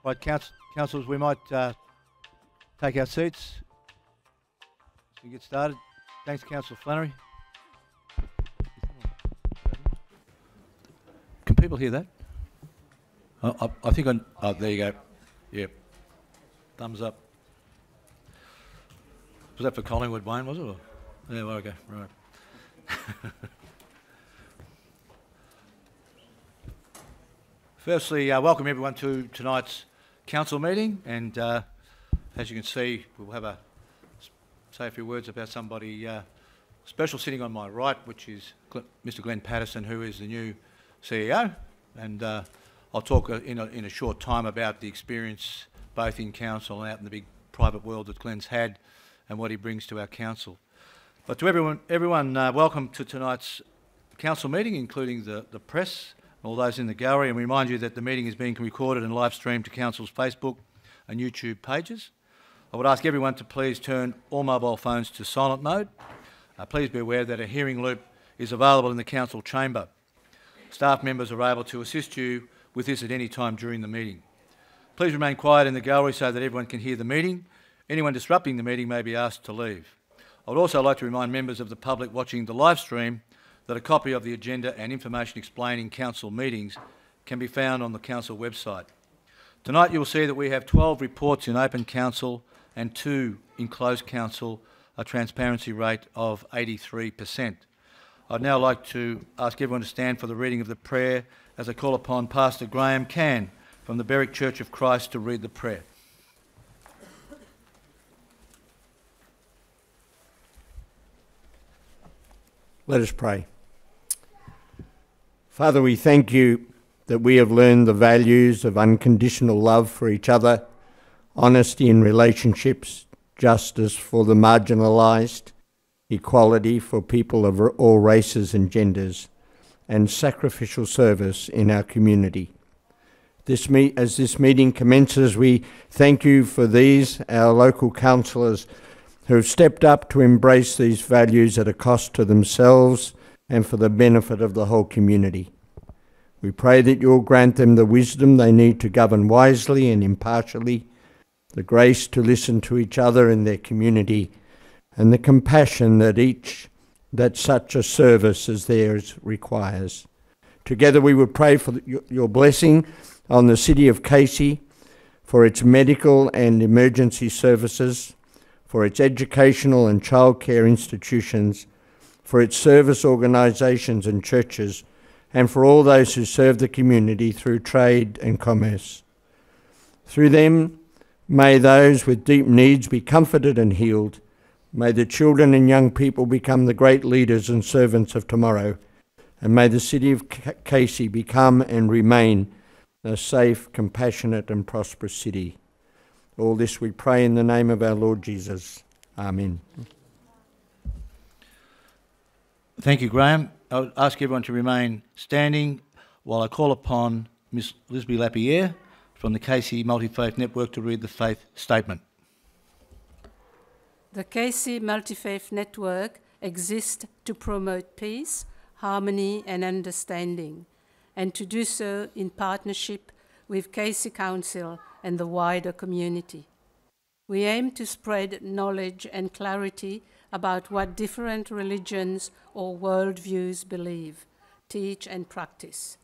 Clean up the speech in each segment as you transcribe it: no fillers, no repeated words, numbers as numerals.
Right, councillors, we might take our seats so we get started. Thanks, Councillor Flannery. Can people hear that? I think oh, there you go. Yep. Thumbs up. Was that for Collingwood, Wayne, was it? Or? Yeah, well, okay, right. Firstly, welcome everyone to tonight's council meeting, and as you can see, we'll have say a few words about somebody special sitting on my right, which is Mr. Glenn Paterson, who is the new CEO, and I'll talk in a short time about the experience both in council and out in the big private world that Glenn's had and what he brings to our council. But to everyone, welcome to tonight's council meeting, including the press, all those in the gallery, and we remind you that the meeting is being recorded and live streamed to Council's Facebook and YouTube pages. I would ask everyone to please turn all mobile phones to silent mode. Please be aware that a hearing loop is available in the Council chamber. Staff members are able to assist you with this at any time during the meeting. Please remain quiet in the gallery so that everyone can hear the meeting. Anyone disrupting the meeting may be asked to leave. I would also like to remind members of the public watching the live stream that a copy of the agenda and information explaining council meetings can be found on the council website. Tonight you will see that we have 12 reports in open council and 2 in closed council, a transparency rate of 83%. I'd now like to ask everyone to stand for the reading of the prayer as I call upon Pastor Graham Cann from the Berwick Church of Christ to read the prayer. Let us pray. Father, we thank you that we have learned the values of unconditional love for each other, honesty in relationships, justice for the marginalised, equality for people of all races and genders, and sacrificial service in our community. As this meeting commences, we thank you for these, our local councillors, who have stepped up to embrace these values at a cost to themselves and for the benefit of the whole community. We pray that you'll grant them the wisdom they need to govern wisely and impartially, the grace to listen to each other in their community, and the compassion that such a service as theirs requires. Together we would pray for your blessing on the city of Casey, for its medical and emergency services, for its educational and childcare institutions, for its service organisations and churches, and for all those who serve the community through trade and commerce. Through them, may those with deep needs be comforted and healed. May the children and young people become the great leaders and servants of tomorrow. And may the city of Casey become and remain a safe, compassionate and prosperous city. All this we pray in the name of our Lord Jesus. Amen. Thank you, Graham. I'll ask everyone to remain standing while I call upon Ms. Lisby Lapierre from the Casey Multi-Faith Network to read the faith statement. The Casey Multi-Faith Network exists to promote peace, harmony and understanding, and to do so in partnership with Casey Council and the wider community. We aim to spread knowledge and clarity about what different religions or worldviews believe, teach and practice.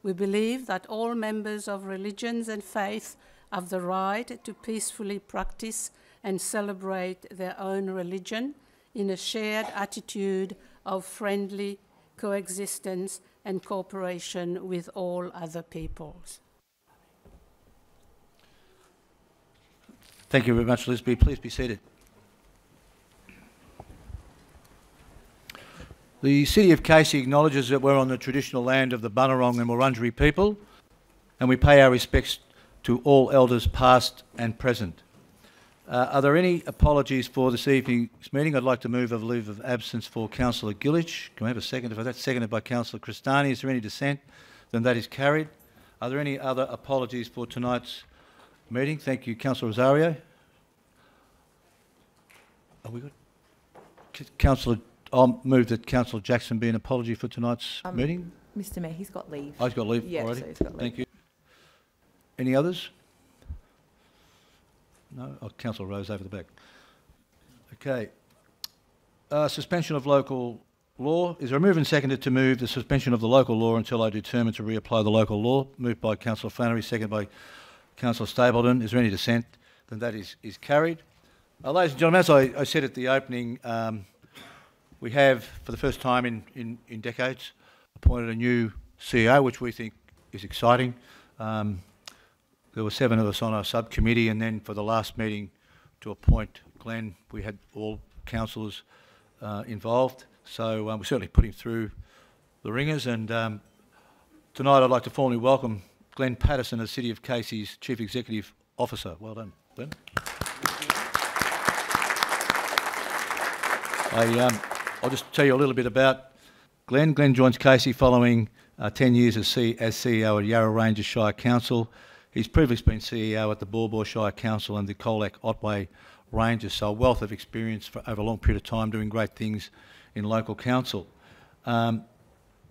We believe that all members of religions and faith have the right to peacefully practice and celebrate their own religion in a shared attitude of friendly coexistence and cooperation with all other peoples. Thank you very much, Lisby. Please be seated. The City of Casey acknowledges that we're on the traditional land of the Bunurong and Wurundjeri people, and we pay our respects to all elders past and present. Are there any apologies for this evening's meeting? I'd like to move a leave of absence for Councillor Gillich. Can we have a second for that? Seconded by Councillor Cristani. Is there any dissent? Then that is carried. Are there any other apologies for tonight's meeting? Thank you. Councillor Rosario. Are we good? Councillor, I'll move that Councillor Jackson be an apology for tonight's meeting. Mr Mayor, he's got leave. Oh, he's got leave yeah, already? So he's got leave. Thank you. Any others? No? Oh, Councillor Rose over the back. Okay. Suspension of local law. Is there a move and seconded to move the suspension of the local law until I determine to reapply the local law? Moved by Councillor Flannery, seconded by Councillor Stapleton. Is there any dissent? Then that is carried. Ladies and gentlemen, as I said at the opening, we have, for the first time in decades, appointed a new CEO, which we think is exciting. There were 7 of us on our subcommittee, and then for the last meeting to appoint Glenn, we had all councillors involved. So we certainly put him through the ringers, and tonight I'd like to formally welcome Glenn Paterson as City of Casey's Chief Executive Officer. Well done, Glenn. I'll just tell you a little bit about Glenn. Glenn joins Casey following 10 years as CEO at Yarra Ranges Shire Council. He's previously been CEO at the Baw Baw Shire Council and the Colac Otway Ranges, so a wealth of experience over a long period of time doing great things in local council. Glenn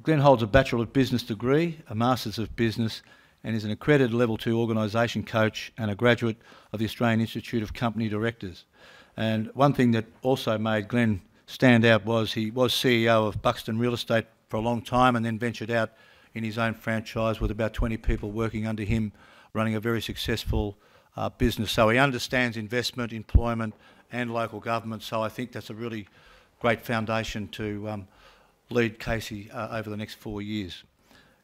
holds a Bachelor of Business degree, a Masters of Business, and is an accredited Level 2 organisation coach and a graduate of the Australian Institute of Company Directors. And one thing that also made Glenn stand out was he was CEO of Buxton Real Estate for a long time and then ventured out in his own franchise with about 20 people working under him, running a very successful business. So he understands investment, employment and local government, so I think that's a really great foundation to lead Casey over the next 4 years.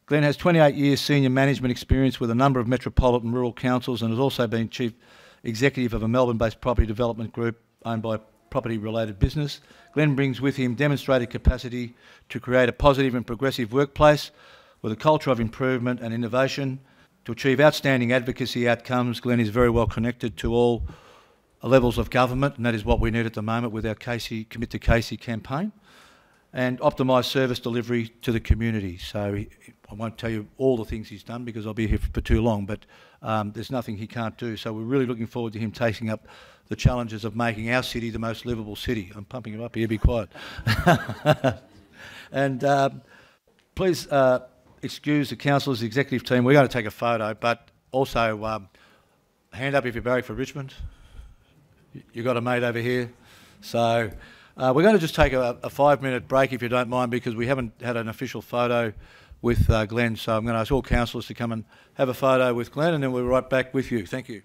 Glenn has 28 years senior management experience with a number of metropolitan rural councils and has also been Chief Executive of a Melbourne-based property development group owned by property-related business. Glenn brings with him demonstrated capacity to create a positive and progressive workplace with a culture of improvement and innovation. To achieve outstanding advocacy outcomes, Glenn is very well connected to all levels of government, and that is what we need at the moment with our Commit to Casey campaign, and optimise service delivery to the community. So I won't tell you all the things he's done because I'll be here for too long, but there's nothing he can't do. So we're really looking forward to him taking up the challenges of making our city the most livable city. I'm pumping him up here, be quiet. And please excuse the councillors, the executive team. We're going to take a photo, but also hand up if you're Barry for Richmond. You've got a mate over here. So we're going to just take a 5-minute break, if you don't mind, because we haven't had an official photo with Glenn. So I'm going to ask all councillors to come and have a photo with Glenn, and then we'll be right back with you. Thank you.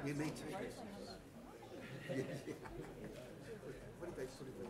You may take it. What did they sort of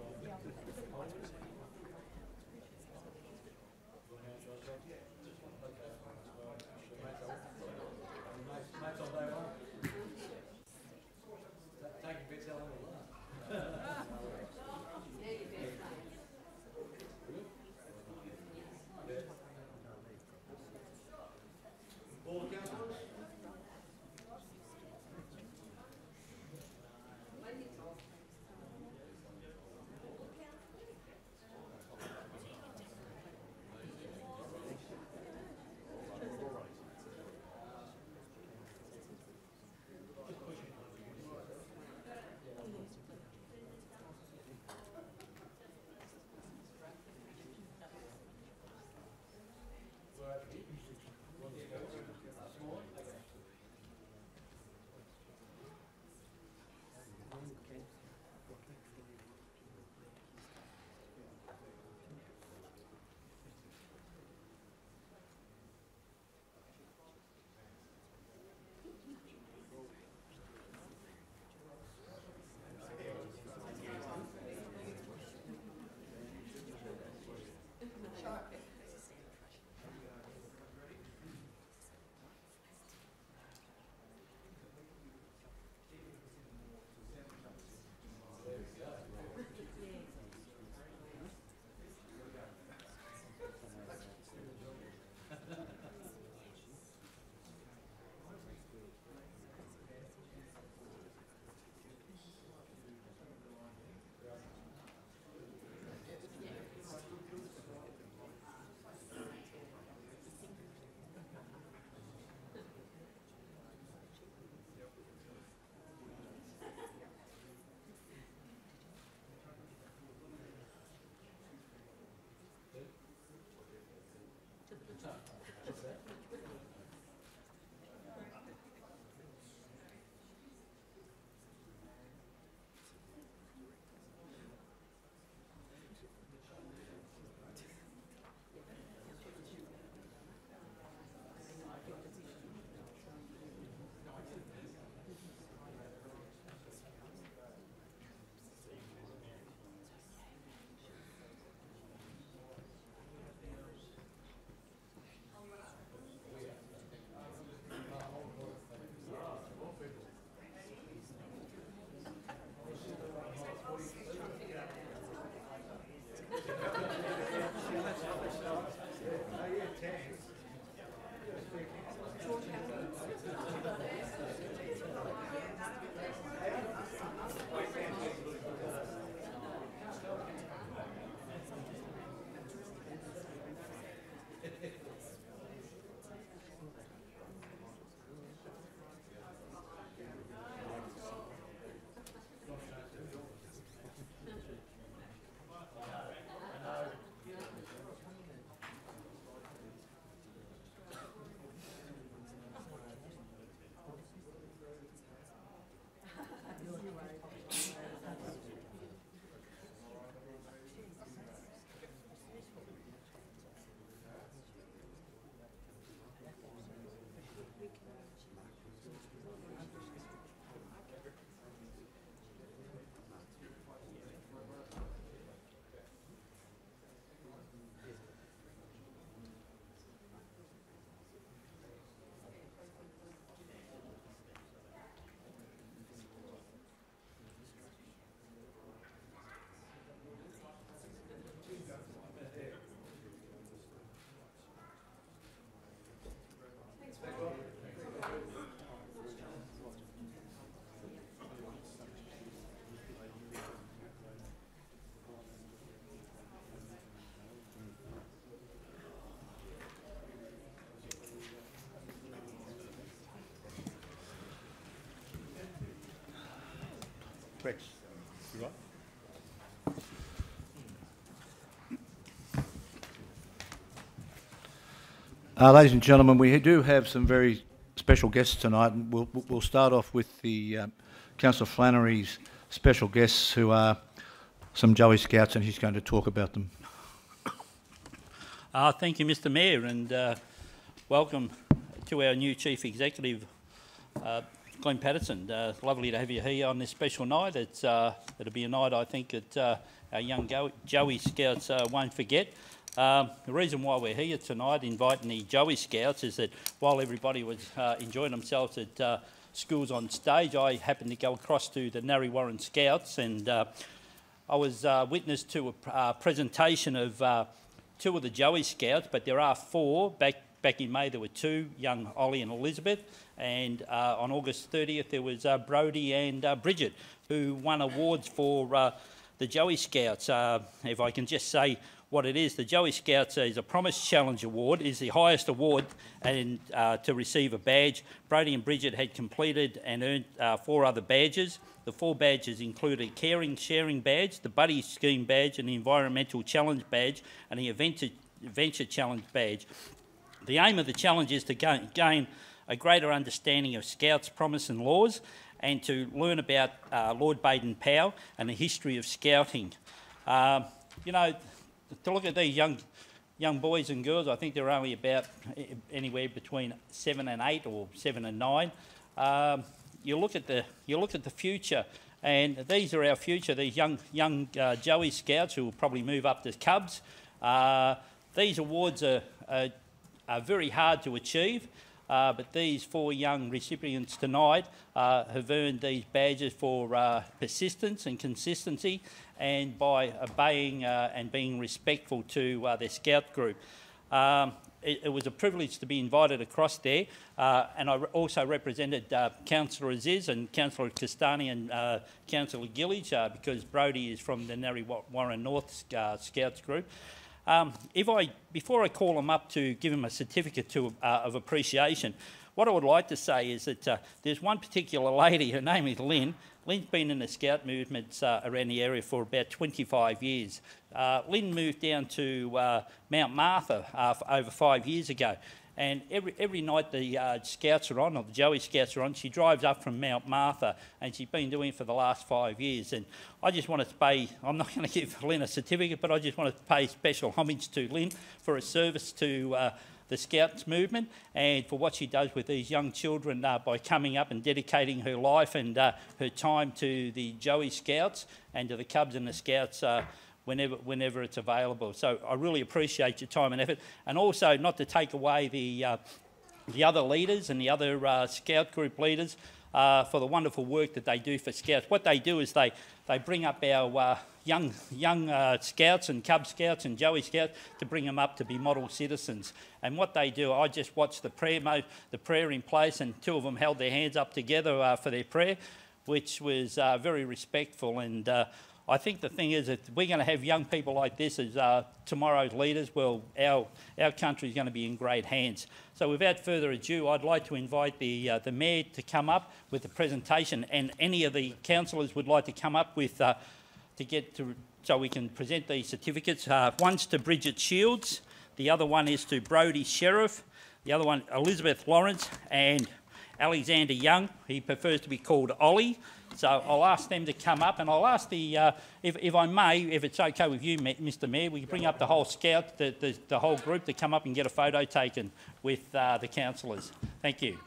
Rex, you right? Ladies and gentlemen, we do have some very special guests tonight, and we'll start off with the Councillor Flannery's special guests, who are some Joey Scouts, and he's going to talk about them. Thank you, Mr. Mayor, and welcome to our new Chief Executive, Glenn Patterson. Lovely to have you here on this special night. It'll be a night I think that our young Joey Scouts won't forget. The reason why we're here tonight inviting the Joey Scouts is that while everybody was enjoying themselves at schools on stage, I happened to go across to the Narre Warren Scouts, and I was witness to a presentation of two of the Joey Scouts, but there are four. Back in May there were two, young Ollie and Elizabeth, and on August 30th there was Brodie and Bridget, who won awards for the Joey Scouts. If I can just say what it is, the Joey Scouts is a Promise Challenge Award, is the highest award and to receive a badge. Brodie and Bridget had completed and earned 4 other badges. The 4 badges included Caring Sharing Badge, the Buddy Scheme Badge, and the Environmental Challenge Badge, and the Adventure Challenge Badge. The aim of the challenge is to gain a greater understanding of Scouts' promise and laws, and to learn about Lord Baden-Powell and the history of Scouting. You know, to look at these young boys and girls, I think they're only about anywhere between 7 and 8 or 7 and 9. You look at the future, and these are our future. These young Joey Scouts who will probably move up to Cubs. These awards are very hard to achieve, but these 4 young recipients tonight have earned these badges for persistence and consistency, and by obeying and being respectful to their Scout group. It was a privilege to be invited across there, and I also represented Councillor Aziz and Councillor Castani and Councillor Gillage, because Brodie is from the Narre Warren North Scouts group. Before I call them up to give them a certificate of appreciation, what I would like to say is that there's one particular lady, her name is Lynn. Lynn's been in the Scout movements around the area for about 25 years. Lynn moved down to Mount Martha over 5 years ago. And every night the scouts are on, or the Joey scouts are on, she drives up from Mount Martha, and she's been doing it for the last 5 years. And I just want to pay, I'm not going to give Lynn a certificate, but I just want to pay special homage to Lynn for her service to the Scouts movement and for what she does with these young children by coming up and dedicating her life and her time to the Joey Scouts and to the Cubs and the Scouts whenever it's available. So I really appreciate your time and effort, and also not to take away the other leaders and the other Scout group leaders for the wonderful work that they do for Scouts. What they do is they bring up our young Scouts and Cub Scouts and Joey Scouts to bring them up to be model citizens. And what they do, I just watched the prayer in place, and two of them held their hands up together for their prayer, which was very respectful. And I think the thing is that we're going to have young people like this as tomorrow's leaders. Well, our country is going to be in great hands. So without further ado, I'd like to invite the Mayor to come up with the presentation, and any of the councillors would like to come up with so we can present these certificates. One's to Bridget Shields, the other one is to Brodie Sheriff, the other one Elizabeth Lawrence, and Alexander Young. He prefers to be called Ollie. So I'll ask them to come up, and I'll ask if I may, if it's okay with you, Mr. Mayor, we can bring up the whole Scout, the whole group to come up and get a photo taken with the councillors. Thank you.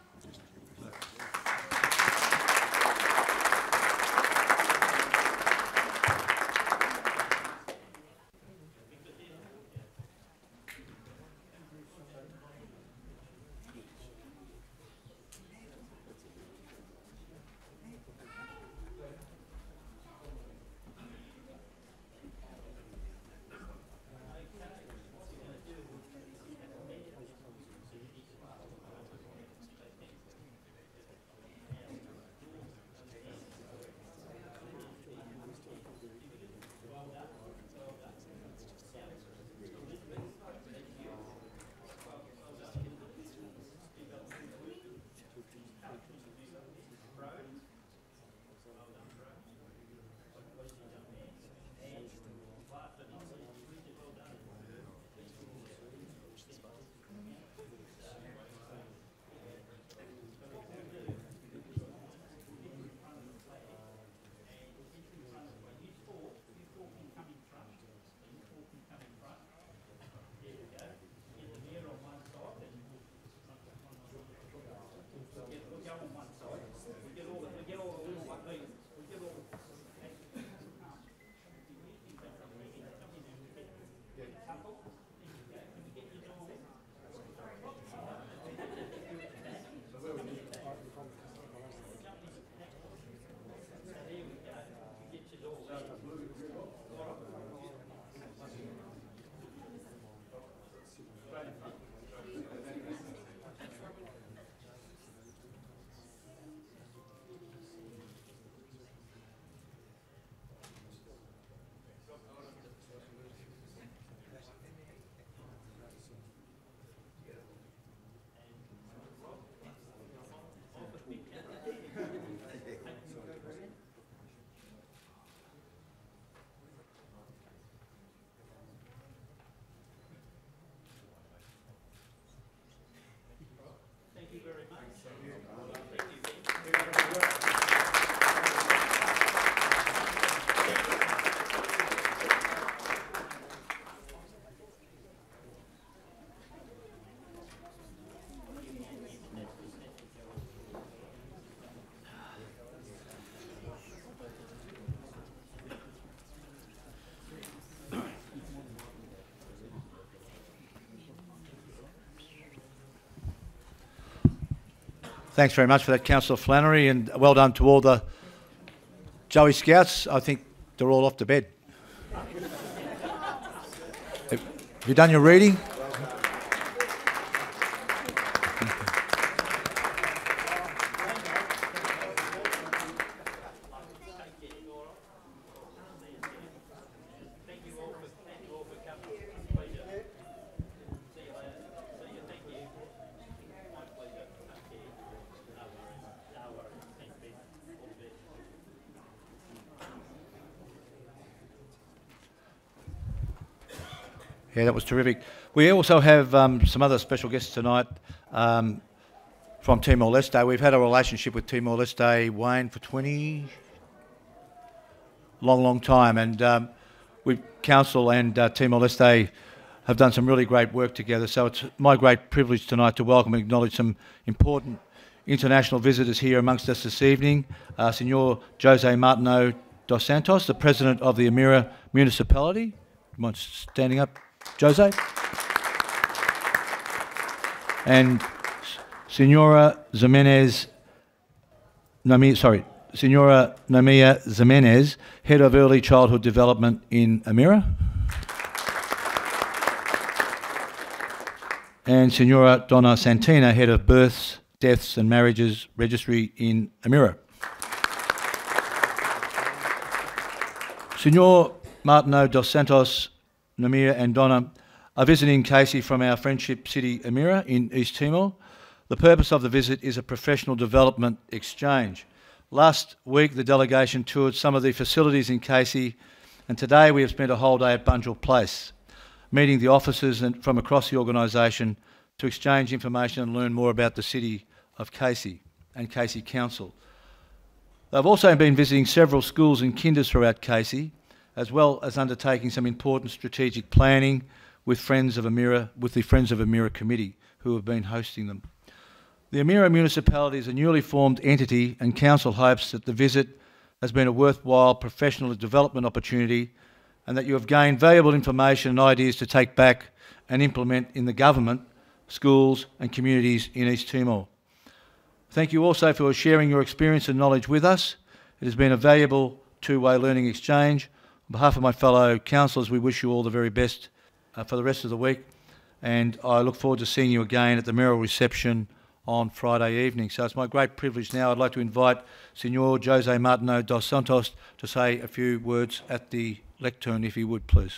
Thanks very much for that, Councillor Flannery, and well done to all the Joey Scouts. I think they're all off to bed. Have you done your reading? Yeah, that was terrific. We also have some other special guests tonight from Timor-Leste. We've had a relationship with Timor-Leste, Wayne, for 20... long time, and Council and Timor-Leste have done some really great work together, so it's my great privilege tonight to welcome and acknowledge some important international visitors here amongst us this evening. Senor Jose Martino dos Santos, the President of the Emira Municipality. Do you mind standing up, Jose? And Senora Nomia Jimenez, Head of Early Childhood Development in Emira. And Senora Donna Santina, Head of Births, Deaths and Marriages Registry in Emira. Senor Martino dos Santos, Nomia and Donna are visiting Casey from our friendship city Emira in East Timor. The purpose of the visit is a professional development exchange. Last week, the delegation toured some of the facilities in Casey, and today we have spent a whole day at Bunjil Place, meeting the officers from across the organisation to exchange information and learn more about the city of Casey and Casey Council. They've also been visiting several schools and kinders throughout Casey, as well as undertaking some important strategic planning with the Friends of Emira Committee, who have been hosting them. The Emira Municipality is a newly formed entity, and Council hopes that the visit has been a worthwhile professional development opportunity and that you have gained valuable information and ideas to take back and implement in the government, schools and communities in East Timor. Thank you also for sharing your experience and knowledge with us. It has been a valuable two-way learning exchange. On behalf of my fellow councillors, we wish you all the very best for the rest of the week, and I look forward to seeing you again at the mayoral reception on Friday evening. So it's my great privilege now. I'd like to invite Senor Jose Martino dos Santos to say a few words at the lectern, if he would, please.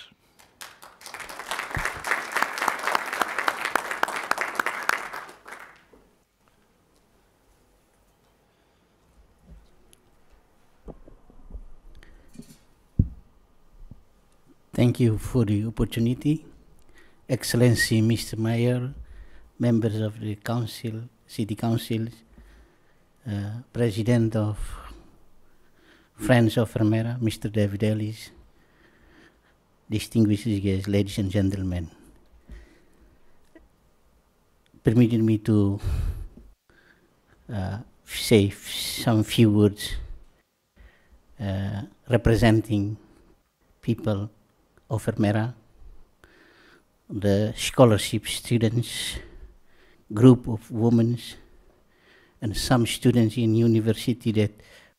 Thank you for the opportunity. Excellency Mr. Mayor, members of the council, city councils, President of Friends of Emira, Mr. David Ellis, distinguished guests, ladies and gentlemen. Permit me to say some few words representing people of Emira, the scholarship students, group of women, and some students in university that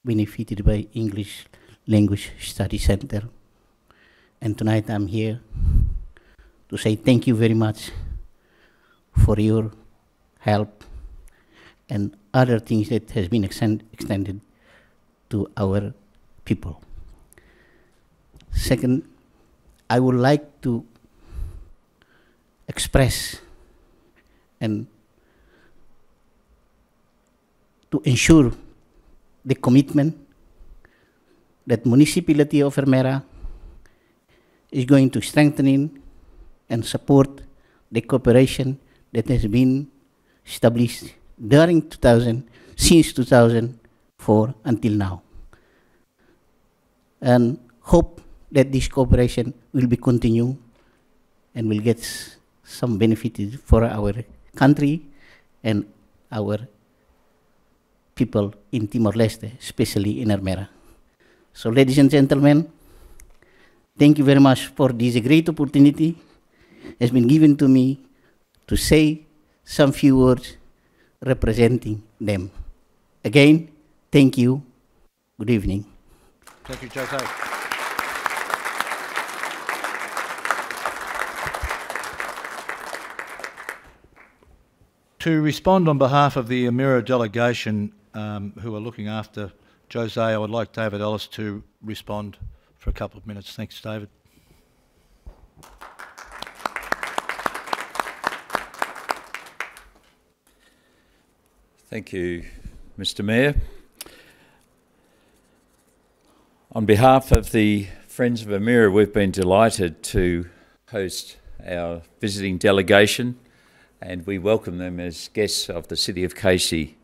benefited by English Language Study Center. And tonight I'm here to say thank you very much for your help and other things that has been extended to our people. Second, I would like to express and to ensure the commitment that municipality of Emira is going to strengthen and support the cooperation that has been established during since 2004 until now, and hope that this cooperation will be continued and will get some benefit for our country and our people in Timor-Leste, especially in Emira. So, ladies and gentlemen, thank you very much for this great opportunity has been given to me to say some few words representing them. Again, thank you. Good evening. Thank you, Jose. To respond on behalf of the Emira delegation who are looking after Jose, I would like David Ellis to respond for a couple of minutes. Thanks, David. Thank you, Mr. Mayor. On behalf of the Friends of Emira, we've been delighted to host our visiting delegation, and we welcome them as guests of the City of Casey.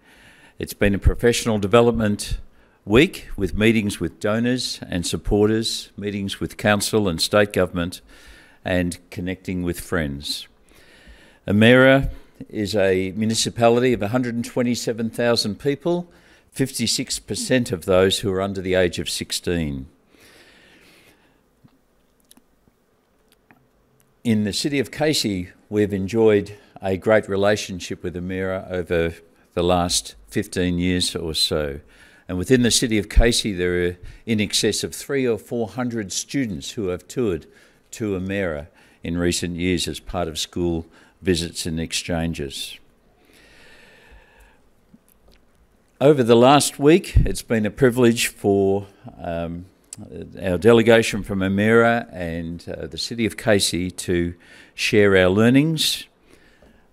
It's been a professional development week with meetings with donors and supporters, meetings with council and state government, and connecting with friends. Amera is a municipality of 127,000 people, 56% of those who are under the age of 16. In the City of Casey, we've enjoyed a great relationship with Amera over the last 15 years or so. And within the City of Casey, there are in excess of 300 or 400 students who have toured to Amera in recent years as part of school visits and exchanges. Over the last week, it's been a privilege for our delegation from Amera and the City of Casey to share our learnings.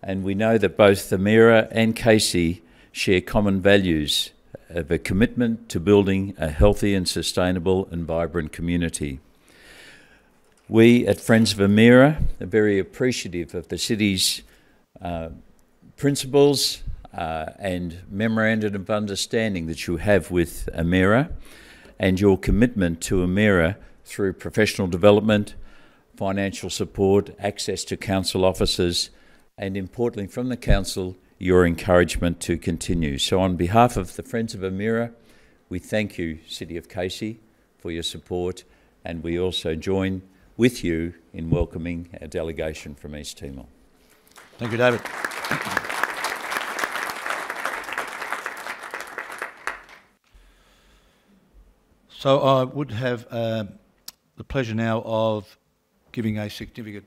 And we know that both Amera and Casey share common values of a commitment to building a healthy and sustainable and vibrant community. We at Friends of Amera are very appreciative of the city's principles and memorandum of understanding that you have with Amera, and your commitment to Amera through professional development, financial support, access to council officers, and importantly from the council, your encouragement to continue. So on behalf of the Friends of Amera, we thank you, City of Casey, for your support, and we also join with you in welcoming our delegation from East Timor. Thank you, David. So I would have the pleasure now of giving a certificate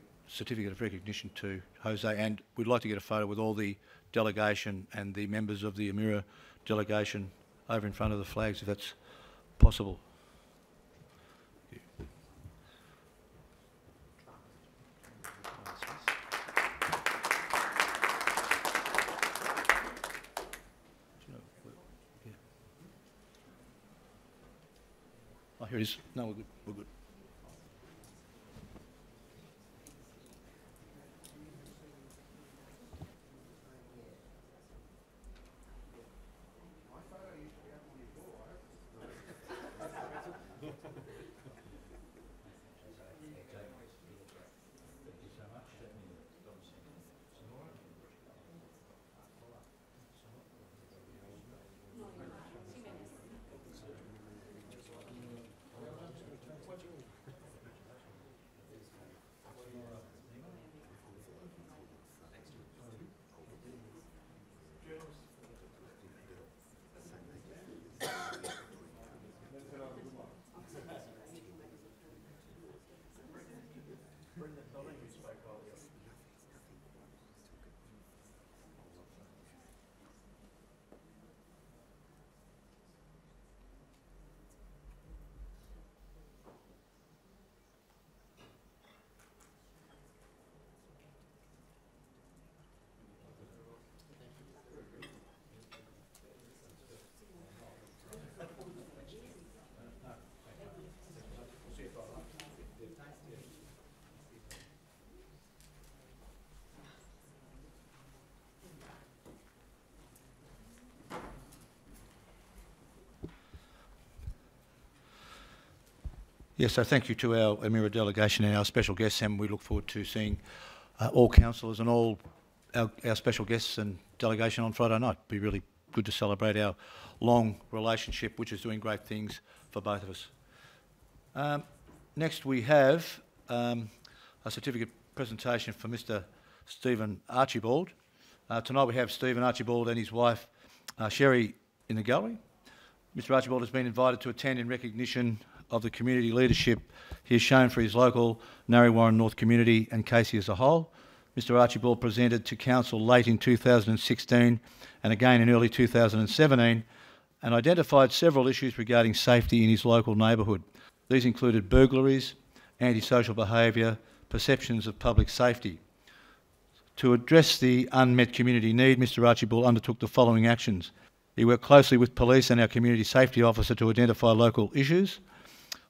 of recognition to Jose, and we'd like to get a photo with all the delegation and the members of the Amera delegation over in front of the flags, if that's possible. Oh, here it is. No, we're good. We're good. Yes, so thank you to our Amera delegation and our special guests, and we look forward to seeing all councillors and all our special guests and delegation on Friday night. It'll be really good to celebrate our long relationship, which is doing great things for both of us. Next we have a certificate presentation for Mr. Stephen Archibald. Tonight we have Stephen Archibald and his wife Sherry in the gallery. Mr. Archibald has been invited to attend in recognition of the community leadership he has shown for his local Narre Warren North community and Casey as a whole. Mr. Archibald presented to Council late in 2016 and again in early 2017 and identified several issues regarding safety in his local neighbourhood. These included burglaries, antisocial behaviour, perceptions of public safety. To address the unmet community need, Mr. Archibald undertook the following actions. He worked closely with police and our community safety officer to identify local issues,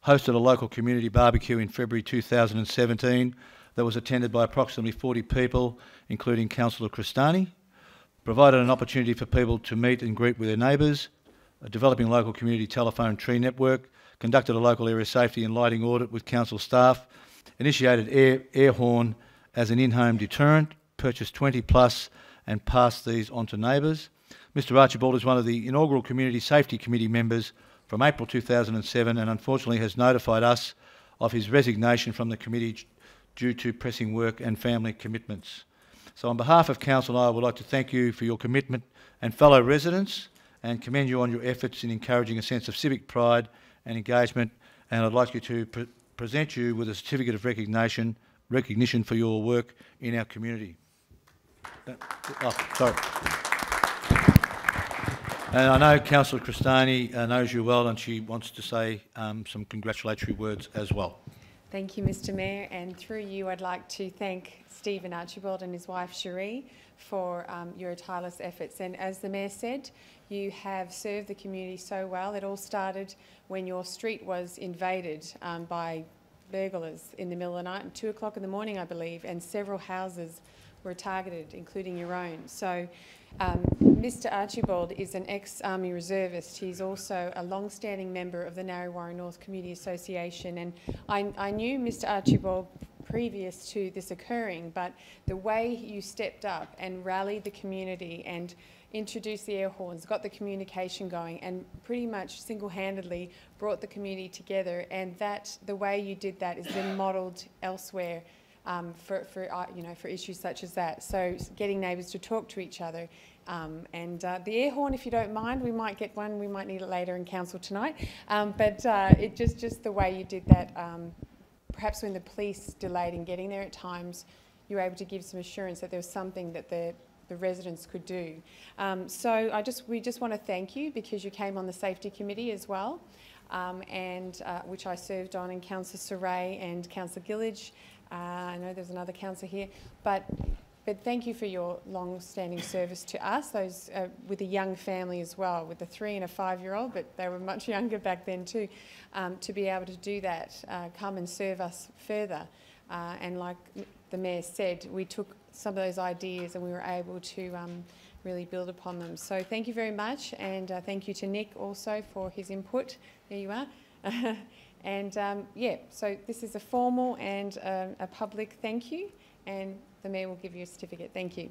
hosted a local community barbecue in February 2017 that was attended by approximately 40 people, including Councillor Cristani, provided an opportunity for people to meet and greet with their neighbours, developing local community telephone tree network, conducted a local area safety and lighting audit with council staff, initiated air horn as an in-home deterrent, purchased 20 plus and passed these on to neighbours. Mr Archibald is one of the inaugural Community Safety Committee members from April 2007 and unfortunately has notified us of his resignation from the committee due to pressing work and family commitments. So on behalf of Council, I would like to thank you for your commitment and fellow residents and commend you on your efforts in encouraging a sense of civic pride and engagement, and I'd like you to present you with a certificate of recognition for your work in our community. Sorry. And I know Councillor Cristani knows you well and she wants to say some congratulatory words as well. Thank you, Mr Mayor, and through you I'd like to thank Stephen Archibald and his wife Cherie for your tireless efforts. And as the Mayor said, you have served the community so well. It all started when your street was invaded by burglars in the middle of the night, at 2 o'clock in the morning, I believe, and several houses were targeted, including your own. So Mr Archibald is an ex-Army reservist. He's also a long-standing member of the Narre Warren North Community Association, and I knew Mr Archibald previous to this occurring, but the way you stepped up and rallied the community and introduced the air horns, got the communication going, and pretty much single-handedly brought the community together, and that the way you did that is then modelled elsewhere for issues such as that. So getting neighbours to talk to each other, and the air horn, if you don't mind, we might get one. We might need it later in council tonight. But it just the way you did that. Perhaps when the police delayed in getting there at times, you were able to give some assurance that there was something that the residents could do. So we just want to thank you because you came on the safety committee as well, which I served on, and Councillor Saray and Councillor Gillage. I know there's another councillor here, but thank you for your long-standing service to us, those with a young family as well, with a 3 and a 5-year-old, but they were much younger back then too, to be able to do that, come and serve us further. And like the Mayor said, we took some of those ideas and we were able to really build upon them. So thank you very much, and thank you to Nick also for his input. There you are. And yeah, so this is a formal and a public thank you, and the Mayor will give you a certificate. Thank you.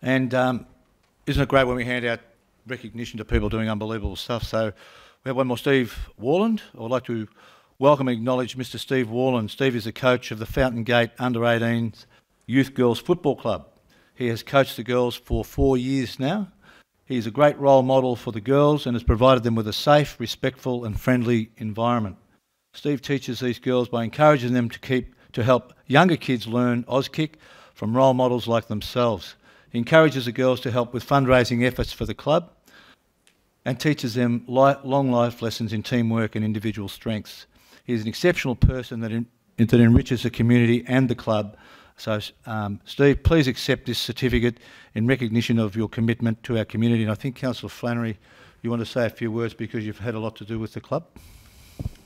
And isn't it great when we hand out recognition to people doing unbelievable stuff? So we have one more, Steve Warland. I would like to welcome and acknowledge Mr. Steve Warland. Steve is the coach of the Fountain Gate Under-18s Youth Girls Football Club. He has coached the girls for 4 years now. He is a great role model for the girls and has provided them with a safe, respectful and friendly environment. Steve teaches these girls by encouraging them to help younger kids learn Auskick from role models like themselves. He encourages the girls to help with fundraising efforts for the club and teaches them long life lessons in teamwork and individual strengths. He is an exceptional person that enriches the community and the club. So, Steve, please accept this certificate in recognition of your commitment to our community. And I think, Councillor Flannery, you want to say a few words because you've had a lot to do with the club?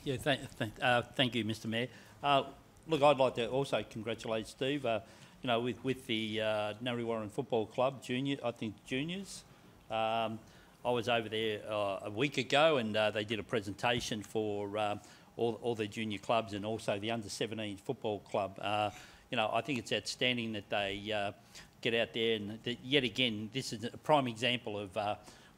Yeah, thank you, Mr Mayor. Look, I'd like to also congratulate Steve. You know, with the Narre Warren Football Club juniors. I was over there a week ago, and they did a presentation for all the junior clubs and also the under-17 football club. You know, I think it's outstanding that they get out there, and that yet again, this is a prime example of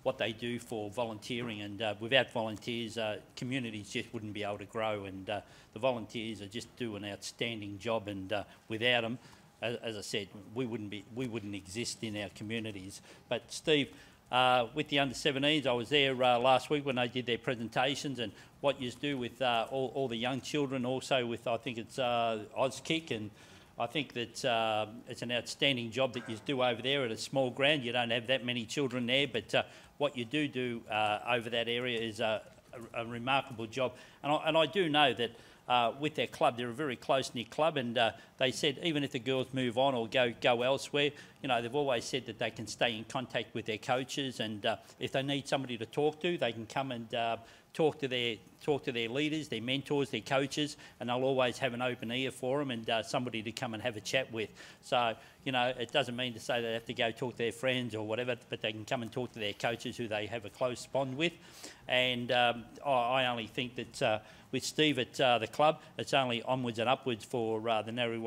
what they do for volunteering, and without volunteers, communities just wouldn't be able to grow, and the volunteers just do an outstanding job, and without them, as I said, we wouldn't exist in our communities. But Steve, with the under-17s, I was there last week when they did their presentations, and what you do with all the young children, also with, I think it's Auskick, and I think that it's an outstanding job that you do over there at a small ground. You don't have that many children there, but what you do over that area is a remarkable job. And I do know that with their club, they're a very close-knit club, and they said even if the girls move on or go elsewhere, you know, they've always said that they can stay in contact with their coaches, and if they need somebody to talk to, they can come and talk to their leaders, their mentors, their coaches, and they'll always have an open ear for them and somebody to come and have a chat with. So, you know, it doesn't mean to say they have to go talk to their friends or whatever, but they can come and talk to their coaches who they have a close bond with. And I only think that with Steve at the club, it's only onwards and upwards for the Narre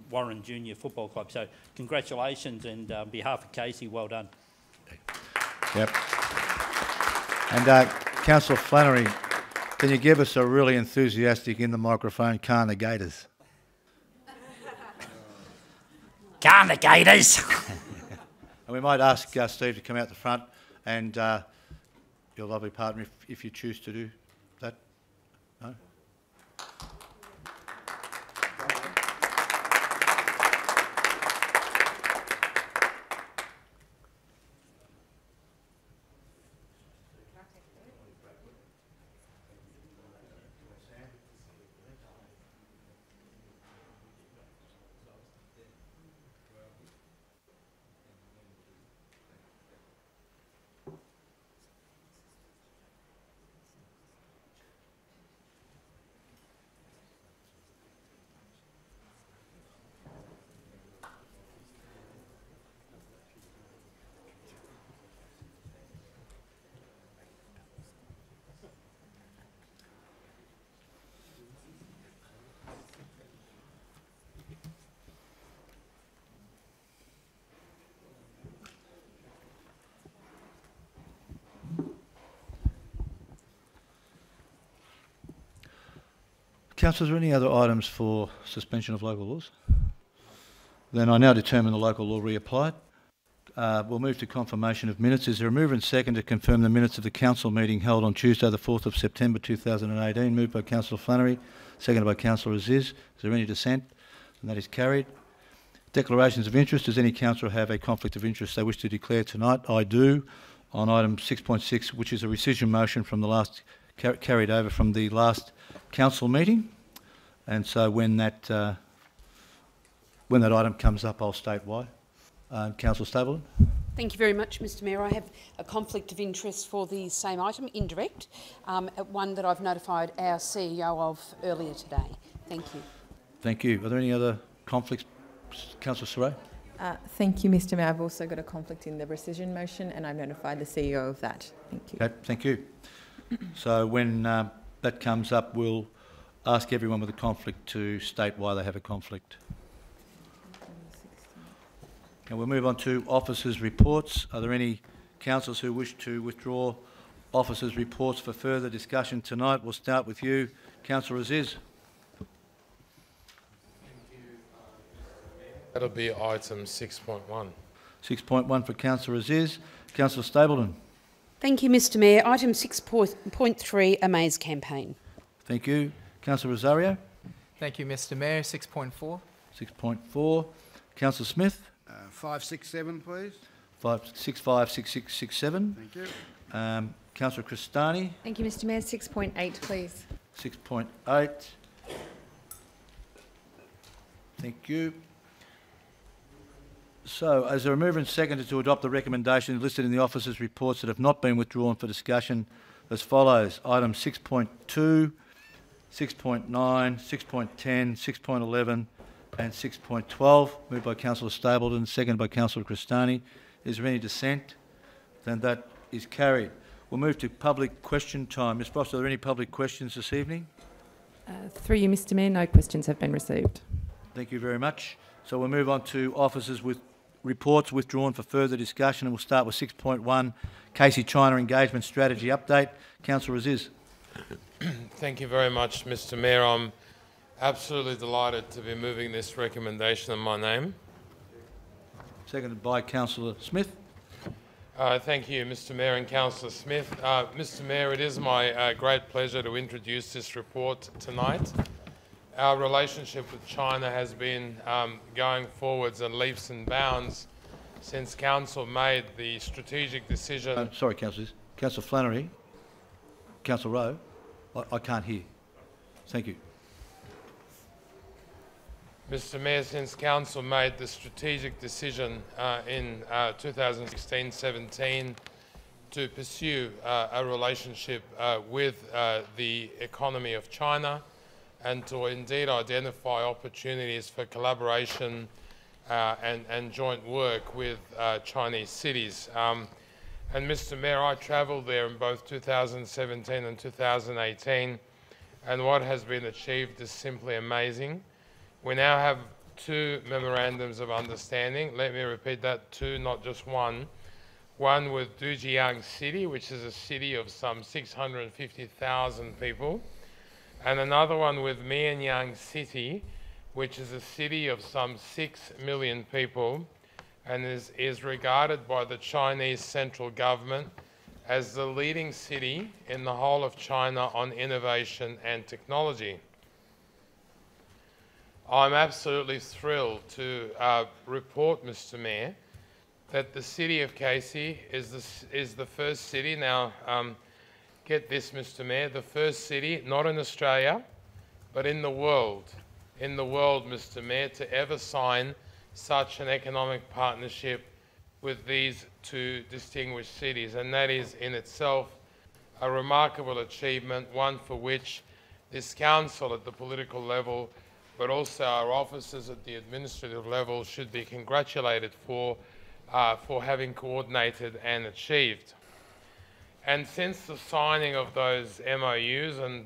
Warren Junior Football Club. So congratulations, and on behalf of Casey, well done. Yep. And Councillor Flannery, can you give us a really enthusiastic in the microphone, "Can the Gators"? Can the Gators! And we might ask Steve to come out the front, and your lovely partner, if you choose to do that. No? Councillors, are there any other items for suspension of local laws? Then I now determine the local law reapplied. We'll move to confirmation of minutes. Is there a mover and second to confirm the minutes of the council meeting held on Tuesday the 4th of September 2018? Moved by Councillor Flannery, seconded by Councillor Aziz. Is there any dissent? And that is carried. Declarations of interest. Does any councillor have a conflict of interest they wish to declare tonight? I do. On item 6.6, which is a rescission motion from the last carried over from the last council meeting, and so when that item comes up, I'll state why. Councillor Stapleton. Thank you very much, Mr Mayor. I have a conflict of interest for the same item, indirect, one that I've notified our CEO of earlier today. Thank you. Thank you. Are there any other conflicts? Councillor Saray. Thank you, Mr Mayor. I've also got a conflict in the rescission motion, and I've notified the CEO of that. Thank you. Okay, thank you. So when that comes up, we'll ask everyone with a conflict to state why they have a conflict. And we'll move on to officers' reports. Are there any councillors who wish to withdraw officers' reports for further discussion tonight? We'll start with you, Councillor Aziz. That'll be item 6.1. 6.1 for Councillor Aziz. Councillor Stapleton. Thank you, Mr Mayor. Item 6.3, a maize campaign. Thank you. Councillor Rosario. Thank you, Mr Mayor. 6.4. 6.4. Councillor Smith. 567, please. 565, 6667. Thank you. Councillor Cristani. Thank you, Mr Mayor. 6.8, please. 6.8. Thank you. So, as a mover and seconder to adopt the recommendations listed in the officers' reports that have not been withdrawn for discussion as follows. Items 6.2, 6.9, 6.10, 6.11 and 6.12. Moved by Councillor Stapleton, seconded by Councillor Cristani. Is there any dissent? Then that is carried. We'll move to public question time. Ms Frost, are there any public questions this evening? Through you, Mr Mayor, no questions have been received. Thank you very much. So we'll move on to officers with reports withdrawn for further discussion, and we'll start with 6.1, Casey-China Engagement Strategy Update. Councillor Aziz. Thank you very much, Mr Mayor. I'm absolutely delighted to be moving this recommendation in my name. Seconded by Councillor Smith. Thank you, Mr Mayor and Councillor Smith. Mr Mayor, it is my great pleasure to introduce this report tonight. Our relationship with China has been going forwards in leaps and bounds since Council made the strategic decision... sorry, Councillors. Councillor Flannery. Councillor Rowe. I can't hear. Thank you. Mr Mayor, since Council made the strategic decision in 2016-17 to pursue a relationship with the economy of China and to indeed identify opportunities for collaboration and joint work with Chinese cities. And Mr Mayor, I travelled there in both 2017 and 2018, and what has been achieved is simply amazing. We now have 2 memorandums of understanding. Let me repeat that, 2, not just one. One with Dujiang City, which is a city of some 650,000 people, and another one with Mianyang City, which is a city of some 6 million people, and is regarded by the Chinese central government as the leading city in the whole of China on innovation and technology. I'm absolutely thrilled to report, Mr Mayor, that the city of Casey is the first city, now get this, Mr Mayor, the first city, not in Australia, but in the world, Mr Mayor, to ever sign such an economic partnership with these 2 distinguished cities. And that is in itself a remarkable achievement, one for which this council at the political level, but also our officers at the administrative level, should be congratulated for having coordinated and achieved. And since the signing of those MOUs, and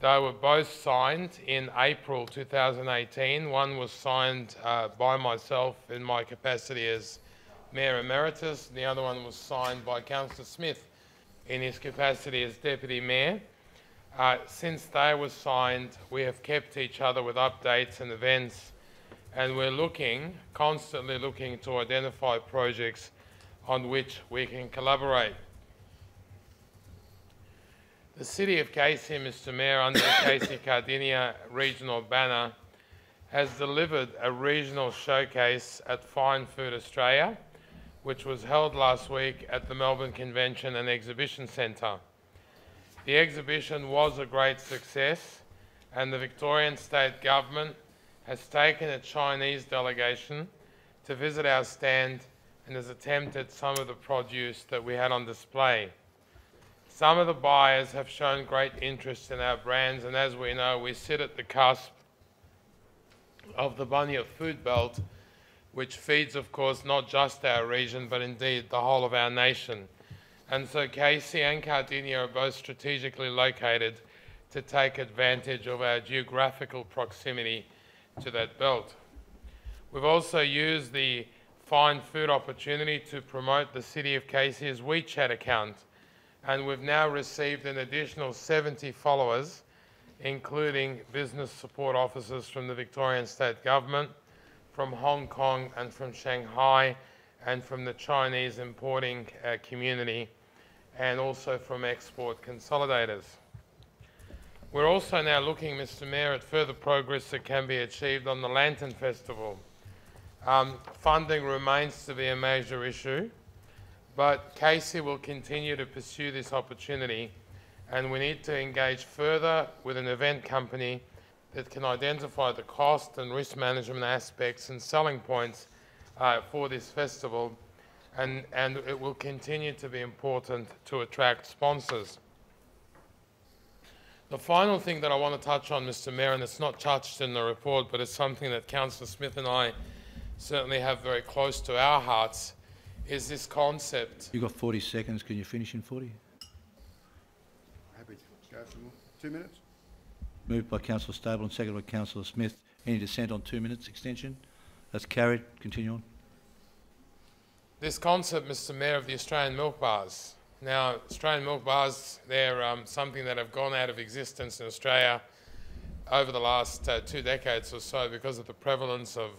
they were both signed in April 2018. One was signed by myself in my capacity as Mayor Emeritus. The other one was signed by Councillor Smith in his capacity as Deputy Mayor. Since they were signed, we have kept each other with updates and events, and we're constantly looking to identify projects on which we can collaborate. The City of Casey, Mr Mayor, under the Casey-Cardinia regional banner, has delivered a regional showcase at Fine Food Australia, which was held last week at the Melbourne Convention and Exhibition Centre. The exhibition was a great success, and the Victorian State Government has taken a Chinese delegation to visit our stand and has attempted some of the produce that we had on display. Some of the buyers have shown great interest in our brands, and as we know, we sit at the cusp of the Bunya food belt, which feeds, of course, not just our region, but indeed the whole of our nation. And so Casey and Cardinia are both strategically located to take advantage of our geographical proximity to that belt. We've also used the Fine Food opportunity to promote the City of Casey's WeChat account, and we've now received an additional 70 followers, including business support officers from the Victorian State Government, from Hong Kong and from Shanghai, and from the Chinese importing community, and also from export consolidators. We're also now looking, Mr Mayor, at further progress that can be achieved on the Lantern Festival. Funding remains to be a major issue, but Casey will continue to pursue this opportunity, and we need to engage further with an event company that can identify the cost and risk management aspects and selling points for this festival, and it will continue to be important to attract sponsors. The final thing that I want to touch on, Mr Mayor, and it's not touched in the report, but it's something that Councillor Smith and I certainly have very close to our hearts, is this concept. You've got 40 seconds. Can you finish in 40? Happy to go for 2 minutes. Moved by Councillor Stable and seconded by Councillor Smith. Any dissent on 2 minutes extension? That's carried. Continue on. This concept, Mr Mayor, of the Australian milk bars. Now, Australian milk bars, they're something that have gone out of existence in Australia over the last 2 decades or so because of the prevalence of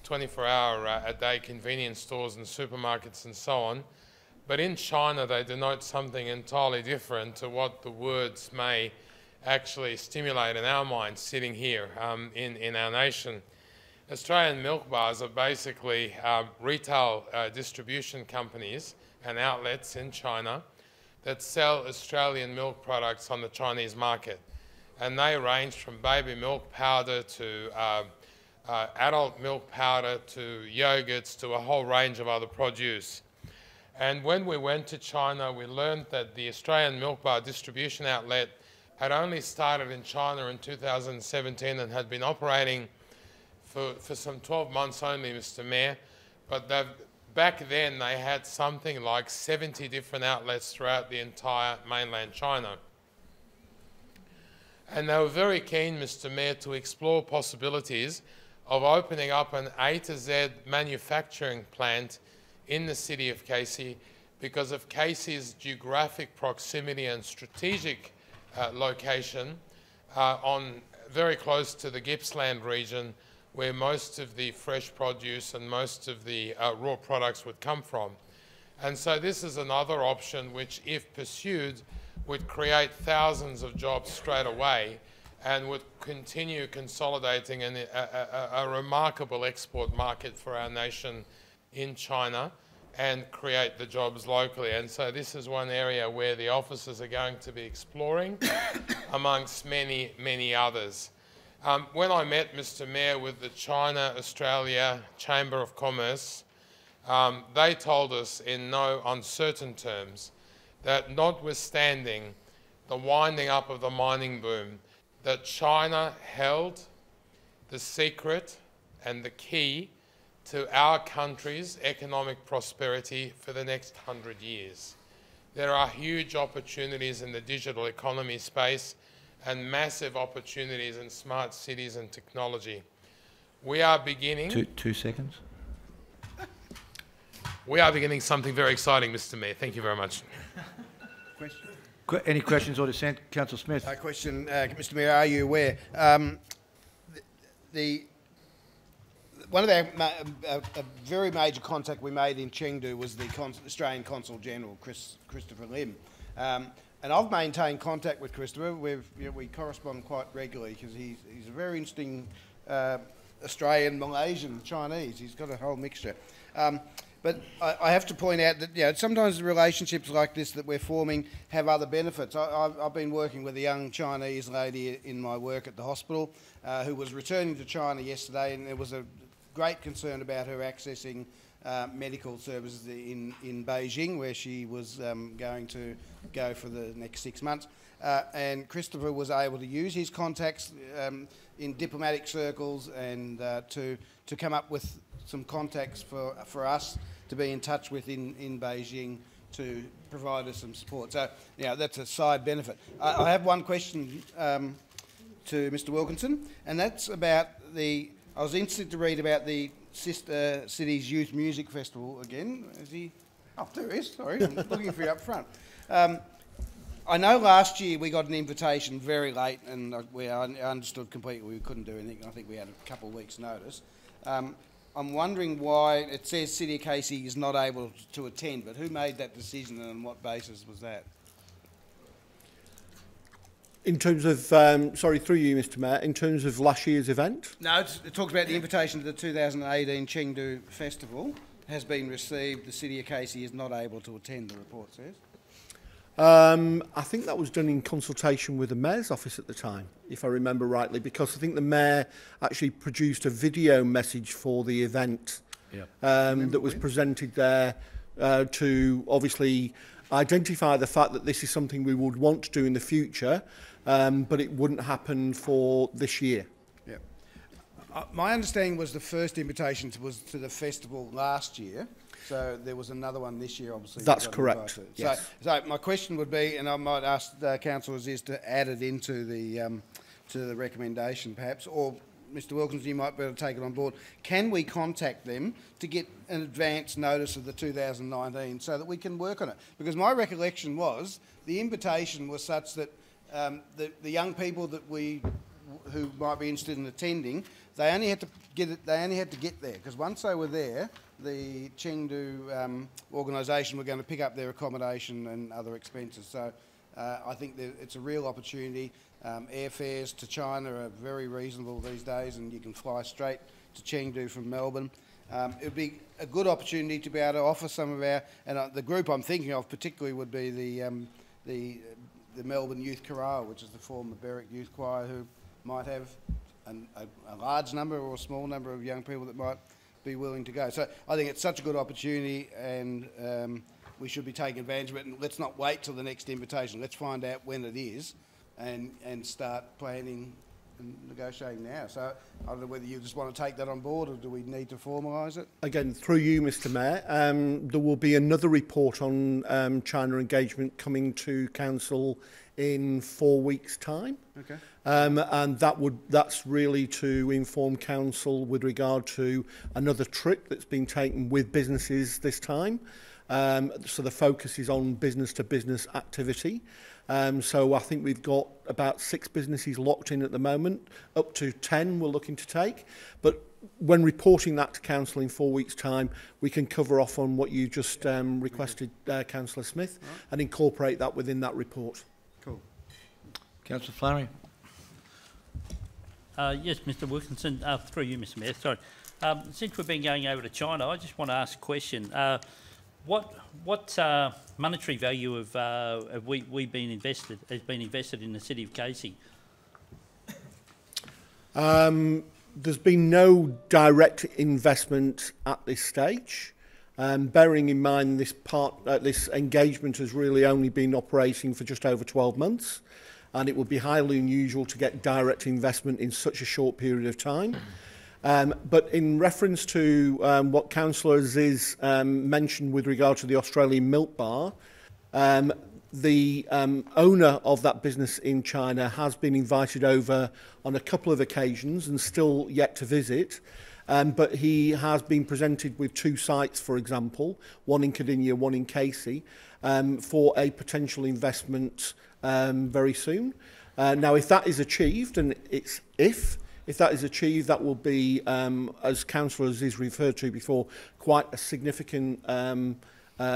24-hour-a-day convenience stores and supermarkets and so on. But in China, they denote something entirely different to what the words may actually stimulate in our minds sitting here in our nation. Australian milk bars are basically retail distribution companies and outlets in China that sell Australian milk products on the Chinese market. And they range from baby milk powder to adult milk powder to yogurts to a whole range of other produce. And when we went to China, we learned that the Australian milk bar distribution outlet had only started in China in 2017 and had been operating for some 12 months only, Mr Mayor. But back then they had something like 70 different outlets throughout the entire mainland China. And they were very keen, Mr Mayor, to explore possibilities of opening up an A to Z manufacturing plant in the city of Casey because of Casey's geographic proximity and strategic location very close to the Gippsland region where most of the fresh produce and most of the raw products would come from. And so this is another option which, if pursued, would create thousands of jobs straight away and would continue consolidating a remarkable export market for our nation in China and create the jobs locally. And so this is one area where the officers are going to be exploring amongst many, many others. When I met, Mr Mayor, with the China-Australia Chamber of Commerce, they told us in no uncertain terms that notwithstanding the winding up of the mining boom, that China held the secret and the key to our country's economic prosperity for the next 100 years. There are huge opportunities in the digital economy space and massive opportunities in smart cities and technology. We are beginning... Two seconds. We are beginning something very exciting, Mr Mayor. Thank you very much. Question? Any questions or dissent? Councillor Smith. Question, Mr Mayor, are you aware? One of our a very major contact we made in Chengdu was the Australian Consul General, Christopher Lim. And I've maintained contact with Christopher. We correspond quite regularly because he's a very interesting Australian, Malaysian, Chinese. He's got a whole mixture. But I have to point out that sometimes the relationships like this that we're forming have other benefits. I've been working with a young Chinese lady in my work at the hospital who was returning to China yesterday, and there was a great concern about her accessing medical services in Beijing, where she was going to go for the next 6 months. And Christopher was able to use his contacts in diplomatic circles and to come up with some contacts for us to be in touch with in Beijing to provide us some support. So, that's a side benefit. I have one question to Mr Wilkinson, and that's about I was interested to read about the Sister Cities Youth Music Festival again. Is he? Oh, there he is. Sorry, I'm looking for you up front. I know last year we got an invitation very late, and I understood completely we couldn't do anything. I think we had a couple of weeks' notice. I'm wondering why it says City of Casey is not able to attend, but who made that decision and on what basis was that? In terms of, sorry, through you, Mr Mayor, in terms of last year's event? No, it talks about the invitation to the 2018 Chengdu Festival has been received. The City of Casey is not able to attend, the report says. I think that was done in consultation with the Mayor's office at the time, if I remember rightly, because I think the Mayor actually produced a video message for the event that was presented there to obviously identify the fact that this is something we would want to do in the future, but it wouldn't happen for this year. Yeah. My understanding was the first invitation was to the festival last year. So there was another one this year, obviously. That's correct. Yes. So my question would be, and I might ask the councillors, is to add it into the the recommendation perhaps, or Mr Wilkinson, you might be able to take it on board. Can we contact them to get an advance notice of the 2019 so that we can work on it? Because my recollection was the invitation was such that the young people that who might be interested in attending, they only had to get there, because once they were there, the Chengdu organisation were going to pick up their accommodation and other expenses. So I think that it's a real opportunity. Airfares to China are very reasonable these days, and you can fly straight to Chengdu from Melbourne. It would be a good opportunity to be able to offer some of our, and the group I'm thinking of particularly would be the Melbourne Youth Chorale, which is the former Berwick Youth Choir, who might have a large number or a small number of young people that might be willing to go. So I think it's such a good opportunity, and we should be taking advantage of it. And let's not wait till the next invitation. Let's find out when it is, and start planning and negotiating now. So I don't know whether you just want to take that on board, or do we need to formalise it? Again, through you, Mr Mayor, there will be another report on China engagement coming to Council in 4 weeks' time. Okay. And that's really to inform Council with regard to another trip that's been taken with businesses this time. So the focus is on business-to-business activity. So I think we've got about 6 businesses locked in at the moment, up to 10 we're looking to take. But when reporting that to Council in 4 weeks' time, we can cover off on what you just requested, Councillor Smith, and incorporate that within that report. Cool. Councillor Flannery. Yes, Mr Wilkinson, through you, Mr Mayor, sorry. Since we've been going over to China, I just want to ask a question. What monetary value have we been invested, has been invested in the City of Casey? There's been no direct investment at this stage. Bearing in mind this engagement has really only been operating for just over 12 months, and it would be highly unusual to get direct investment in such a short period of time. But in reference to what Councillor Aziz mentioned with regard to the Australian Milk Bar, the owner of that business in China has been invited over on a couple of occasions and still yet to visit. But he has been presented with 2 sites, for example, one in Cardinia, one in Casey, for a potential investment very soon. Now, if that is achieved, and it's if that is achieved, that will be, as Councillor Aziz referred to before, quite a significant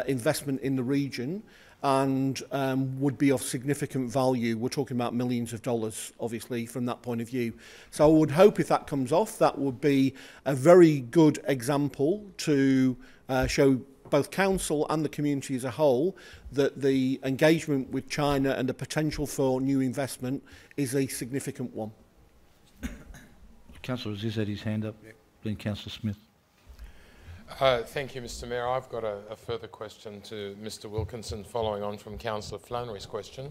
investment in the region, and would be of significant value. We're talking about millions of dollars, obviously, from that point of view. So I would hope if that comes off, that would be a very good example to show both Council and the community as a whole that the engagement with China and the potential for new investment is a significant one. Councillor Aziz had his hand up, then Councillor Smith. Thank you, Mr Mayor. I've got a further question to Mr Wilkinson, following on from Councillor Flannery's question.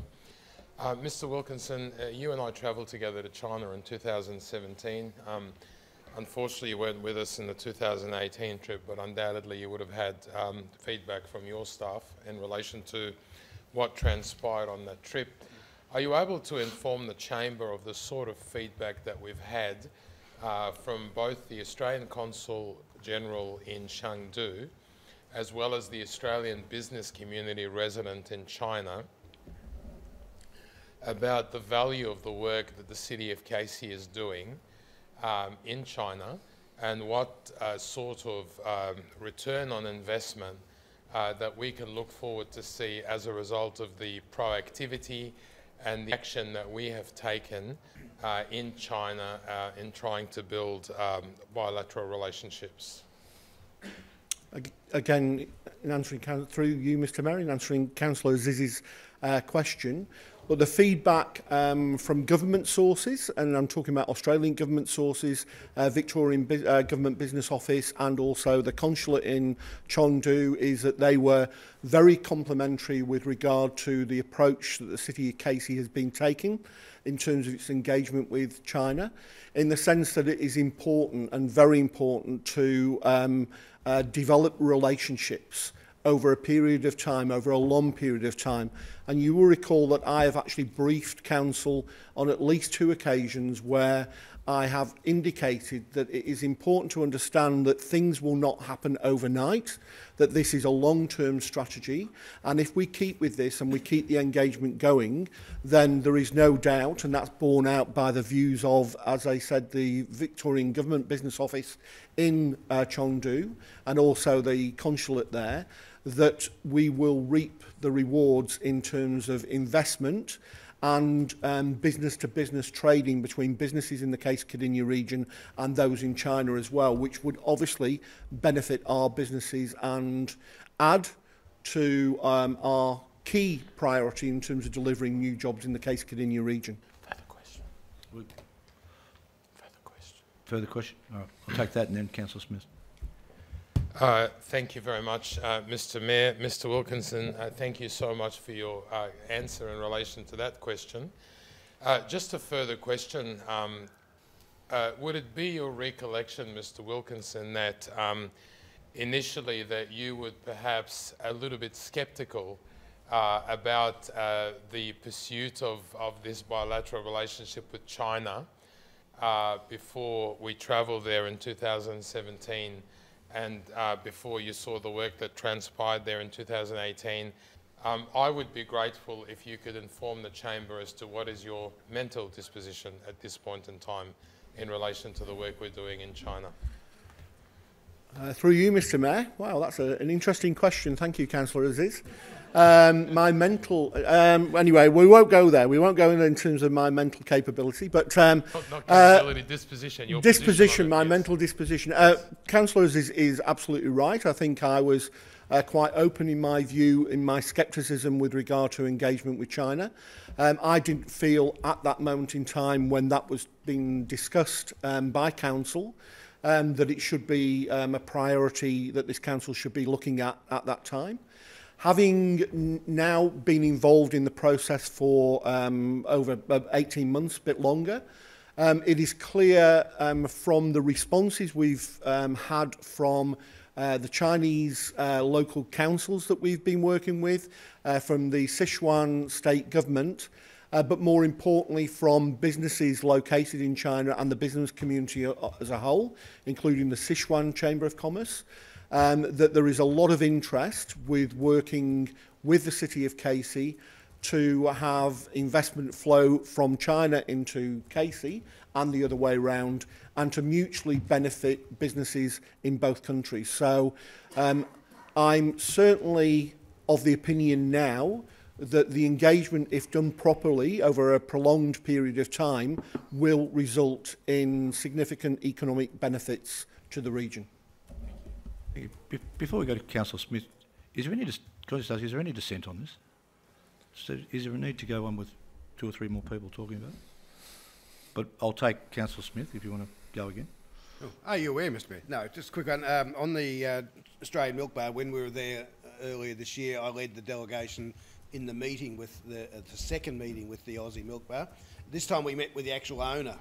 Mr Wilkinson, you and I travelled together to China in 2017. Unfortunately, you weren't with us in the 2018 trip, but undoubtedly you would have had feedback from your staff in relation to what transpired on that trip. Are you able to inform the Chamber of the sort of feedback that we've had from both the Australian Consul General in Chengdu, as well as the Australian business community resident in China, about the value of the work that the City of Casey is doing in China, and what sort of return on investment that we can look forward to see as a result of the proactivity and the action that we have taken in China in trying to build bilateral relationships? Again, in answering through you, Mr Mayor, in answering Councillor Aziz's question, but the feedback from government sources, and I'm talking about Australian government sources, Victorian Government Business Office, and also the consulate in Chengdu, is that they were very complimentary with regard to the approach that the City of Casey has been taking in terms of its engagement with China, in the sense that it is important and very important to develop relationships over a period of time, over a long period of time. And you will recall that I have actually briefed Council on at least 2 occasions where I have indicated that it is important to understand that things will not happen overnight, that this is a long-term strategy, and if we keep with this and we keep the engagement going, then there is no doubt, and that's borne out by the views of, as I said, the Victorian Government Business Office in Chengdu and also the consulate there, that we will reap the rewards in terms of investment and business-to-business trading between businesses in the Case Cardinia region and those in China as well, which would obviously benefit our businesses and add to our key priority in terms of delivering new jobs in the Case Cardinia region. Further question. Further question. Further question? All right, I'll take that and then Councillor Smith. Thank you very much, Mr. Mayor. Mr. Wilkinson, thank you so much for your answer in relation to that question. Just a further question. Would it be your recollection, Mr. Wilkinson, that initially that you would perhaps a little bit sceptical about the pursuit of this bilateral relationship with China before we travelled there in 2017 and before you saw the work that transpired there in 2018? I would be grateful if you could inform the Chamber as to what is your mental disposition at this point in time in relation to the work we're doing in China. Through you, Mr. Mayor. Wow, that's an interesting question. Thank you, Councillor Aziz. My mental... anyway, we won't go there. We won't go in terms of my mental capability, but... not capability, disposition. Your disposition, my mental disposition. Councillor Aziz is absolutely right. I think I was quite open in my view, in my scepticism with regard to engagement with China. I didn't feel at that moment in time when that was being discussed by Council that it should be a priority that this Council should be looking at that time. Having now been involved in the process for over 18 months, a bit longer, it is clear from the responses we've had from the Chinese local councils that we've been working with, from the Sichuan state government, but more importantly from businesses located in China and the business community as a whole, including the Sichuan Chamber of Commerce, that there is a lot of interest with working with the City of Casey to have investment flow from China into Casey and the other way around, and to mutually benefit businesses in both countries. So I'm certainly of the opinion now that the engagement, if done properly over a prolonged period of time, will result in significant economic benefits to the region. Before we go to Councillor Smith, is there any dissent on this? So is there a need to go on with 2 or 3 more people talking about it? But I'll take Councillor Smith if you want to go again. Oh, are you aware, Mr. Mayor? No, just a quick one. On the Australian Milk Bar, when we were there earlier this year, I led the delegation in the meeting with the second meeting with the Aussie Milk Bar. This time we met with the actual owner.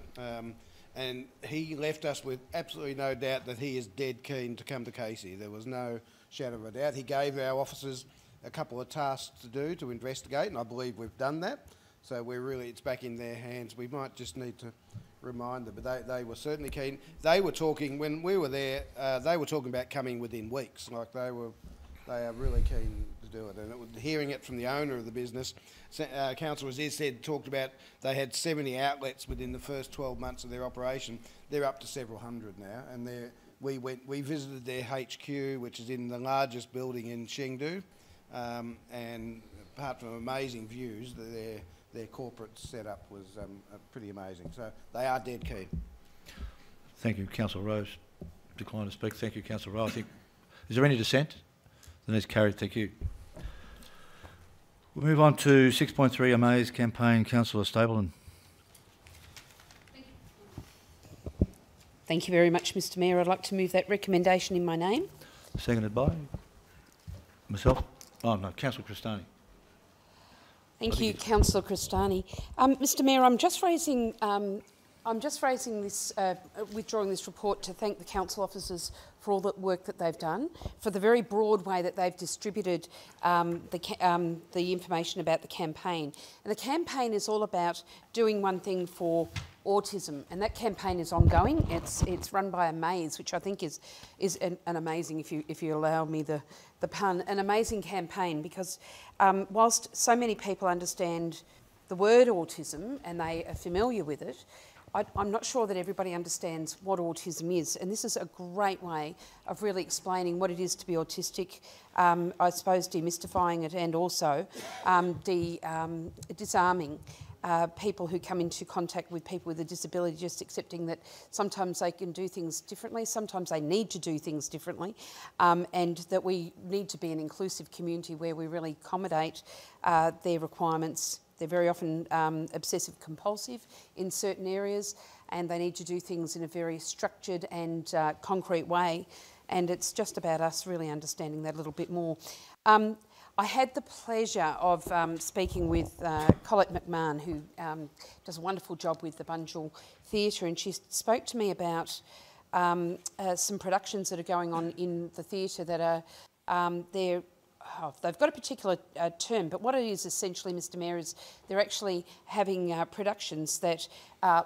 And he left us with absolutely no doubt that he is dead keen to come to Casey. There was no shadow of a doubt. He gave our officers a couple of tasks to do to investigate, and I believe we've done that. So it's back in their hands. We might just need to remind them, but they were certainly keen. They were talking, when we were there, they were talking about coming within weeks. Like they are really keen to do it. And hearing it from the owner of the business, Councillor Aziz talked about they had 70 outlets within the first 12 months of their operation. They're up to several hundred now, and we visited their HQ, which is in the largest building in Chengdu, and apart from amazing views, their corporate setup was pretty amazing. So they are dead keen. Thank you, Councillor Rose. Decline to speak. Thank you, Councillor Rose. Is there any dissent? Then it's carried. Thank you. We'll move on to 6.3, Amaze campaign. Councillor Stapleton. Thank you very much, Mr. Mayor. I'd like to move that recommendation in my name. Seconded by myself. Oh no, Councillor Cristani. Thank you, Councillor Cristani. Mr. Mayor, I'm just raising I'm just raising this, withdrawing this report to thank the council officers for all the work that they've done, for the very broad way that they've distributed the information about the campaign. And the campaign is all about doing one thing for autism, and that campaign is ongoing. It's run by Amaze, which I think is an amazing, if you allow me the pun, an amazing campaign, because whilst so many people understand the word autism and they are familiar with it, I'm not sure that everybody understands what autism is, and this is a great way of really explaining what it is to be autistic, I suppose demystifying it, and also disarming people who come into contact with people with a disability, just accepting that sometimes they can do things differently, sometimes they need to do things differently, and that we need to be an inclusive community where we really accommodate their requirements. They're very often obsessive compulsive in certain areas, and they need to do things in a very structured and concrete way, and it's just about us really understanding that a little bit more. I had the pleasure of speaking with Colette McMahon, who does a wonderful job with the Bunjil Theatre, and she spoke to me about some productions that are going on in the theatre that are they've got a particular term, but what it is essentially, Mr Mayor, is they're actually having productions that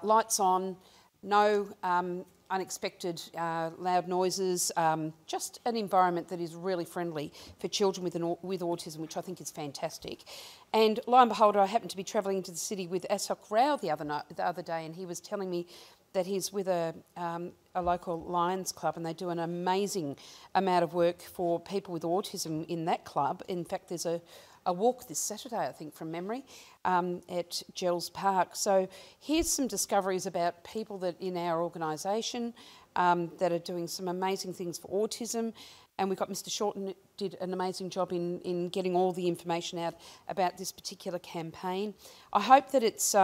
lights on, no unexpected loud noises, just an environment that is really friendly for children with autism, which I think is fantastic. And lo and behold, I happened to be travelling into the city with Ashok Rao the other day, and he was telling me that he's with a local Lions club, and they do an amazing amount of work for people with autism in that club. In fact, there's a walk this Saturday, I think, from memory, at Gels Park. So here's some discoveries about people that in our organisation that are doing some amazing things for autism. And we've got Mr Shorten did an amazing job in getting all the information out about this particular campaign. I hope that it's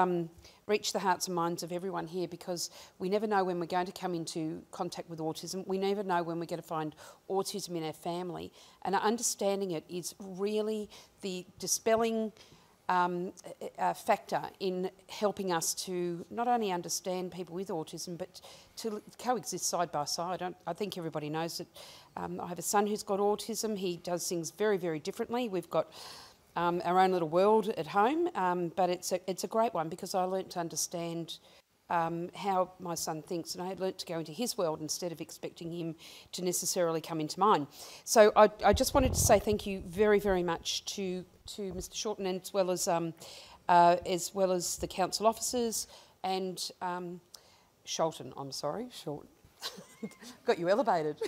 reached the hearts and minds of everyone here, because we never know when we're going to come into contact with autism. We never know when we're going to find autism in our family. And understanding it is really the dispelling factor in helping us to not only understand people with autism, but to coexist side by side. I think everybody knows that I have a son who's got autism. He does things very, very differently. We've got our own little world at home, but it's a great one, because I learnt to understand how my son thinks, and I had learnt to go into his world instead of expecting him to necessarily come into mine. So I just wanted to say thank you very, very much to Mr Shorten, and as well as the council officers and Shorten. I'm sorry, Shorten. Got you elevated.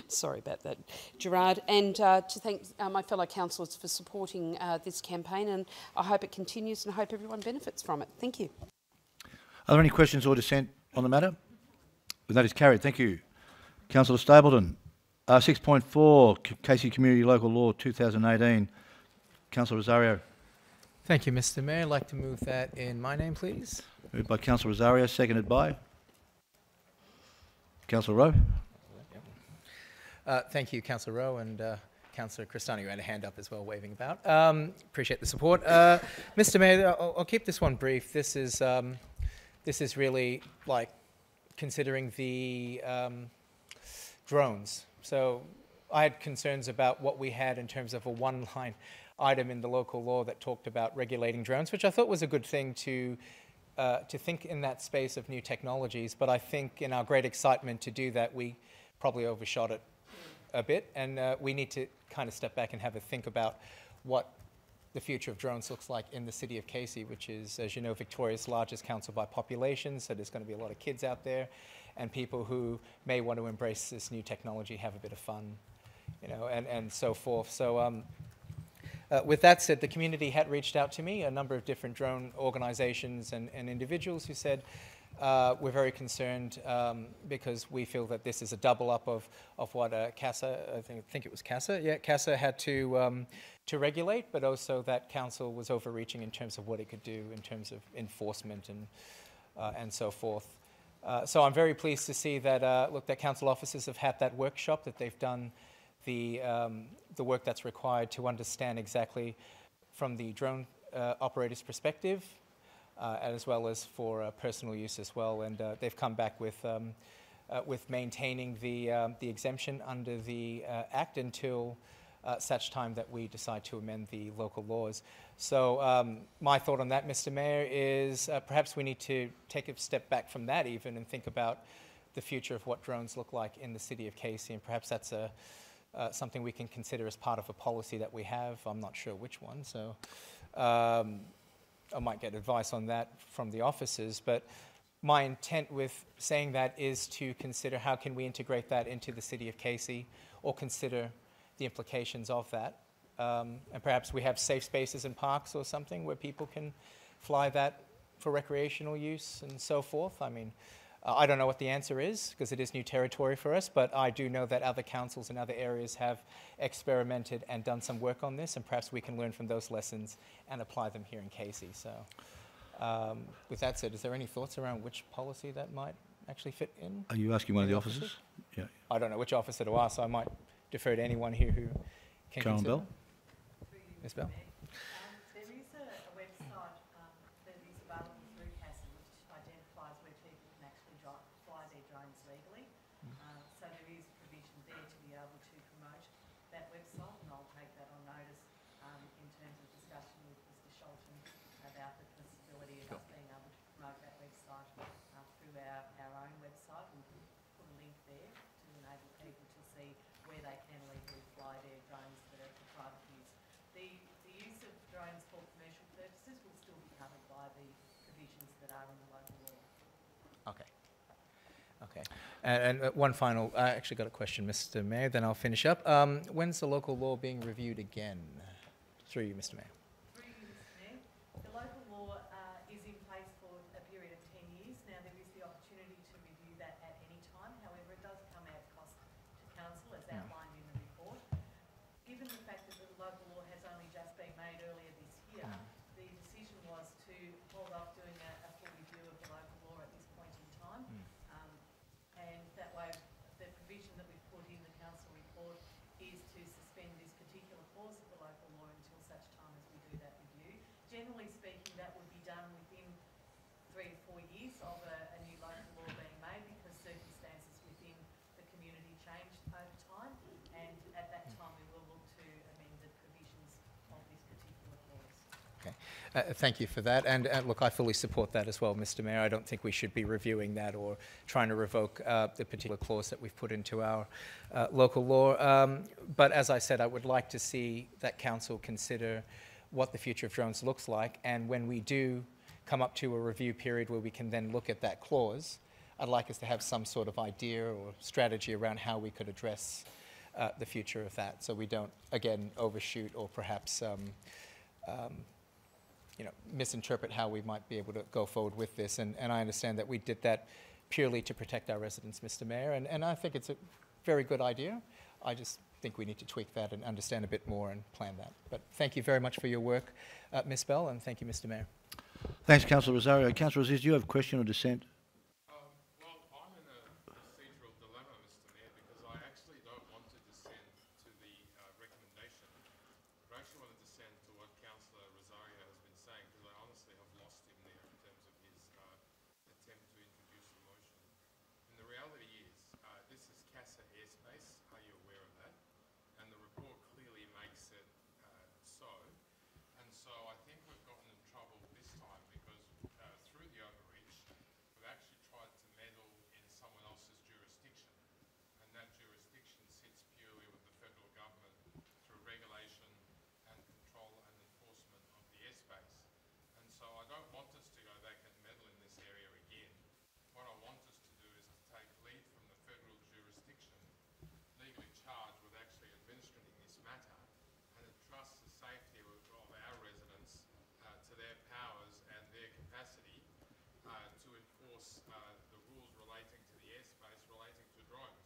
Sorry about that, Gerard. And to thank my fellow councillors for supporting this campaign, and I hope it continues, and I hope everyone benefits from it. Thank you. Are there any questions or dissent on the matter? That is carried. Thank you. Councillor Stapleton. 6.4, Casey Community Local Law 2018. Councillor Rosario. Thank you, Mr Mayor. I'd like to move that in my name, please. Moved by Councillor Rosario, seconded by Councillor Rowe. Thank you, Councillor Rowe, and Councillor Cristani, you had a hand up as well, waving about. Appreciate the support. Mr Mayor, I'll keep this one brief. This is really like considering the drones. So I had concerns about what we had in terms of a one-line item in the local law that talked about regulating drones, which I thought was a good thing to think in that space of new technologies. But I think in our great excitement to do that, we probably overshot it a bit, and we need to kind of step back and have a think about what the future of drones looks like in the city of Casey, which is, as you know, Victoria's largest council by population, so there's going to be a lot of kids out there, and people who may want to embrace this new technology, have a bit of fun, you know, and so forth. So with that said, the community had reached out to me, a number of different drone organizations and individuals who said, we're very concerned because we feel that this is a double up of what CASA, I think it was CASA, yeah, CASA had to regulate, but also that council was overreaching in terms of what it could do in terms of enforcement and so forth. So I'm very pleased to see that, look, that council officers have had that workshop, that they've done the work that's required to understand exactly from the drone operator's perspective as well as for personal use as well. And they've come back with maintaining the exemption under the Act until such time that we decide to amend the local laws. So my thought on that, Mr. Mayor, is perhaps we need to take a step back from that even and think about the future of what drones look like in the city of Casey, and perhaps that's something we can consider as part of a policy that we have. I'm not sure which one, so I might get advice on that from the officers, but my intent with saying that is to consider how can we integrate that into the city of Casey, or consider the implications of that. And perhaps we have safe spaces in parks or something where people can fly that for recreational use and so forth. I mean, I don't know what the answer is because it is new territory for us, but I do know that other councils in other areas have experimented and done some work on this, and perhaps we can learn from those lessons and apply them here in Casey. So with that said, is there any thoughts around which policy that might actually fit in? Are you asking one of the officers? Yeah. I don't know which officer to ask, so I might defer to anyone here who can Karen consider. Bell? Ms. Bell? There is a website that is available through CASA which identifies where people can actually fly their drones legally. So there is provision there to be able to promote that website, and I'll take that on notice in terms of discussion with Mr Sholton about the possibility of us being able to promote that website through our own website, and put a link there to enable people to see where they can legally fly their drones that are for private use. The use of drones for commercial purposes will still be covered by the provisions that are in the local law. Okay. Okay. And one final, I actually got a question, Mr Mayor, then I'll finish up. When's the local law being reviewed again? Through you, Mr Mayor. Through you, Mr Mayor. The local law is in place for a period of 10 years. Now, there is the opportunity to review that at any time. However, it does come at cost to council, as outlined in the report. Given the fact that the local law has only just been made earlier this year, the decision was to hold off doing a full review of the local law at this point in time. And that way, the provision that we've put in the council report is to suspend this particular clause of the local law until such time as we do that review. Generally speaking, that would be done within 3 or 4 years of a new local law being made, because circumstances within the community changed over time, and at that time we will look to amend the provisions of this particular clause. Okay. Thank you for that. And look, I fully support that as well, Mr Mayor. I don't think we should be reviewing that or trying to revoke the particular clause that we've put into our local law. But as I said, I would like to see that council consider what the future of drones looks like. And when we do come up to a review period where we can then look at that clause, I'd like us to have some sort of idea or strategy around how we could address the future of that, so we don't, again, overshoot or perhaps misinterpret how we might be able to go forward with this. And I understand that we did that purely to protect our residents, Mr Mayor, and I think it's a very good idea. I just think we need to tweak that and understand a bit more and plan that. But thank you very much for your work, Ms Bell, and thank you, Mr Mayor. Thanks, Councillor Rosario. Councillor Aziz, do you have a question or dissent? Well, I'm in a procedural dilemma, Mr Mayor, because I actually don't want to dissent to the recommendation. I actually want to dissent to what Councillor Rosario has been saying, because I honestly have lost him there in terms of his attempt to introduce a motion. And the reality is, this is CASA airspace. Are you aware of that? And the report clearly makes it so. And so I think we've gotten in trouble this time because through the overreach, we've actually tried to meddle in someone else's jurisdiction. And that jurisdiction sits purely with the federal government through regulation and control and enforcement of the airspace. And so I don't want us to go back and meddle in this area again. What I want us to do is to take lead from the federal jurisdiction, legally charged with actually administering this matter, and entrust the safety of our residents to their powers and their capacity to enforce the rules relating to the airspace relating to drones.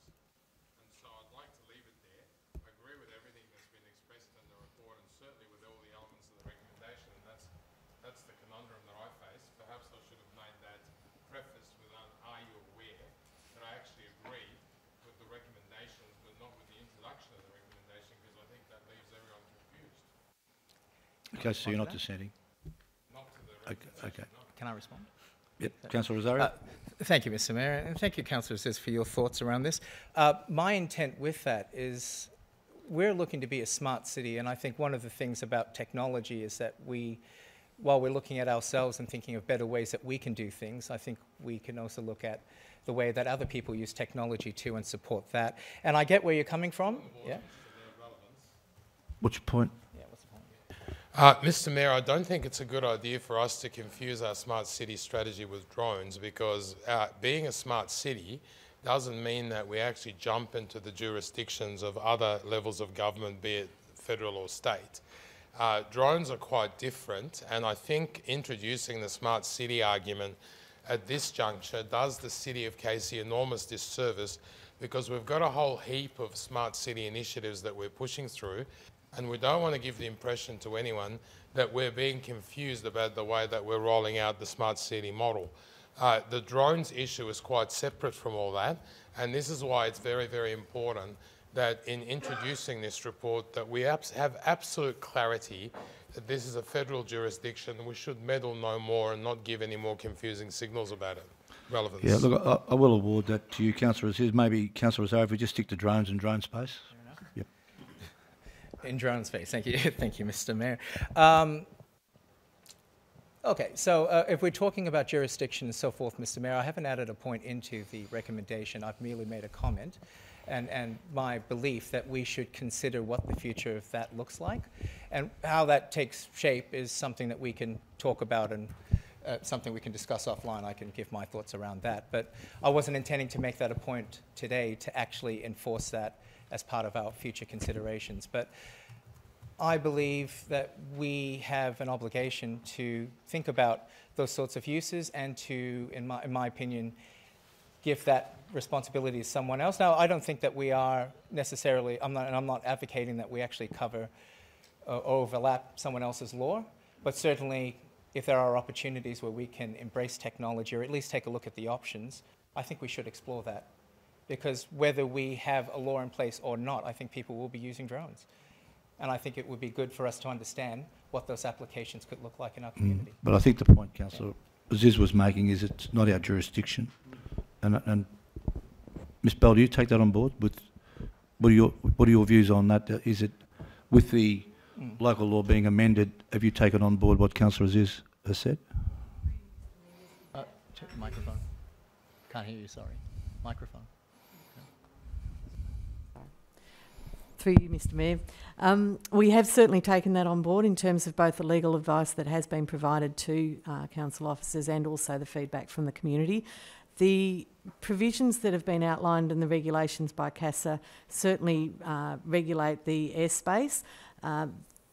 And so I'd like to leave it there. I agree with everything that's been expressed in the report, and certainly with all the elements of the recommendation, and that's the conundrum that I face. Perhaps I should have made that preface with are you aware that I actually agree with the recommendations but not with the introduction of the recommendation, because I think that leaves everyone confused. Okay, so you're not dissenting? Not to the Okay. recommendation, no. Can I respond? Yep, Councillor Rosario. Thank you, Mr. Mayor, and thank you, Councillor Aziz, for your thoughts around this. My intent with that is we're looking to be a smart city, and I think one of the things about technology is that while we're looking at ourselves and thinking of better ways that we can do things, I think we can also look at the way that other people use technology too and support that. And I get where you're coming from. Yeah. What's your point? Yeah, what's the point? Mr. Mayor, I don't think it's a good idea for us to confuse our smart city strategy with drones, because being a smart city doesn't mean that we actually jump into the jurisdictions of other levels of government, be it federal or state. Drones are quite different, and I think introducing the smart city argument at this juncture does the City of Casey enormous disservice, because we've got a whole heap of smart city initiatives that we're pushing through, and we don't want to give the impression to anyone that we're being confused about the way that we're rolling out the smart city model. The drones issue is quite separate from all that, and this is why it's very, very important that in introducing this report that we have absolute clarity that this is a federal jurisdiction and we should meddle no more and not give any more confusing signals about it. Relevance. Yeah, look, I will award that to you, Councillor Aziz. Maybe, Councillor Rosario, if we just stick to drones and drone space. Yep. In drone space, thank you. Thank you, Mr. Mayor. Okay, so if we're talking about jurisdiction and so forth, Mr. Mayor, I haven't added a point into the recommendation. I've merely made a comment and my belief that we should consider what the future of that looks like. And how that takes shape is something that we can talk about and something we can discuss offline. I can give my thoughts around that. But I wasn't intending to make that a point today to actually enforce that as part of our future considerations. But I believe that we have an obligation to think about those sorts of uses and to, in my opinion, give that responsibility to someone else. Now, I don't think that we are necessarily, I'm not advocating that we actually cover or overlap someone else's law, but certainly if there are opportunities where we can embrace technology or at least take a look at the options, I think we should explore that. Because whether we have a law in place or not, I think people will be using drones. And I think it would be good for us to understand what those applications could look like in our community. But I think the point Councillor Aziz was making is it's not our jurisdiction. And Ms Bell, do you take that on board? What are your views on that? Is it with the local law being amended, have you taken on board what Councillor Aziz has said? Microphone. Can't hear you, sorry. Microphone. Through you, Mr. Mayor. We have certainly taken that on board in terms of both the legal advice that has been provided to council officers and also the feedback from the community. The provisions that have been outlined in the regulations by CASA certainly regulate the airspace.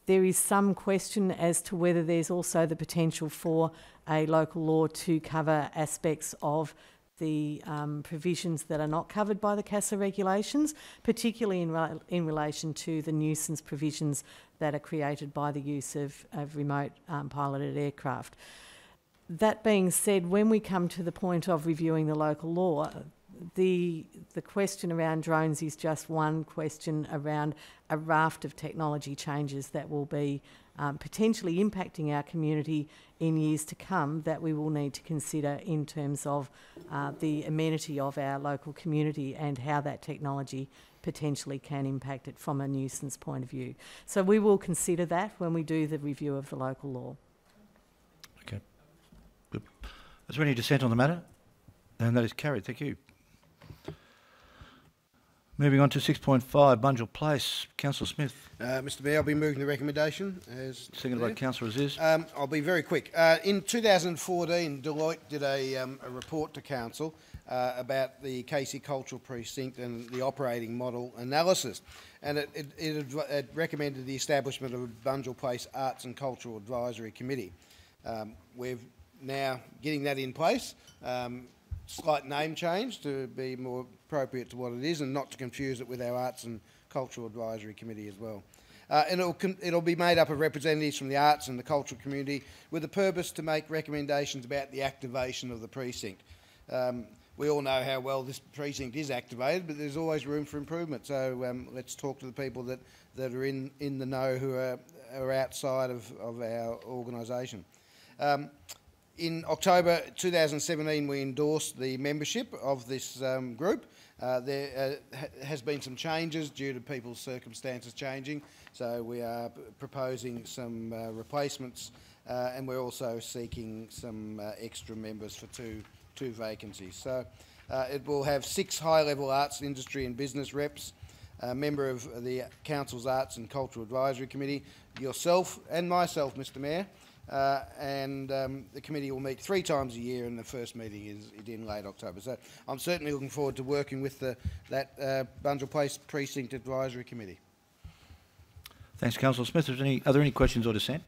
There is some question as to whether there's also the potential for a local law to cover aspects of the provisions that are not covered by the CASA regulations, particularly in relation to the nuisance provisions that are created by the use of remote piloted aircraft. That being said, when we come to the point of reviewing the local law, the question around drones is just one question around a raft of technology changes that will be potentially impacting our community in years to come that we will need to consider in terms of the amenity of our local community and how that technology potentially can impact it from a nuisance point of view. So we will consider that when we do the review of the local law. Okay. Good. Is there any dissent on the matter? And that is carried. Thank you. Moving on to 6.5, Bunjil Place. Councillor Smith. Mr Mayor, I'll be moving the recommendation. Seconded by Councillor Aziz. I'll be very quick. In 2014, Deloitte did a report to Council about the Casey Cultural Precinct and the operating model analysis. And it recommended the establishment of a Bunjil Place Arts and Cultural Advisory Committee. We're now getting that in place. Slight name change to be more appropriate to what it is and not to confuse it with our Arts and Cultural Advisory Committee as well. And it'll be made up of representatives from the arts and the cultural community with the purpose to make recommendations about the activation of the precinct. We all know how well this precinct is activated, but there's always room for improvement. So let's talk to the people that are in the know who are outside of our organisation. In October 2017, we endorsed the membership of this group. There has been some changes due to people's circumstances changing, so we are proposing some replacements, and we're also seeking some extra members for two vacancies. So it will have 6 high-level arts, industry and business reps, a member of the Council's Arts and Cultural Advisory Committee, yourself and myself, Mr Mayor, and the committee will meet 3 times a year, and the first meeting is in late October. So I'm certainly looking forward to working with that Bunjil Place Precinct Advisory Committee. Thanks, Councillor Smith. Are there any questions or dissent?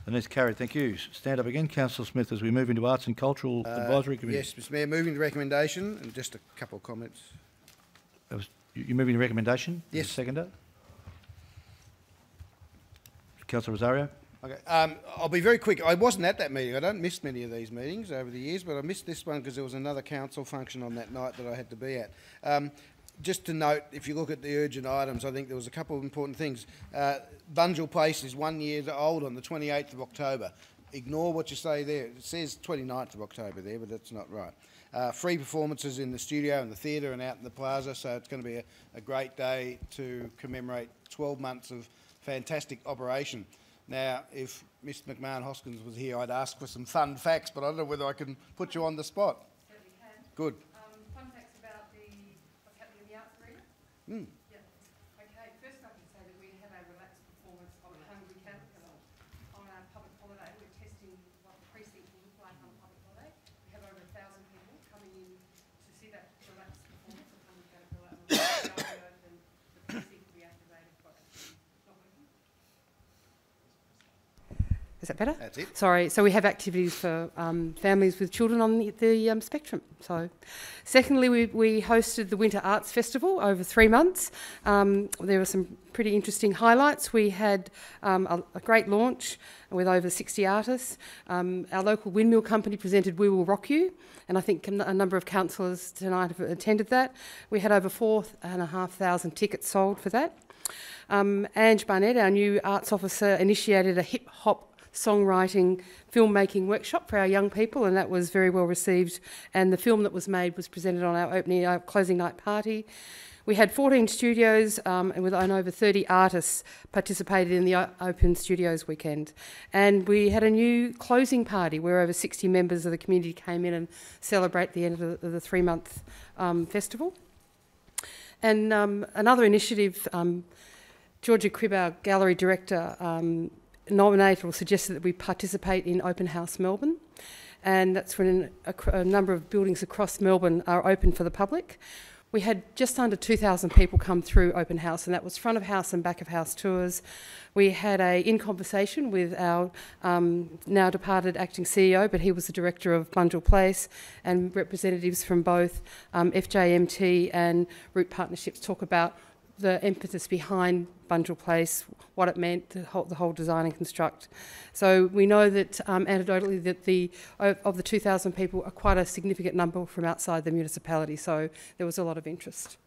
And that's carried. Thank you. Stand up again, Councillor Smith, as we move into Arts and Cultural Advisory Committee. Yes, Mr Mayor, moving the recommendation, and just a couple of comments. You're moving the recommendation? Yes. Seconder? Councillor Rosario? Okay. I'll be very quick. I wasn't at that meeting. I don't miss many of these meetings over the years, but I missed this one because there was another council function on that night that I had to be at. Just to note, if you look at the urgent items, I think there was a couple of important things. Bunjil Place is 1 year old on the 28th of October. Ignore what you say there. It says 29th of October there, but that's not right. Free performances in the studio and the theatre and out in the plaza, so it's going to be a great day to commemorate 12 months of fantastic operation. Now, if Mr McMahon Hoskins was here, I'd ask for some fun facts, but I don't know whether I can put you on the spot. Certainly can. Good. Fun facts about what's happening in the arts arena? Yeah. Okay, first I can say that we have a relaxed performance on Hungry Caterpillar on our public holiday. We're testing what the precinct will look like on a public holiday. We have over 1,000 people coming in to see that relaxed performance of Hungry Caterpillar, and we'll open, the precinct will be activated for it. Not working? Is that better? That's it. Sorry. So we have activities for families with children on the spectrum. So, secondly, we hosted the Winter Arts Festival over 3 months. There were some pretty interesting highlights. We had a great launch with over 60 artists. Our local windmill company presented We Will Rock You, and I think a number of councillors tonight have attended that. We had over 4,500 tickets sold for that. Ange Barnett, our new arts officer, initiated a hip-hop songwriting, filmmaking workshop for our young people, and that was very well received. And the film that was made was presented on our closing night party. We had 14 studios and over 30 artists participated in the Open Studios weekend. And we had a new closing party where over 60 members of the community came in and celebrate the end of the 3-month festival. And another initiative, Georgia Cribb, our gallery director, nominated or suggested that we participate in Open House Melbourne, and that's when a number of buildings across Melbourne are open for the public. We had just under 2,000 people come through Open House, and that was front of house and back of house tours. We had in conversation with our now departed acting CEO, but he was the director of Bunjil Place, and representatives from both FJMT and Root Partnerships talk about the impetus behind Bunjil Place, what it meant, the whole design and construct. So we know that anecdotally that of the 2,000 people, are quite a significant number from outside the municipality. So there was a lot of interest.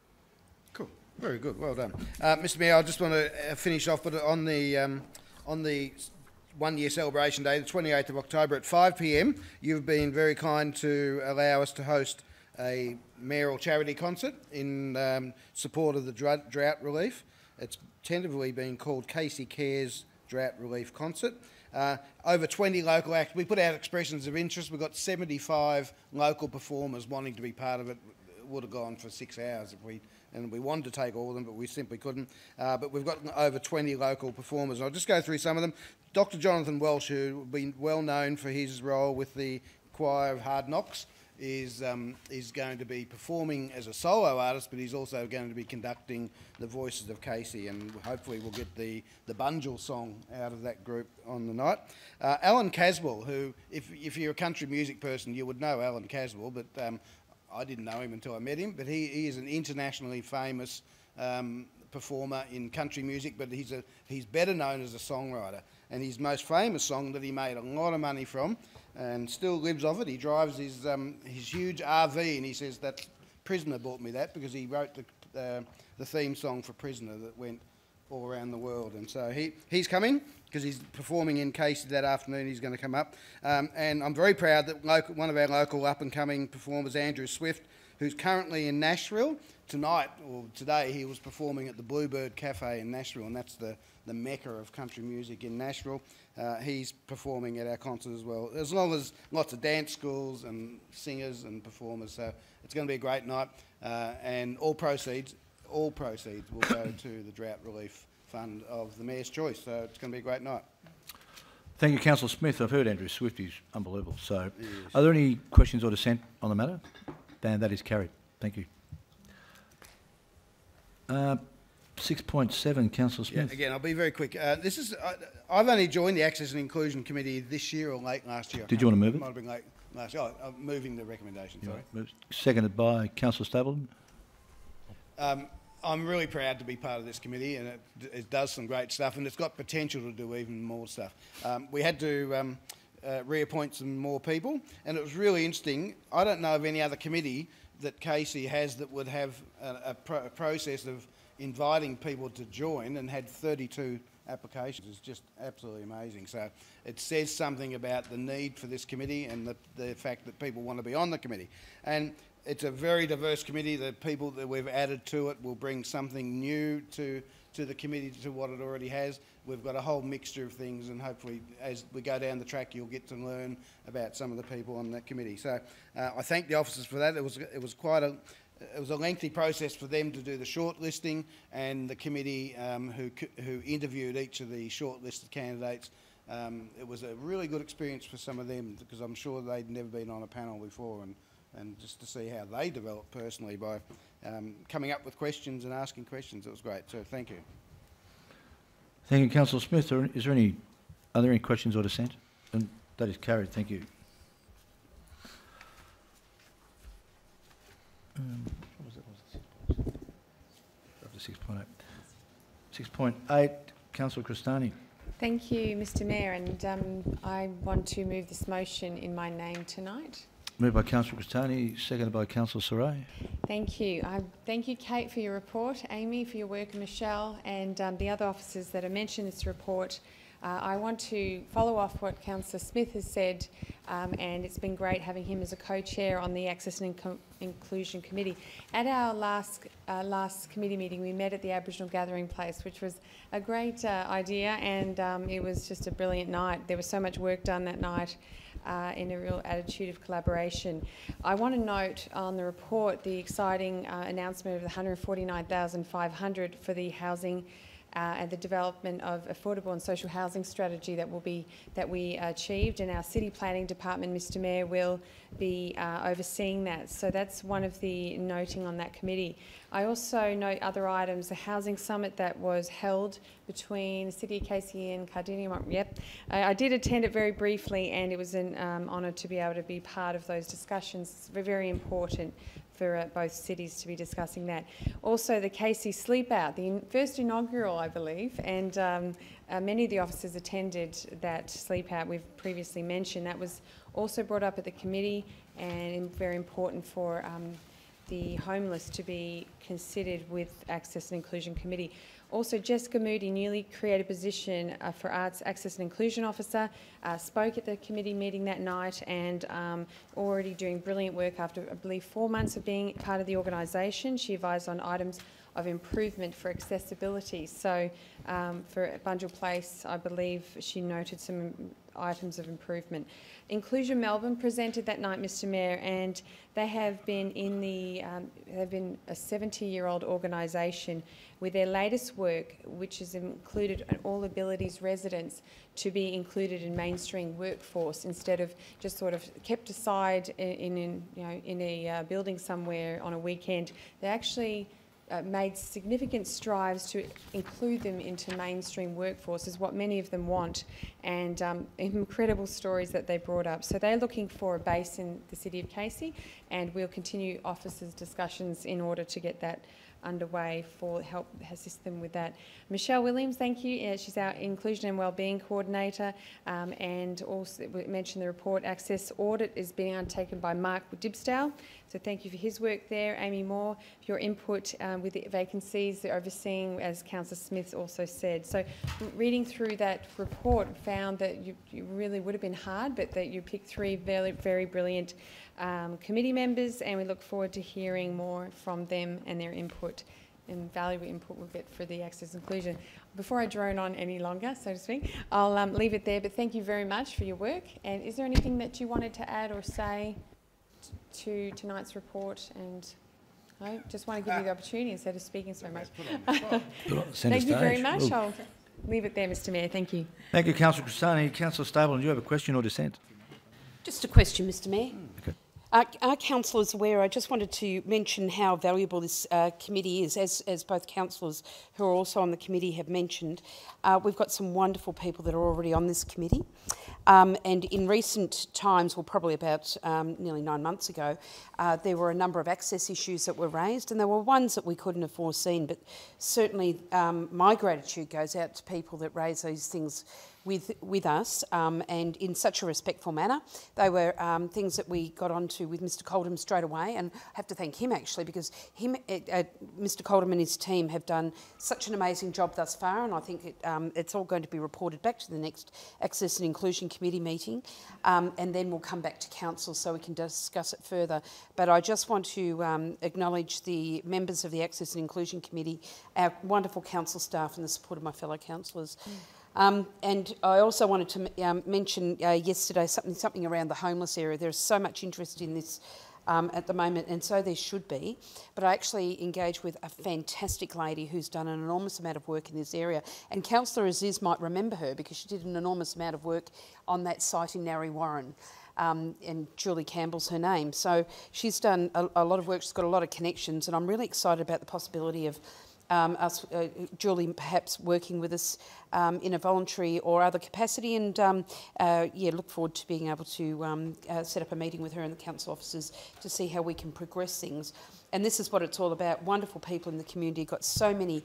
Cool, very good, well done, Mr Mayor. I just want to finish off, but on the 1 year celebration day, the 28th of October at 5 p.m, you've been very kind to allow us to host a mayoral charity concert in support of the drought relief. It's tentatively been called Casey Cares Drought Relief Concert. Over 20 local acts. We put out expressions of interest. We've got 75 local performers wanting to be part of it. It would have gone for 6 hours if we wanted to take all of them, but we simply couldn't. But we've got over 20 local performers. I'll just go through some of them. Dr. Jonathan Welsh, who has been well known for his role with the choir of Hard Knocks, is going to be performing as a solo artist, but he's also going to be conducting the Voices of Casey, and hopefully we'll get the Bunjil song out of that group on the night. Alan Caswell, who, if you're a country music person, you would know Alan Caswell, but I didn't know him until I met him, but he is an internationally famous performer in country music, but he's better known as a songwriter. And his most famous song that he made a lot of money from, and still lives off it, he drives his huge RV, and he says that Prisoner bought me that because he wrote the theme song for Prisoner that went all around the world. And so he's coming because he's performing in Casey that afternoon. He's going to come up. And I'm very proud that one of our local up-and-coming performers, Andrew Swift, who's currently in Nashville. Tonight, or today, he was performing at the Bluebird Cafe in Nashville, and that's the mecca of country music in Nashville. He's performing at our concert as well, as long as lots of dance schools and singers and performers. So it's going to be a great night, and all proceeds will go to the Drought Relief Fund of the Mayor's Choice. So it's going to be a great night. Thank you, Councillor Smith. I've heard Andrew Swift. He's unbelievable. So are there any questions or dissent on the matter? Dan, that is carried. Thank you. 6.7, Councillor Smith. Yeah, again, I'll be very quick. I've only joined the Access and Inclusion Committee this year or late last year. Did you want to move it? Might have been late last year. I'm moving the recommendation, sorry. Seconded by Councillor Stapleton. I'm really proud to be part of this committee, and it does some great stuff, and it's got potential to do even more stuff. We had to reappoint some more people, and it was really interesting. I don't know of any other committee that Casey has that would have a process of inviting people to join and had 32 applications. It's just absolutely amazing. So it says something about the need for this committee and the fact that people want to be on the committee. And it's a very diverse committee. The people that we've added to it will bring something new to the committee to what it already has. We've got a whole mixture of things, and hopefully as we go down the track you'll get to learn about some of the people on that committee. So I thank the officers for that. It was a lengthy process for them to do the shortlisting, and the committee who interviewed each of the shortlisted candidates. It was a really good experience for some of them, because I'm sure they'd never been on a panel before, and just to see how they developed personally by coming up with questions and asking questions. It was great. So thank you. Thank you, Councillor Smith. Are there any questions or dissent? And that is carried. Thank you. What was it? 6.8. 6.8, Councillor Cristani. Thank you, Mr Mayor, and I want to move this motion in my name tonight. Moved by Councillor Cristani, seconded by Councillor Saray. Thank you. Thank you, Kate, for your report, Amy, for your work, and Michelle, and the other officers that have mentioned this report. I want to follow off what Councillor Smith has said, and it's been great having him as a co-chair on the Access and Inclusion Committee. At our last committee meeting, we met at the Aboriginal Gathering Place, which was a great idea, and it was just a brilliant night. There was so much work done that night. In a real attitude of collaboration. I want to note on the report the exciting announcement of the $149,500 for the housing and the development of affordable and social housing strategy that we achieved, and our City Planning Department, Mr Mayor, will be overseeing that. So that's one of the noting on that committee. I also note other items, the housing summit that was held between the City of Casey and Cardinia. Yep, I did attend it very briefly, and it was an honour to be able to be part of those discussions. It's very important for both cities to be discussing that. Also, the Casey Sleep Out, the first inaugural, I believe, and many of the officers attended that sleep out we've previously mentioned. That was also brought up at the committee, and very important for the homeless to be considered with Access and Inclusion Committee. Also, Jessica Moody, newly created position for Arts Access and Inclusion Officer, spoke at the committee meeting that night, and already doing brilliant work after, I believe, 4 months of being part of the organisation. She advised on items of improvement for accessibility. So for Bunjil Place, I believe she noted some items of improvement. Inclusion Melbourne presented that night, Mr Mayor, and they have been in the, they've been a 70-year-old organisation with their latest work, which has included all abilities residents to be included in mainstream workforce instead of just sort of kept aside in a building somewhere on a weekend. They actually made significant strives to include them into mainstream workforce, is what many of them want, and incredible stories that they brought up. So they're looking for a base in the City of Casey, and we'll continue officers' discussions in order to get that underway for help assist them with that. Michelle Williams, thank you. She's our Inclusion and Wellbeing Coordinator, and also we mentioned the report Access Audit is being undertaken by Mark Dibsdale. So thank you for his work there. Amy Moore, for your input with the vacancies, the overseeing, as Councillor Smith also said. So reading through that report, found that you really would have been hard, but that you picked 3 very, very brilliant committee members, and we look forward to hearing more from them and their input and valuable input we'll get for the access inclusion. Before I drone on any longer, so to speak, I'll leave it there, but thank you very much for your work. And is there anything that you wanted to add or say to tonight's report? And I just want to give you the opportunity instead of speaking so much. Thank you very much. Ooh. I'll leave it there, Mr Mayor. Thank you. Thank you, Councillor Cristani. Councillor Stapleton, do you have a question or dissent? Just a question, Mr Mayor. Okay. Our councillors aware, I just wanted to mention how valuable this committee is, as both councillors who are also on the committee have mentioned. We've got some wonderful people that are already on this committee. And in recent times, well, probably about nearly 9 months ago, there were a number of access issues that were raised, and there were ones that we couldn't have foreseen. But certainly my gratitude goes out to people that raise these things with us, and in such a respectful manner. They were things that we got onto with Mr Coldham straight away, and I have to thank him actually, because Mr Coldham and his team have done such an amazing job thus far, and I think it's all going to be reported back to the next Access and Inclusion Committee meeting, and then we'll come back to Council so we can discuss it further. But I just want to acknowledge the members of the Access and Inclusion Committee, our wonderful council staff, and the support of my fellow councillors. And I also wanted to mention yesterday something around the homeless area. There's so much interest in this at the moment, and so there should be. But I actually engaged with a fantastic lady who's done an enormous amount of work in this area. And Councillor Aziz might remember her because she did an enormous amount of work on that site in Narre Warren. And Julie Campbell's her name. So she's done a lot of work. She's got a lot of connections, and I'm really excited about the possibility of Julie perhaps working with us in a voluntary or other capacity, and yeah, look forward to being able to set up a meeting with her and the council officers to see how we can progress things. And this is what it's all about. Wonderful people in the community, got so many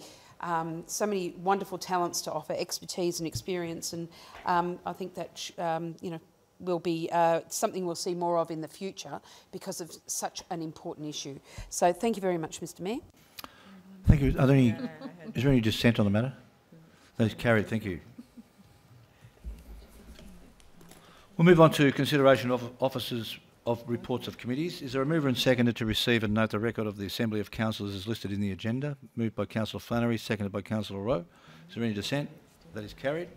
wonderful talents to offer, expertise and experience, and I think that you know, will be something we'll see more of in the future because of such an important issue. So thank you very much, Mr Mayor. Thank you. Is there any dissent on the matter? That is carried. Thank you. We'll move on to consideration of officers of reports of committees. Is there a mover and seconder to receive and note the record of the Assembly of Councillors as listed in the agenda? Moved by Councillor Flannery, seconded by Councillor Rowe. Is there any dissent? That is carried.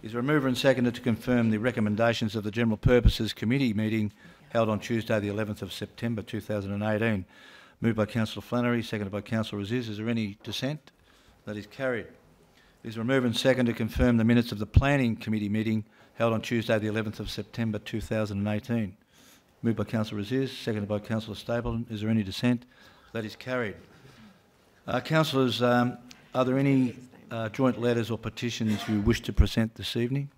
Is there a mover and seconder to confirm the recommendations of the General Purposes Committee meeting held on Tuesday the 11th of September 2018? Moved by Councillor Flannery, seconded by Councillor Aziz. Is there any dissent? That is carried. Is there a mover and seconder to confirm the minutes of the Planning Committee meeting held on Tuesday the 11th of September 2018? Moved by Councillor Aziz, seconded by Councillor Stapleton. Is there any dissent? That is carried. Councillors, are there any joint letters or petitions you wish to present this evening?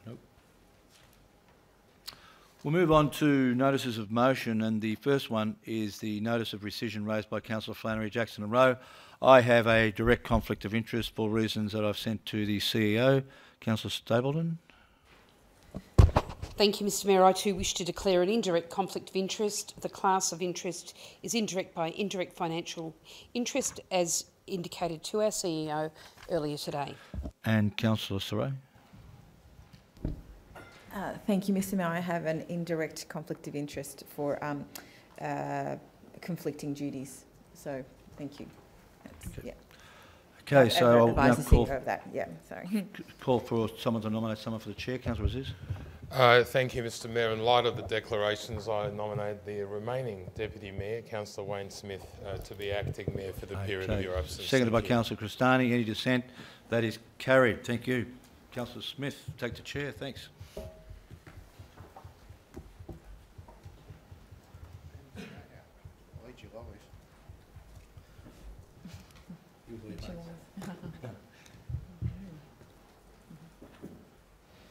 Nope. We'll move on to notices of motion, and the first one is the notice of rescission raised by Councillor Flannery, Jackson and Rowe. I have a direct conflict of interest for reasons that I've sent to the CEO. Councillor Stapleton. Thank you, Mr Mayor. I too wish to declare an indirect conflict of interest. The class of interest is indirect by indirect financial interest, as indicated to our CEO earlier today. And Councillor Saray. Thank you, Mr Mayor. I have an indirect conflict of interest for conflicting duties. So, thank you. Okay. Yeah. Okay, so I'll now call, of that. Yeah, sorry. Call for someone to nominate someone for the chair. Councillor Aziz. Thank you, Mr Mayor. In light of the declarations, I nominate the remaining Deputy Mayor, Councillor Wayne Smith, to be acting Mayor for the period of your absence. Seconded by Councillor Cristani. Any dissent? That is carried. Thank you. Councillor Smith, take the chair. Thanks.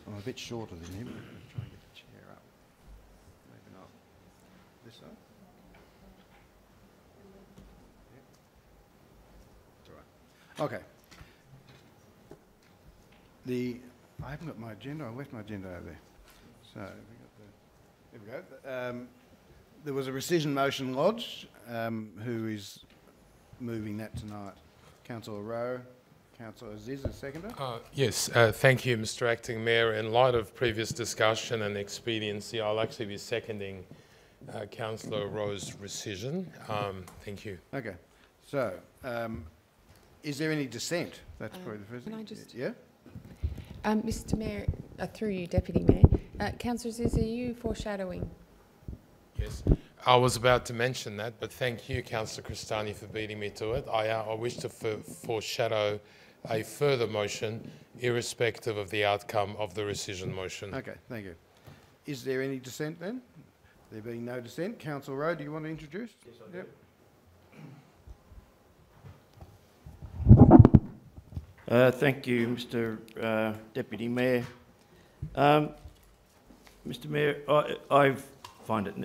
I'm a bit shorter than him. Try and get the chair up. Maybe not. This side? Yep. It's all right. Okay. I haven't got my agenda. I left my agenda over there. So there we go. there was a rescission motion lodged. Who is moving that tonight? Councillor Rowe. Councillor Aziz, a seconder. Yes, thank you, Mr. Acting Mayor. In light of previous discussion and expediency, I'll actually be seconding Councillor Rowe's rescission. Thank you. Okay. So, is there any dissent? That's probably the first thing. Can I just... Yeah? Mr Mayor, through you, Deputy Mayor. Councillor Aziz, are you foreshadowing? Yes. I was about to mention that, but thank you, Councillor Cristani, for beating me to it. I wish to foreshadow a further motion, irrespective of the outcome of the rescission motion. Okay, thank you. Is there any dissent then? There being no dissent, Councillor Rowe, do you want to introduce? Yes, I do. Yep. Thank you, Mr. Deputy Mayor. Mr. Mayor, I find it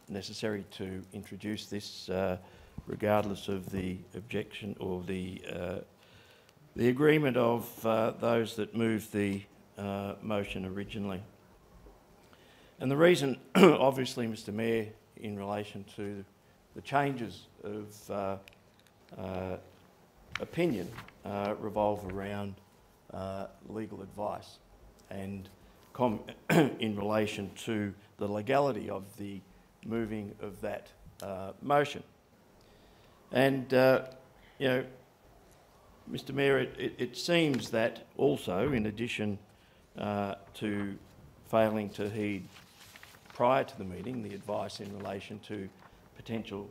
necessary to introduce this regardless of the objection or the agreement of those that moved the motion originally. And the reason, obviously, Mr. Mayor, in relation to the changes of opinion revolve around legal advice and in relation to the legality of the moving of that motion. And, you know, Mr. Mayor, it seems that also, in addition to failing to heed prior to the meeting the advice in relation to potential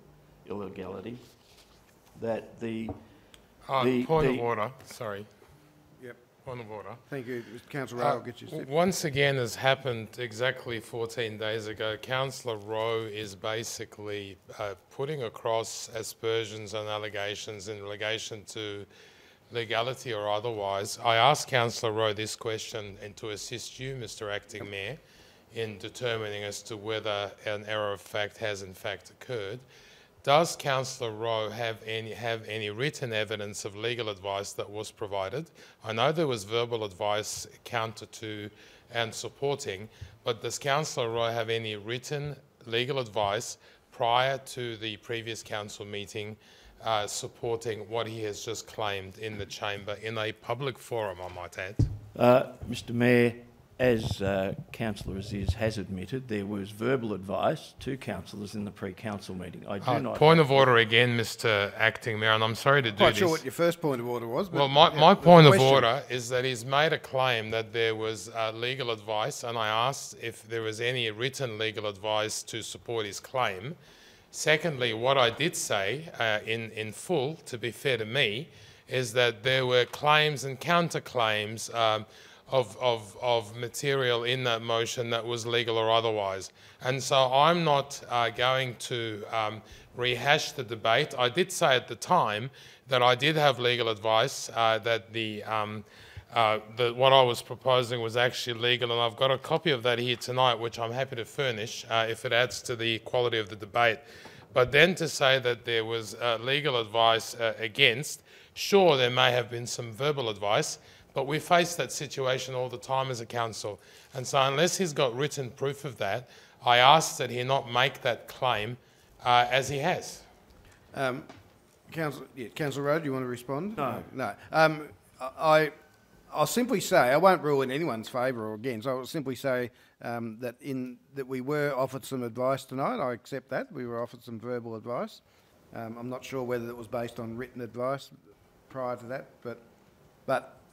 illegality, that point of order, sorry. Yep. Point of order. Thank you. Councillor Rowe, I'll get you. Once again, as happened exactly 14 days ago, Councillor Rowe is basically putting across aspersions and allegations in relation to legality or otherwise. I asked Councillor Rowe this question and to assist you, Mr. Acting Mayor, in determining as to whether an error of fact has in fact occurred. Does Councillor Rowe have any written evidence of legal advice that was provided? I know there was verbal advice counter to and supporting, but does Councillor Rowe have any written legal advice prior to the previous council meeting supporting what he has just claimed in the chamber in a public forum, I might add? Mr. Mayor, as Councillor Aziz has admitted, there was verbal advice to councillors in the pre-council meeting. I do not... Point of order again, Mr. Acting Mayor, and I'm sorry to do this. Quite sure what your first point of order was. Well, my point of order is that he's made a claim that there was legal advice, and I asked if there was any written legal advice to support his claim. Secondly, what I did say in full, to be fair to me, is that there were claims and counterclaims of material in that motion that was legal or otherwise. And so I'm not going to rehash the debate. I did say at the time that I did have legal advice, that what I was proposing was actually legal, and I've got a copy of that here tonight, which I'm happy to furnish if it adds to the quality of the debate. But then to say that there was legal advice against, sure, there may have been some verbal advice, but we face that situation all the time as a council. And so unless he's got written proof of that, I ask that he not make that claim as he has. Councillor Rowe, do you want to respond? No. No. I'll simply say, I won't rule in anyone's favour or against, I will simply say that we were offered some advice tonight. I accept that. We were offered some verbal advice. I'm not sure whether it was based on written advice prior to that, but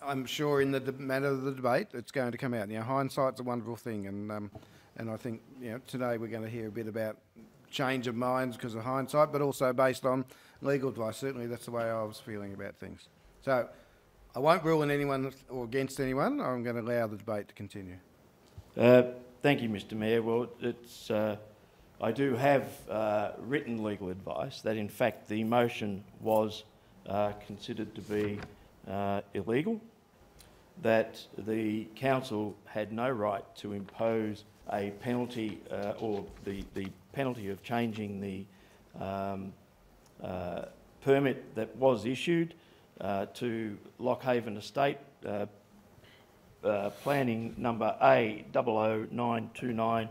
I'm sure in the matter of the debate it's going to come out. You know, hindsight's a wonderful thing, and I think, you know, today we're going to hear a bit about change of minds because of hindsight, but also based on legal advice. Certainly that's the way I was feeling about things. So I won't rule in anyone or against anyone. I'm going to allow the debate to continue. Thank you, Mr. Mayor. Well, it's, I do have written legal advice that in fact the motion was considered to be illegal, that the council had no right to impose a penalty or the penalty of changing the permit that was issued to Lockhaven Estate, planning number A00929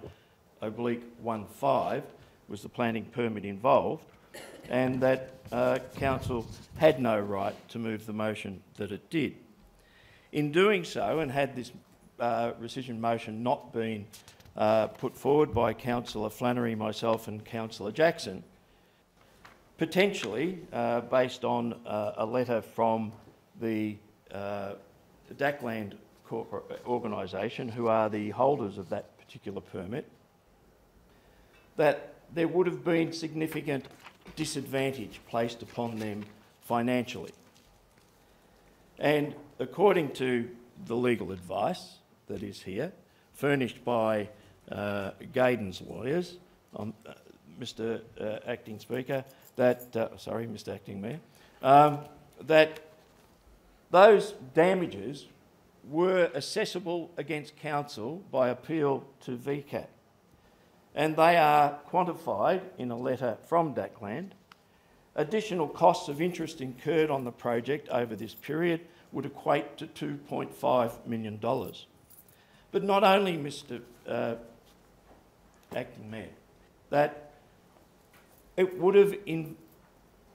2020/15 was the planning permit involved, and that council had no right to move the motion that it did. In doing so, and had this rescission motion not been put forward by Councillor Flannery, myself and Councillor Jackson, potentially based on a letter from the Dackland organisation, who are the holders of that particular permit, that there would have been significant disadvantage placed upon them financially. And according to the legal advice that is here, furnished by Gaydon's lawyers, Mr Acting Speaker, that, sorry, Mr Acting Mayor, that those damages were assessable against council by appeal to VCAT. And they are quantified in a letter from Dackland. Additional costs of interest incurred on the project over this period would equate to $2.5 million. But not only, Mr Acting Mayor, that it would have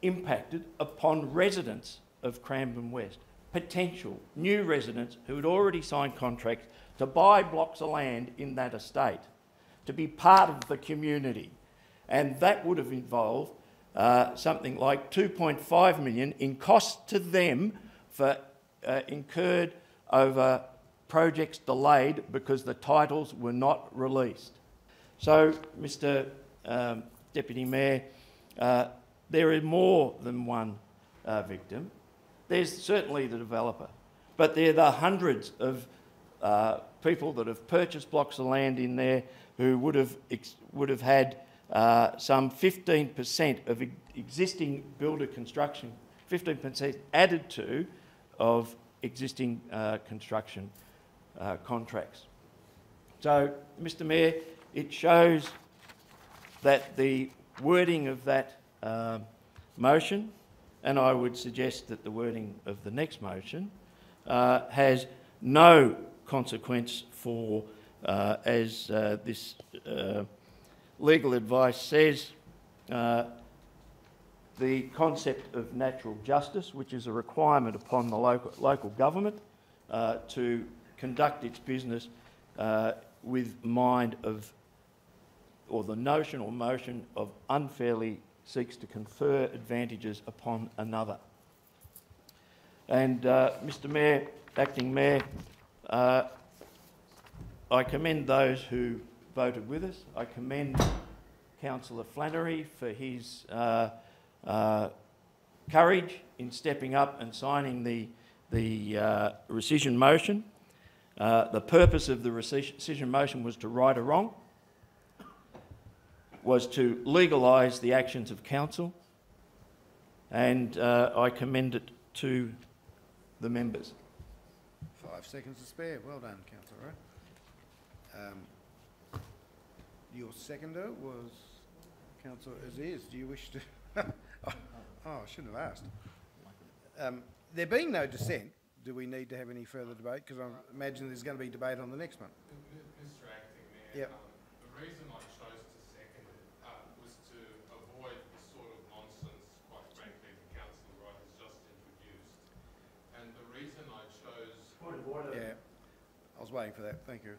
impacted upon residents of Cranbourne West, potential new residents who had already signed contracts to buy blocks of land in that estate, to be part of the community. And that would have involved something like $2.5 million in costs to them for incurred over projects delayed because the titles were not released. So, Mr Deputy Mayor, there is more than one victim. There's certainly the developer, but there are the hundreds of people that have purchased blocks of land in there who would have had some 15% of existing builder construction, 15% added to of existing construction contracts. So, Mr Mayor, it shows that the wording of that motion, and I would suggest that the wording of the next motion, has no consequence for, as this legal advice says, the concept of natural justice, which is a requirement upon the local government to conduct its business with mind of, or the notion or motion of unfairly seeks to confer advantages upon another. And Mr Mayor, Acting Mayor, I commend those who voted with us. I commend Councillor Flannery for his courage in stepping up and signing the rescission motion. The purpose of the rescission motion was to right a wrong, was to legalise the actions of council, and I commend it to the members. 5 seconds to spare. Well done, Councillor Rowe. Your seconder was Councillor Aziz. Do you wish to... oh, I shouldn't have asked. There being no dissent, do we need to have any further debate? Because I imagine there's going to be debate on the next one. Mr Acting Mayor, yep. The reason I chose to second it was to avoid the sort of nonsense, quite frankly, that Councillor Wright has just introduced. And the reason I chose... Point of order. Yeah, I was waiting for that. Thank you.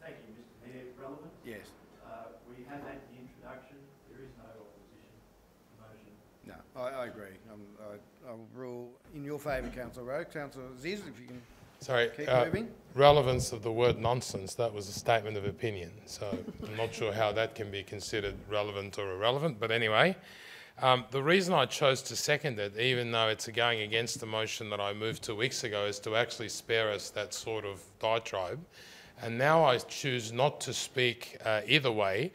Thank you, Mr Mayor. Relevant? Yes. We have had the introduction. There is no opposition motion. No, I agree. I'll rule in your favour, Councillor Rowe. Councillor Aziz, if you can keep moving. Relevance of the word nonsense, that was a statement of opinion. So I'm not sure how that can be considered relevant or irrelevant. But anyway, the reason I chose to second it, even though it's going against the motion that I moved 2 weeks ago, is to actually spare us that sort of diatribe. And now I choose not to speak either way,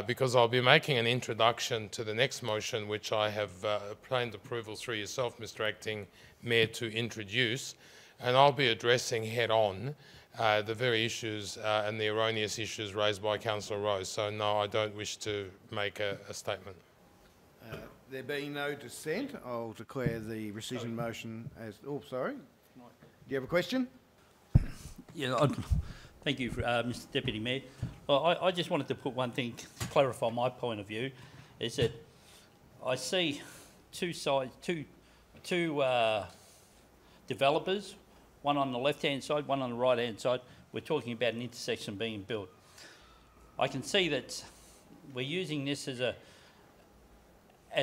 because I'll be making an introduction to the next motion, which I have obtained approval through yourself, Mr Acting Mayor, to introduce. And I'll be addressing head-on the very issues and the erroneous issues raised by Councillor Rose. So no, I don't wish to make a statement. There being no dissent, I'll declare the rescission motion as... Oh, sorry. Do you have a question? Yeah, Thank you, Mr Deputy Mayor. Well, I just wanted to put one thing, to clarify my point of view, is that I see two sides, two developers, one on the left-hand side, one on the right-hand side. We're talking about an intersection being built. I can see that we're using this as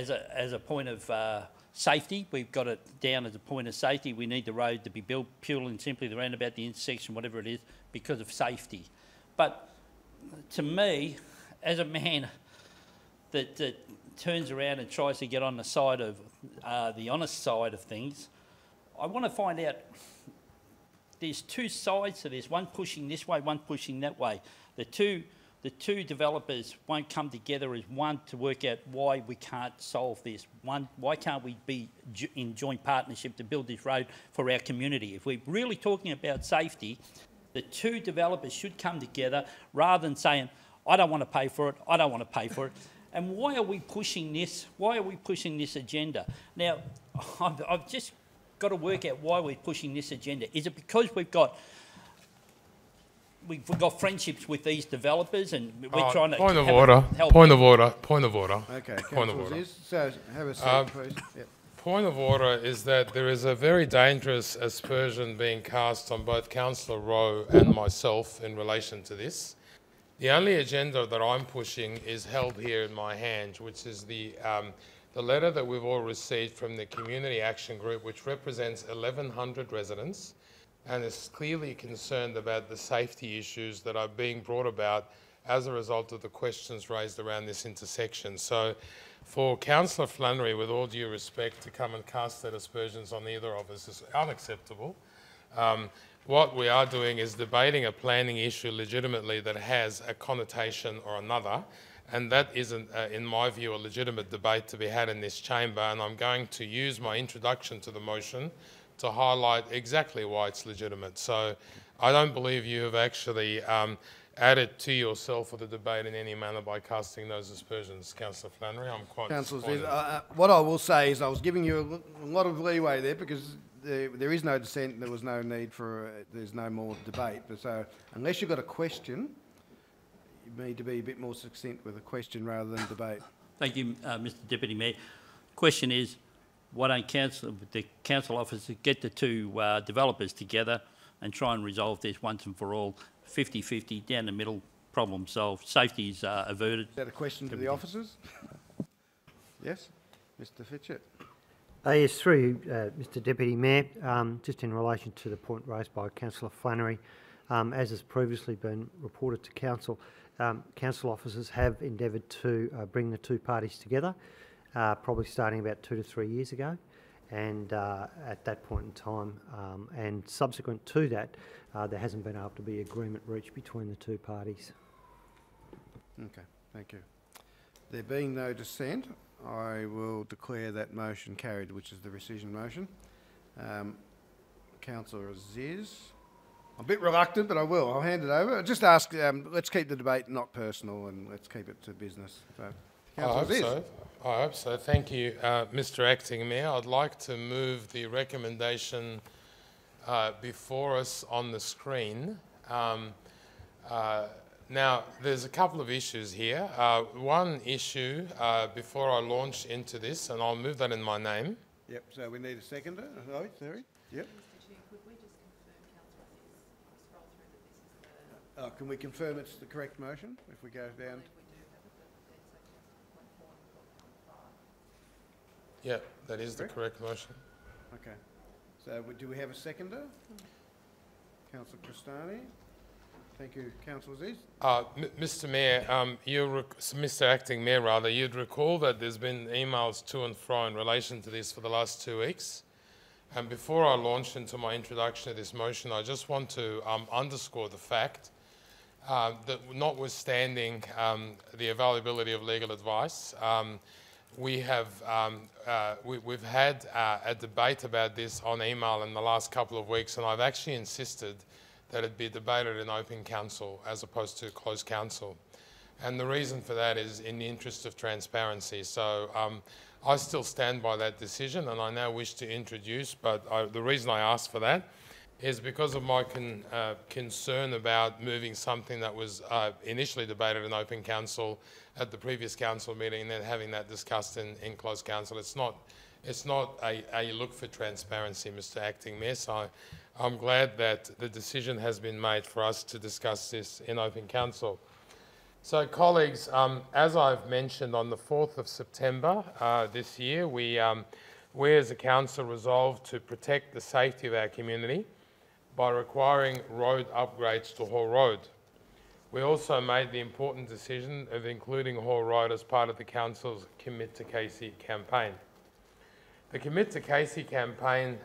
a point of safety. We've got it down as a point of safety. We need the road to be built purely and simply the roundabout, the intersection, whatever it is, because of safety. But to me, as a man that turns around and tries to get on the side of the honest side of things, I want to find out. There's two sides to this. One pushing this way, one pushing that way. The two developers won't come together as one to work out why we can't solve this. Why can't we be in joint partnership to build this road for our community? If we're really talking about safety, the two developers should come together rather than saying, I don't want to pay for it, I don't want to pay for it. And why are we pushing this? Why are we pushing this agenda? Now, I've just got to work out why we're pushing this agenda. Is it because we've got friendships with these developers and we're trying to Point of order. Okay, Point of order. So have a seat, please. Yep. Point of order is that there is a very dangerous aspersion being cast on both Councillor Rowe and myself in relation to this. The only agenda that I'm pushing is held here in my hand, which is the letter that we've all received from the Community Action Group, which represents 1,100 residents and is clearly concerned about the safety issues that are being brought about as a result of the questions raised around this intersection. So for Councillor Flannery, with all due respect, to come and cast that aspersions on either of us is unacceptable. What we are doing is debating a planning issue legitimately that has a connotation or another, and that isn't, in my view, a legitimate debate to be had in this chamber, and I'm going to use my introduction to the motion to highlight exactly why it's legitimate. So I don't believe you have actually added to yourself or the debate in any manner by casting those aspersions. Councillor Flannery, I'm quite disappointed. What I will say is I was giving you a lot of leeway there because there is no dissent, there was no need for, there's no more debate. But so unless you've got a question, you need to be a bit more succinct with a question rather than debate. Thank you, Mr Deputy Mayor. Question is, why don't the council officers get the two developers together and try and resolve this once and for all, 50-50, down the middle, problem solved, safety is averted. Is that a question to the officers? Yes, Mr Fitchett. Yes, through you, Mr Deputy Mayor, just in relation to the point raised by Councillor Flannery, as has previously been reported to Council, Council officers have endeavoured to bring the two parties together, probably starting about 2 to 3 years ago, and at that point in time, and subsequent to that, there hasn't been able to be agreement reached between the two parties. Okay, thank you. There being no dissent, I will declare that motion carried, which is the rescission motion. Councillor Aziz. I'm a bit reluctant, but I will. I'll hand it over. I'll just ask, let's keep the debate not personal and let's keep it to business. So, I hope so. Thank you, Mr Acting Mayor. I'd like to move the recommendation before us on the screen. Now, there's a couple of issues here. One issue, before I launch into this, and I'll move that in my name. Yep, so we need a seconder. Oh, sorry. Yep. Can we confirm it's the correct motion if we go down? Yeah, that is the correct motion. Okay. So do we have a seconder? Councillor Cristani. Thank you, Councillor Aziz. Mr Mayor, Mr Acting Mayor, rather, you'd recall that there's been emails to and fro in relation to this for the last 2 weeks. And before I launch into my introduction to this motion, I just want to underscore the fact that notwithstanding the availability of legal advice, we've had a debate about this on email in the last couple of weeks, and I've actually insisted that it be debated in open council as opposed to closed council. And the reason for that is in the interest of transparency. So I still stand by that decision, and I now wish to introduce, but the reason I asked for that is because of my concern about moving something that was initially debated in open council at the previous council meeting and then having that discussed in closed council. It's not a look for transparency, Mr. Acting Mayor, so I'm glad that the decision has been made for us to discuss this in open council. So colleagues, as I've mentioned, on the 4th of September this year, we as a council resolved to protect the safety of our community by requiring road upgrades to Hall Road. We also made the important decision of including Hall Road as part of the council's Commit to Casey campaign. The Commit to Casey campaign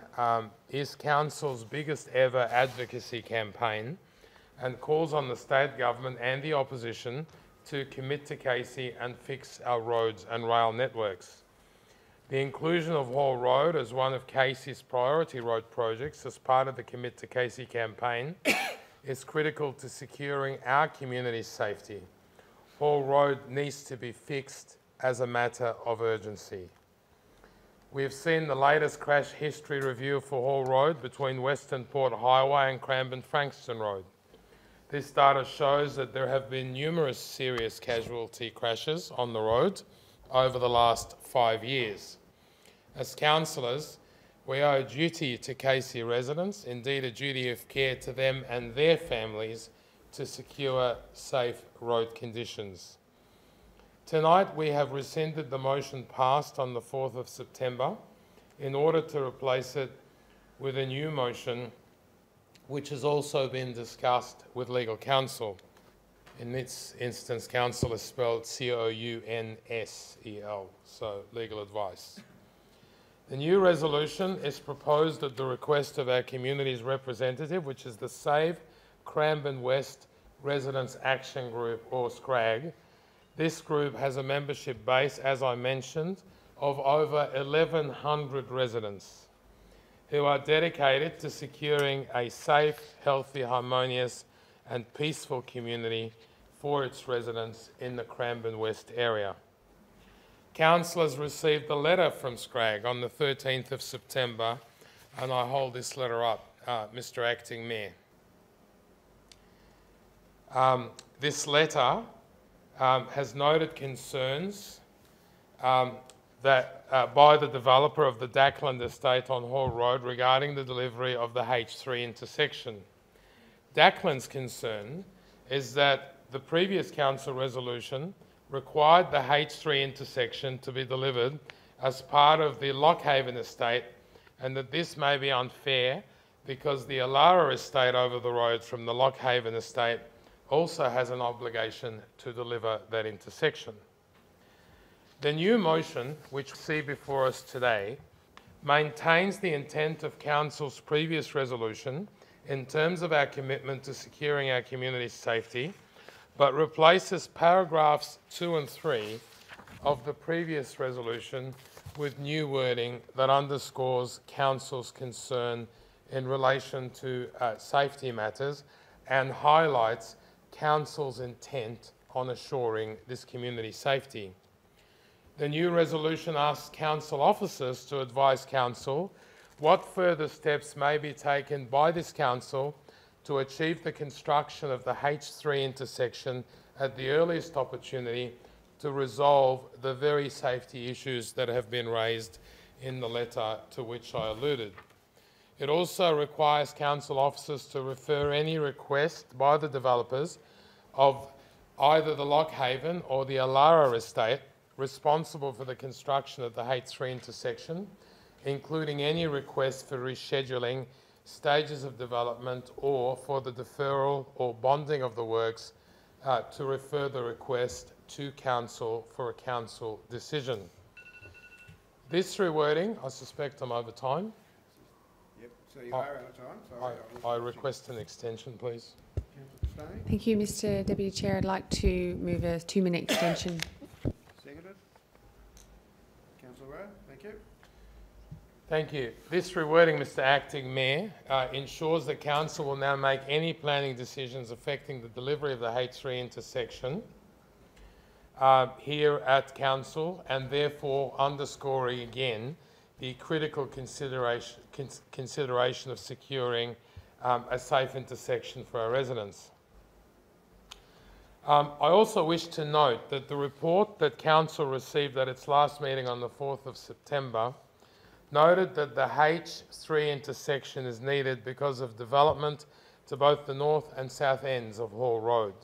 is council's biggest ever advocacy campaign and calls on the state government and the opposition to commit to Casey and fix our roads and rail networks. The inclusion of Hall Road as one of Casey's priority road projects as part of the Commit to Casey campaign is critical to securing our community's safety. Hall Road needs to be fixed as a matter of urgency. We have seen the latest crash history review for Hall Road between Western Port Highway and Cranbourne-Frankston Road. This data shows that there have been numerous serious casualty crashes on the road over the last 5 years. As councillors, we owe a duty to Casey residents, indeed a duty of care to them and their families, to secure safe road conditions. Tonight we have rescinded the motion passed on the 4th of September in order to replace it with a new motion which has also been discussed with legal counsel. In this instance, counsel is spelled C-O-U-N-S-E-L, so legal advice. The new resolution is proposed at the request of our community's representative, which is the Save Cranbourne West Residents Action Group, or SCRAG. This group has a membership base, as I mentioned, of over 1,100 residents who are dedicated to securing a safe, healthy, harmonious and peaceful community for its residents in the Cranbourne West area. Councillors received a letter from SCRAG on the 13th of September, and I hold this letter up, Mr. Acting Mayor. This letter has noted concerns by the developer of the Dackland estate on Hall Road regarding the delivery of the H3 intersection. Dackland's concern is that the previous council resolution required the H3 intersection to be delivered as part of the Lockhaven estate, and that this may be unfair because the Alara estate over the road from the Lockhaven estate also has an obligation to deliver that intersection. The new motion, which we see before us today, maintains the intent of Council's previous resolution in terms of our commitment to securing our community's safety, but replaces paragraphs 2 and 3 of the previous resolution with new wording that underscores Council's concern in relation to safety matters and highlights Council's intent on assuring this community safety. The new resolution asks Council officers to advise Council what further steps may be taken by this Council to achieve the construction of the H3 intersection at the earliest opportunity to resolve the very safety issues that have been raised in the letter to which I alluded. It also requires Council officers to refer any request by the developers of either the Lockhaven or the Alara estate responsible for the construction of the H3 intersection, including any request for rescheduling stages of development or for the deferral or bonding of the works, to refer the request to Council for a Council decision. This rewording, I suspect I'm over time. Yep, so you are out of time. Sorry, I request an extension, please. Thank you, Mr. Deputy Chair. I'd like to move a 2-minute extension. Seconded. Councillor Rowe, thank you. Thank you. This rewording, Mr. Acting Mayor, ensures that Council will now make any planning decisions affecting the delivery of the H3 intersection here at Council, and therefore underscoring again the critical consideration of securing a safe intersection for our residents. I also wish to note that the report that Council received at its last meeting on the 4th of September noted that the H3 intersection is needed because of development to both the north and south ends of Hall Road.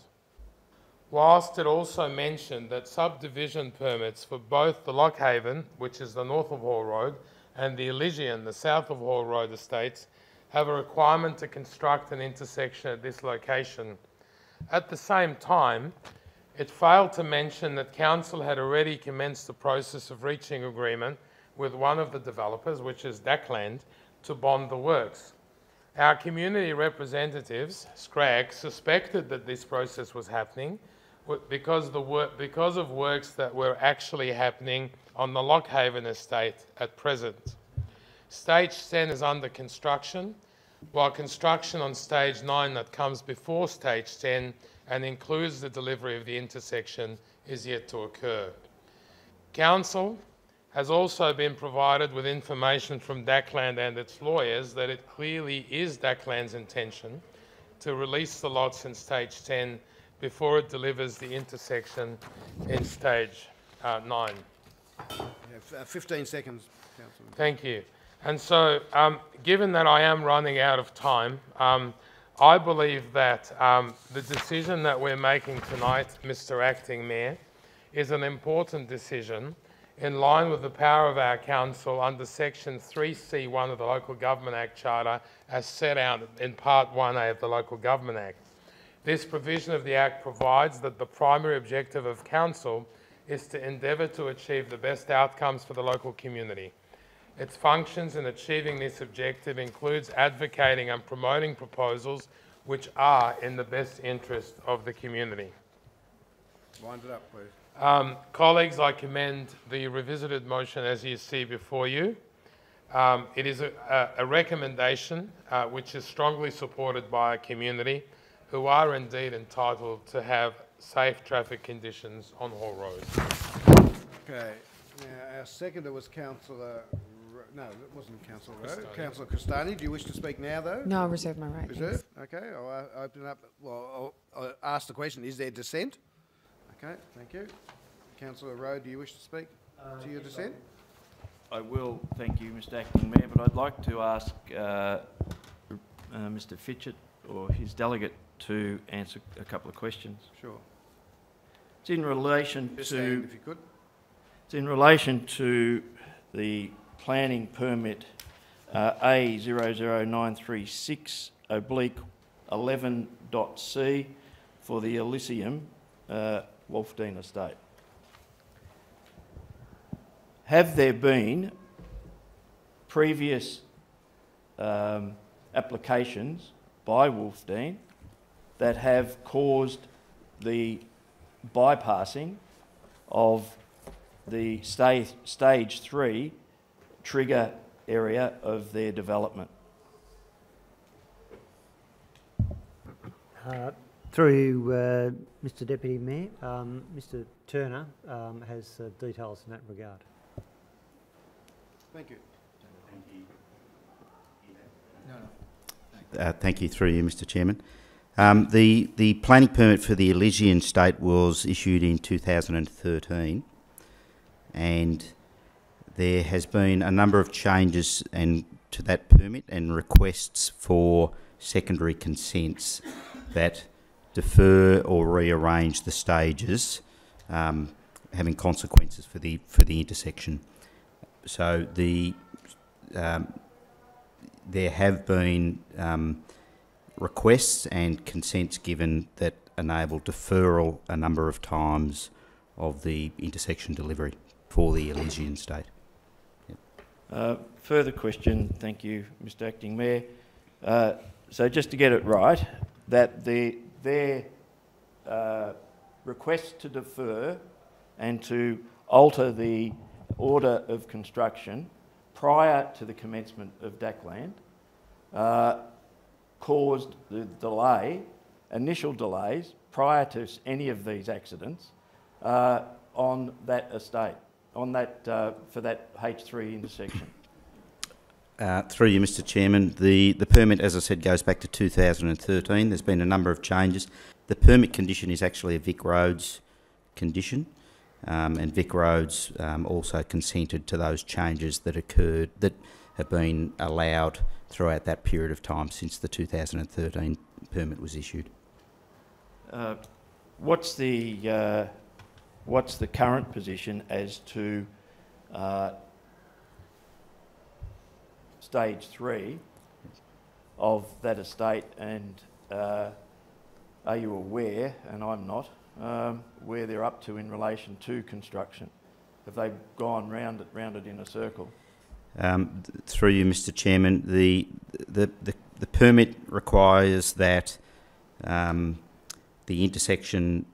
Whilst it also mentioned that subdivision permits for both the Lockhaven, which is the north of Hall Road, and the Elysian, the south of Hall Road estates, have a requirement to construct an intersection at this location. At the same time, it failed to mention that Council had already commenced the process of reaching agreement with one of the developers, which is Dackland, to bond the works. Our community representatives, SCRAG, suspected that this process was happening because of works that were actually happening on the Lockhaven estate at present. Stage 10 is under construction, while construction on Stage 9 that comes before Stage 10 and includes the delivery of the intersection is yet to occur. Council has also been provided with information from Dackland and its lawyers that it clearly is Dackland's intention to release the lots in Stage 10 before it delivers the intersection in Stage 9. 15 seconds, Councillor. Thank you. And so, given that I am running out of time, I believe that the decision that we're making tonight, Mr. Acting Mayor, is an important decision in line with the power of our council under Section 3C1 of the Local Government Act Charter as set out in Part 1A of the Local Government Act. This provision of the Act provides that the primary objective of council is to endeavour to achieve the best outcomes for the local community. Its functions in achieving this objective includes advocating and promoting proposals which are in the best interest of the community. Wind it up, please. Colleagues, I commend the revisited motion as you see before you. It is a recommendation which is strongly supported by a community who are indeed entitled to have safe traffic conditions on Hall Road. Okay. Now, our seconder was Councillor... No, it wasn't Councillor Rowe. Councillor Castani, do you wish to speak now, though? No, I reserve my right. Reserve? Okay, I'll open up... Well, I'll ask the question, is there dissent? Okay, thank you. Councillor Rowe, do you wish to speak to your dissent? I will, thank you, Mr. Acting Mayor, but I'd like to ask Mr. Fitchett or his delegate to answer a couple of questions. Sure. It's in relation Just to... stand if you could. It's in relation to the planning permit A00936/11.C for the Elysium Wolfdean Estate. Have there been previous applications by Wolfdean that have caused the bypassing of the stage 3 trigger area of their development? Through Mr. Deputy Mayor, Mr. Turner has details in that regard. Thank you. Thank you, through you, Mr. Chairman. The planning permit for the Elysian estate was issued in 2013, and there has been a number of changes to that permit and requests for secondary consents that defer or rearrange the stages, having consequences for the intersection. So there have been requests and consents given that enable deferral a number of times of the intersection delivery for the Elysian estate. Yep. Further question, thank you, Mr. Acting Mayor. So just to get it right, that their request to defer and to alter the order of construction prior to the commencement of Dackland caused the delay, initial delays, prior to any of these accidents on that estate, on that for that H3 intersection. Through you, Mr Chairman, the permit, as I said, goes back to 2013. There's been a number of changes. The permit condition is actually a Vic Roads condition, and Vic Roads also consented to those changes that occurred, that have been allowed throughout that period of time since the 2013 permit was issued. What's the current position as to stage 3 of that estate, and are you aware, and I'm not, where they're up to in relation to construction? Have they gone round it in a circle? Through you, Mr Chairman, the permit requires that the intersection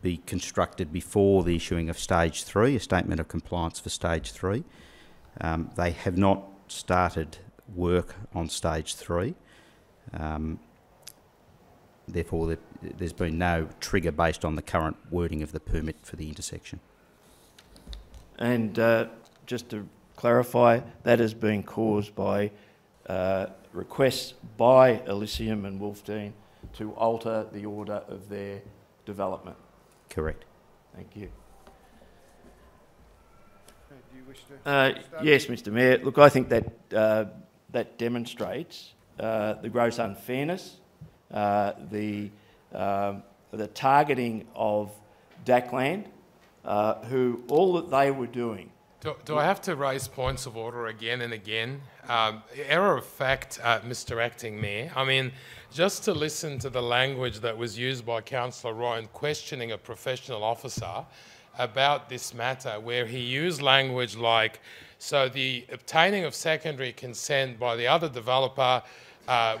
be constructed before the issuing of stage 3, a statement of compliance for stage 3. They have not started work on stage 3. Therefore, there's been no trigger based on the current wording of the permit for the intersection. And just to clarify, that has been caused by requests by Elysium and Wolfdean to alter the order of their development. Correct. Thank you. Do you wish to yes, Mr Mayor. Look, I think that that demonstrates the gross unfairness, the targeting of DACland, who all that they were doing. Do I have to raise points of order again and again? Error of fact, Mr Acting Mayor. I mean, just to listen to the language that was used by Councillor Ryan questioning a professional officer about this matter, where he used language like, so the obtaining of secondary consent by the other developer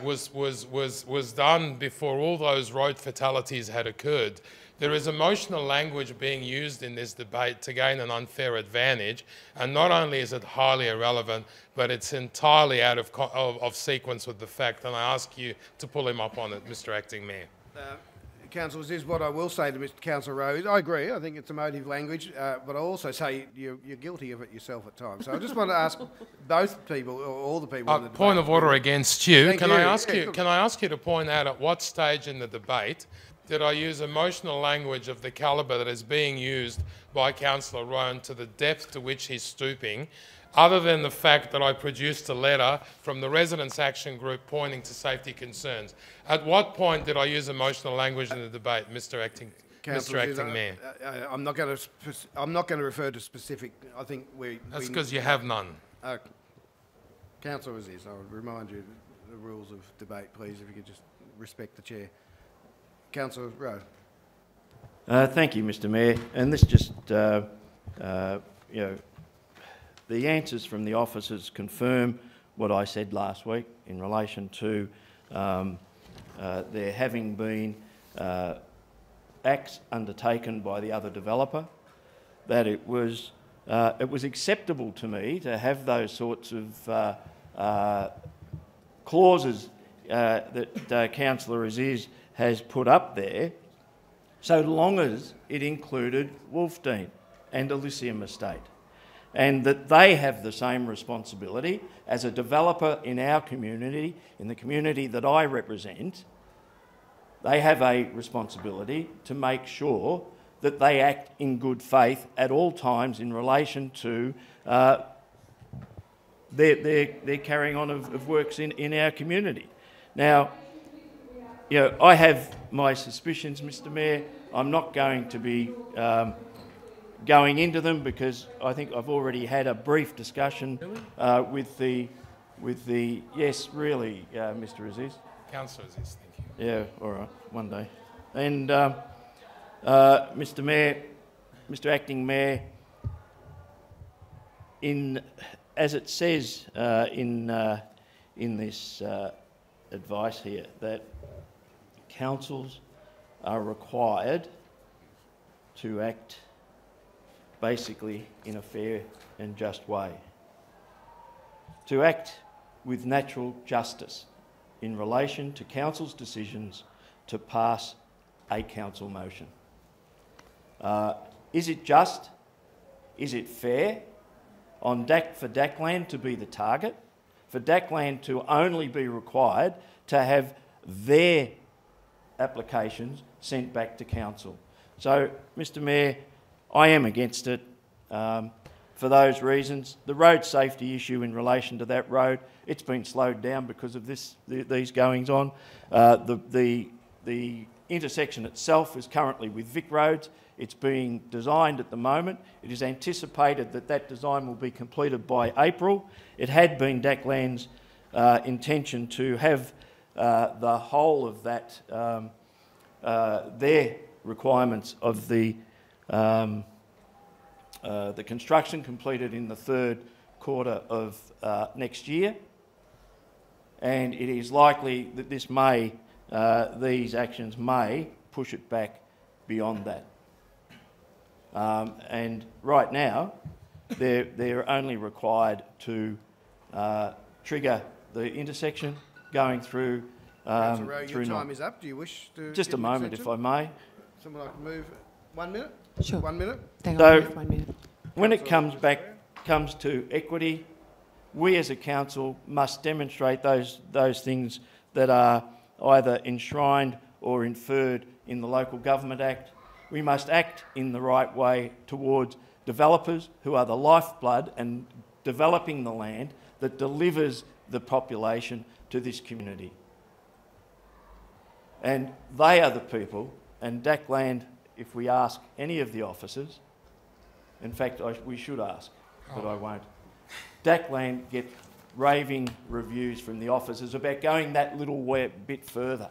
was done before all those road fatalities had occurred. There is emotional language being used in this debate to gain an unfair advantage, and not only is it highly irrelevant, but it's entirely out of sequence with the fact, and I ask you to pull him up on it, Mr Acting Mayor. Councillors, this is what I will say to Mr Councillor Rose. I agree, I think it's emotive language, but I also say you're guilty of it yourself at times. So I just want to ask both people, or all the people in the debate. Point of order against you. Thank Can you. I ask you to point out at what stage in the debate did I use emotional language of the calibre that is being used by Councillor Rowan to the depth to which he's stooping, other than the fact that I produced a letter from the Residents' Action Group pointing to safety concerns? At what point did I use emotional language in the debate, Mr Acting Mayor? I'm not going to refer to specific. I think That's because you have none. Councillor Aziz, I would remind you the rules of debate, please, if you could just respect the chair. Councillor Rowe. Thank you, Mr Mayor. And this just, you know, the answers from the officers confirm what I said last week in relation to there having been acts undertaken by the other developer, that it was acceptable to me to have those sorts of clauses that Councillor Aziz has put up there, so long as it included Wolfdean and Elysium Estate, and that they have the same responsibility as a developer in our community, in the community that I represent. They have a responsibility to make sure that they act in good faith at all times in relation to their carrying on of works in our community. Now, you know, I have my suspicions, Mr Mayor. I'm not going to be going into them because I think I've already had a brief discussion with the yes, really, Mr Aziz. Councillor Aziz, thank you. Yeah, all right, one day. And Mr Mayor, Mr Acting Mayor, as it says in this advice here, that councils are required to act basically in a fair and just way, to act with natural justice in relation to council's decisions to pass a council motion. Is it just? Is it fair? for DACLAN to be the target, for DACLAN to only be required to have their applications sent back to council. So, Mr Mayor, I am against it for those reasons. The road safety issue in relation to that road, it's been slowed down because of these goings on. The intersection itself is currently with Vic Roads. It's being designed at the moment. It is anticipated that that design will be completed by April. It had been DACLAN's intention to have the whole of that, their requirements of the construction completed in the third quarter of next year, and it is likely that this may, these actions may push it back beyond that. And right now, they're only required to trigger the intersection going through. Councillor Rowe, your time is up. Do you wish to? Just a moment, if I may. Someone like to move 1 minute? Sure. 1 minute? So, when it comes to equity, we as a council must demonstrate those things that are either enshrined or inferred in the Local Government Act. We must act in the right way towards developers who are the lifeblood and developing the land that delivers the population to this community. And they are the people, and DACLAN, if we ask any of the officers, in fact we should ask, but I won't, DACLAN get raving reviews from the officers about going that little bit further.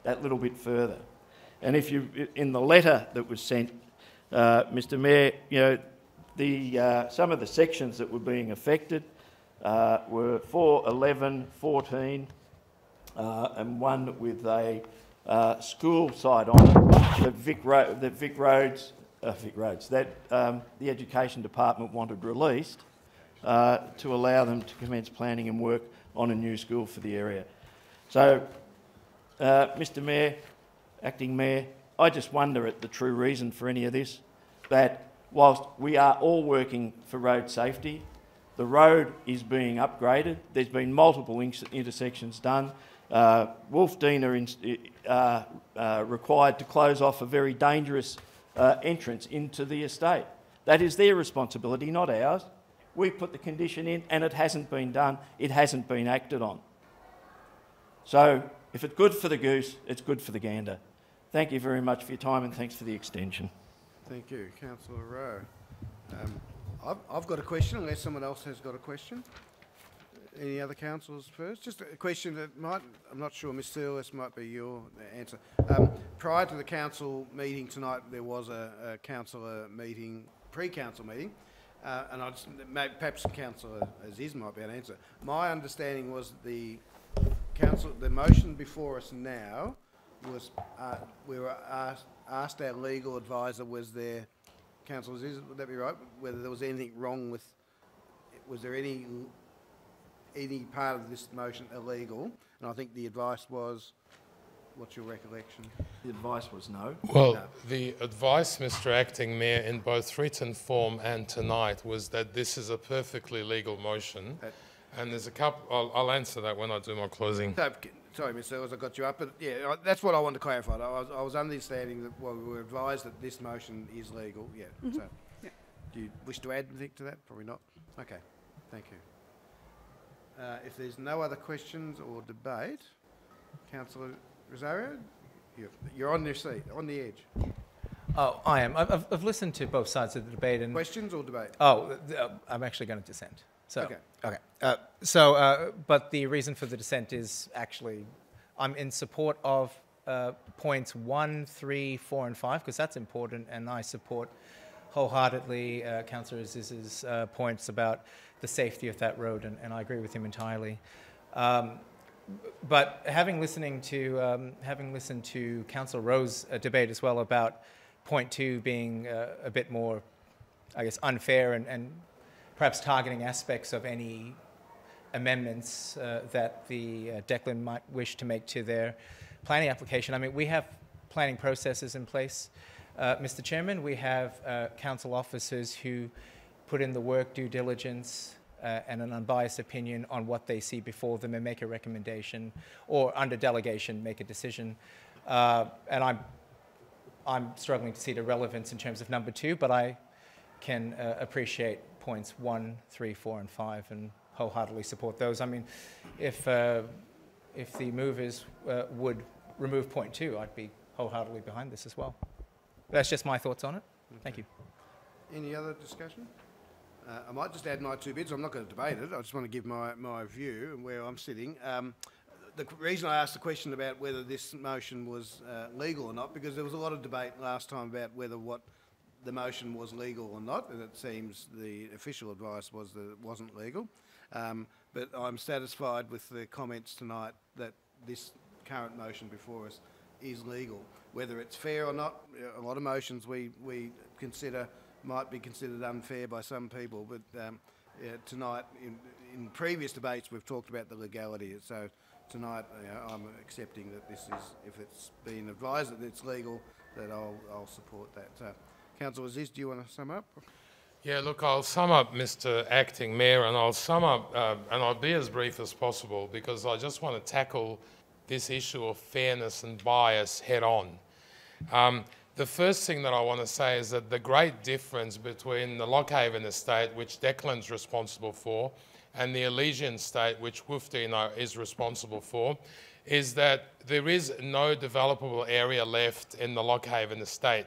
That little bit further. And if you, in the letter that was sent, Mr Mayor, you know, some of the sections that were being affected were 4, 11, 14, and one with a school site on it that Vic Roads, that the Education Department wanted released to allow them to commence planning and work on a new school for the area. So, Mr Mayor, Acting Mayor, I just wonder at the true reason for any of this, that whilst we are all working for road safety, the road is being upgraded. There's been multiple intersections done. Wolfdean are required to close off a very dangerous entrance into the estate. That is their responsibility, not ours. We put the condition in and it hasn't been done. It hasn't been acted on. So if it's good for the goose, it's good for the gander. Thank you very much for your time and thanks for the extension. Thank you, Councillor Rowe. I've got a question, unless someone else has got a question. Any other councillors first? Just a question that might, I'm not sure, Ms Searle, this might be your answer. Prior to the council meeting tonight, there was a councillor meeting, pre-council meeting, and I just, perhaps Councillor Aziz might be able to answer. My understanding was the motion before us now was, we were asked our legal advisor, was there, Councillor Aziz, would that be right? Whether there was anything wrong with, was there any part of this motion illegal? And I think the advice was, what's your recollection? The advice was no. Well, the advice, Mr Acting Mayor, in both written form and tonight was that this is a perfectly legal motion. And there's a couple, I'll answer that when I do my closing. Sorry, Ms Searles, I got you up, but yeah, that's what I wanted to clarify. I was understanding that, well, we were advised that this motion is legal, yeah. So, do you wish to add anything to that? Probably not. Okay, thank you. If there's no other questions or debate, Councillor Rosario, you're on your seat, on the edge. Oh, I am. I've listened to both sides of the debate. And questions or debate? Oh, I'm actually going to dissent. So, okay. But the reason for the dissent is actually, I'm in support of points 1, 3, 4, and 5 because that's important, and I support wholeheartedly Councillor Aziz's points about the safety of that road, and I agree with him entirely. But having listened to Councillor Rowe's debate as well about point 2 being a bit more, I guess, unfair and perhaps targeting aspects of any amendments that the DACLAN might wish to make to their planning application. I mean, we have planning processes in place. Mr. Chairman, we have council officers who put in the work, due diligence, and an unbiased opinion on what they see before them and make a recommendation, or under delegation, make a decision. And I'm struggling to see the relevance in terms of number 2, but I can appreciate points 1, 3, 4, and 5, and wholeheartedly support those. I mean, if the movers would remove point 2, I'd be wholeheartedly behind this as well. That's just my thoughts on it. Thank you. Any other discussion? I might just add my 2 bits. I'm not going to debate it. I just want to give my view and where I'm sitting. The reason I asked the question about whether this motion was legal or not, because there was a lot of debate last time about whether what the motion was legal or not, and it seems the official advice was that it wasn't legal. But I'm satisfied with the comments tonight that this current motion before us is legal. Whether it's fair or not, a lot of motions we consider might be considered unfair by some people, but tonight, in previous debates, we've talked about the legality. So tonight, I'm accepting that this is, if it's been advised that it's legal, that I'll support that. Councillor Aziz, do you want to sum up? Yeah, look, I'll sum up, Mr. Acting Mayor, and I'll sum up, and I'll be as brief as possible, because I just want to tackle this issue of fairness and bias head on. The first thing that I want to say is that the great difference between the Lockhaven estate, which Declan's responsible for, and the Elysian estate, which Woofdene is responsible for, is that there is no developable area left in the Lockhaven estate,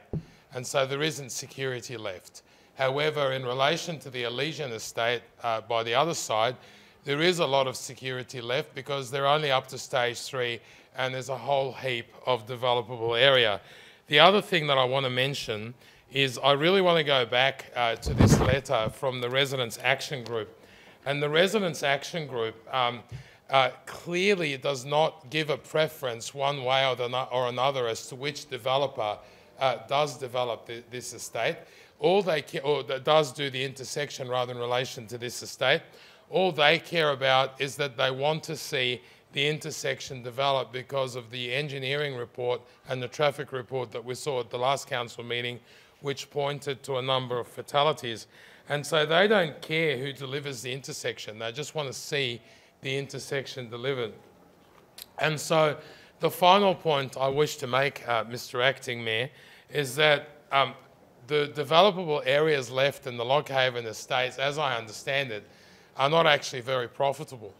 and so there isn't security left. However, in relation to the Elysian estate, by the other side, there is a lot of security left because they're only up to stage 3 and there's a whole heap of developable area. The other thing that I want to mention is I really want to go back to this letter from the Residents' Action Group. And the Residents' Action Group clearly does not give a preference one way or another as to which developer does develop this estate. All they care, or does do the intersection rather in relation to this estate. All they care about is that they want to see the intersection developed because of the engineering report and the traffic report that we saw at the last council meeting, which pointed to a number of fatalities. And so they don't care who delivers the intersection. They just want to see the intersection delivered. And so the final point I wish to make, Mr. Acting Mayor, is that the developable areas left in the Lockhaven estates, as I understand it, are not actually very profitable.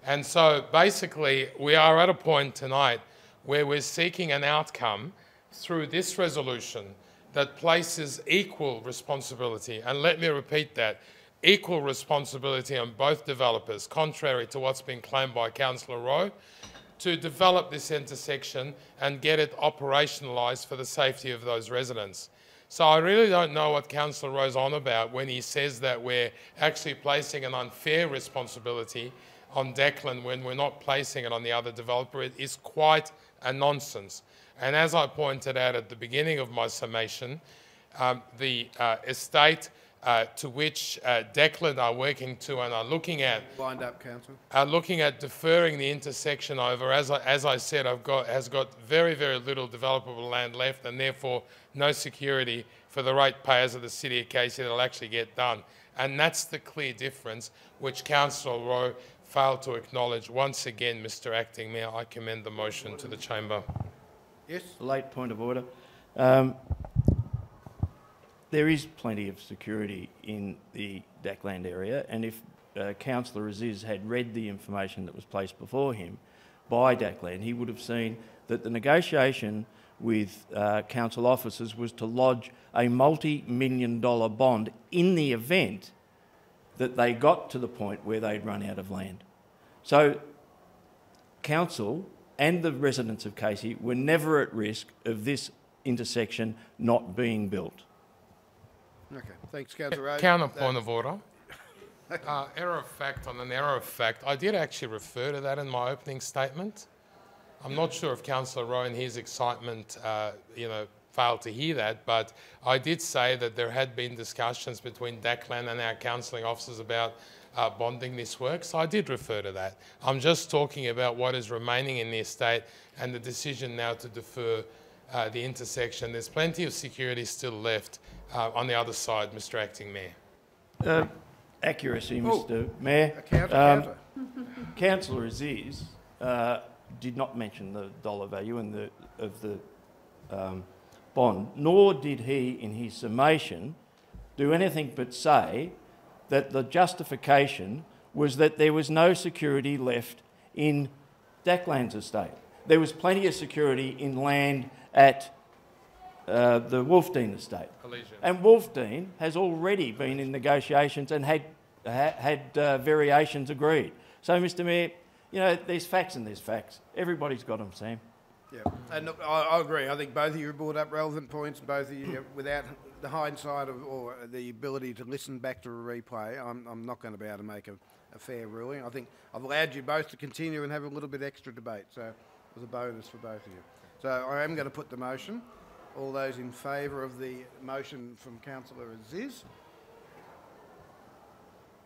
And so basically we are at a point tonight where we're seeking an outcome through this resolution that places equal responsibility, and let me repeat that, equal responsibility on both developers, contrary to what's been claimed by Councillor Rowe, to develop this intersection and get it operationalised for the safety of those residents. So I really don't know what Councillor Rowe's on about when he says that we're actually placing an unfair responsibility on Declan when we're not placing it on the other developer. It is quite a nonsense. And as I pointed out at the beginning of my summation, the estate to which Declan are working to and are looking at... Wind up, Councillor. Are looking at deferring the intersection over, as I said, has got very, very little developable land left and therefore no security for the ratepayers of the City of Casey that will actually get done. And that's the clear difference which Councillor Rowe failed to acknowledge. Once again, Mr. Acting Mayor, I commend the motion to the Chamber. Yes? Late point of order. There is plenty of security in the Declan area, and if Councillor Aziz had read the information that was placed before him by Declan, he would have seen that the negotiation with council officers was to lodge a multi-million-dollar bond in the event that they got to the point where they'd run out of land. So council and the residents of Casey were never at risk of this intersection not being built. Okay, thanks, Councillor Rowe. Counter point of order. Error of fact on an error of fact. I did actually refer to that in my opening statement. I'm not sure if Councillor Rowe in his excitement, failed to hear that, but I did say that there had been discussions between Declan and our counselling officers about bonding this work, so I did refer to that. I'm just talking about what is remaining in the estate and the decision now to defer the intersection. There's plenty of security still left on the other side, Mr. Acting Mayor. Accuracy, Oh, Mr. Mayor. a counter. Councillor Aziz did not mention the dollar value of the bond, nor did he, in his summation, do anything but say that the justification was that there was no security left in Dacklands estate. There was plenty of security in land at the Wolfdean estate. Elysian. And Wolfdean has already been in negotiations and had variations agreed. So, Mr. Mayor, you know, there's facts and there's facts. Everybody's got them, Sam. Yeah, and look, I agree. I think both of you brought up relevant points. Both of you, without the hindsight or the ability to listen back to a replay, I'm not going to be able to make a fair ruling. I think I've allowed you both to continue and have a little bit extra debate, so it was a bonus for both of you. So I am going to put the motion. All those in favour of the motion from Councillor Aziz?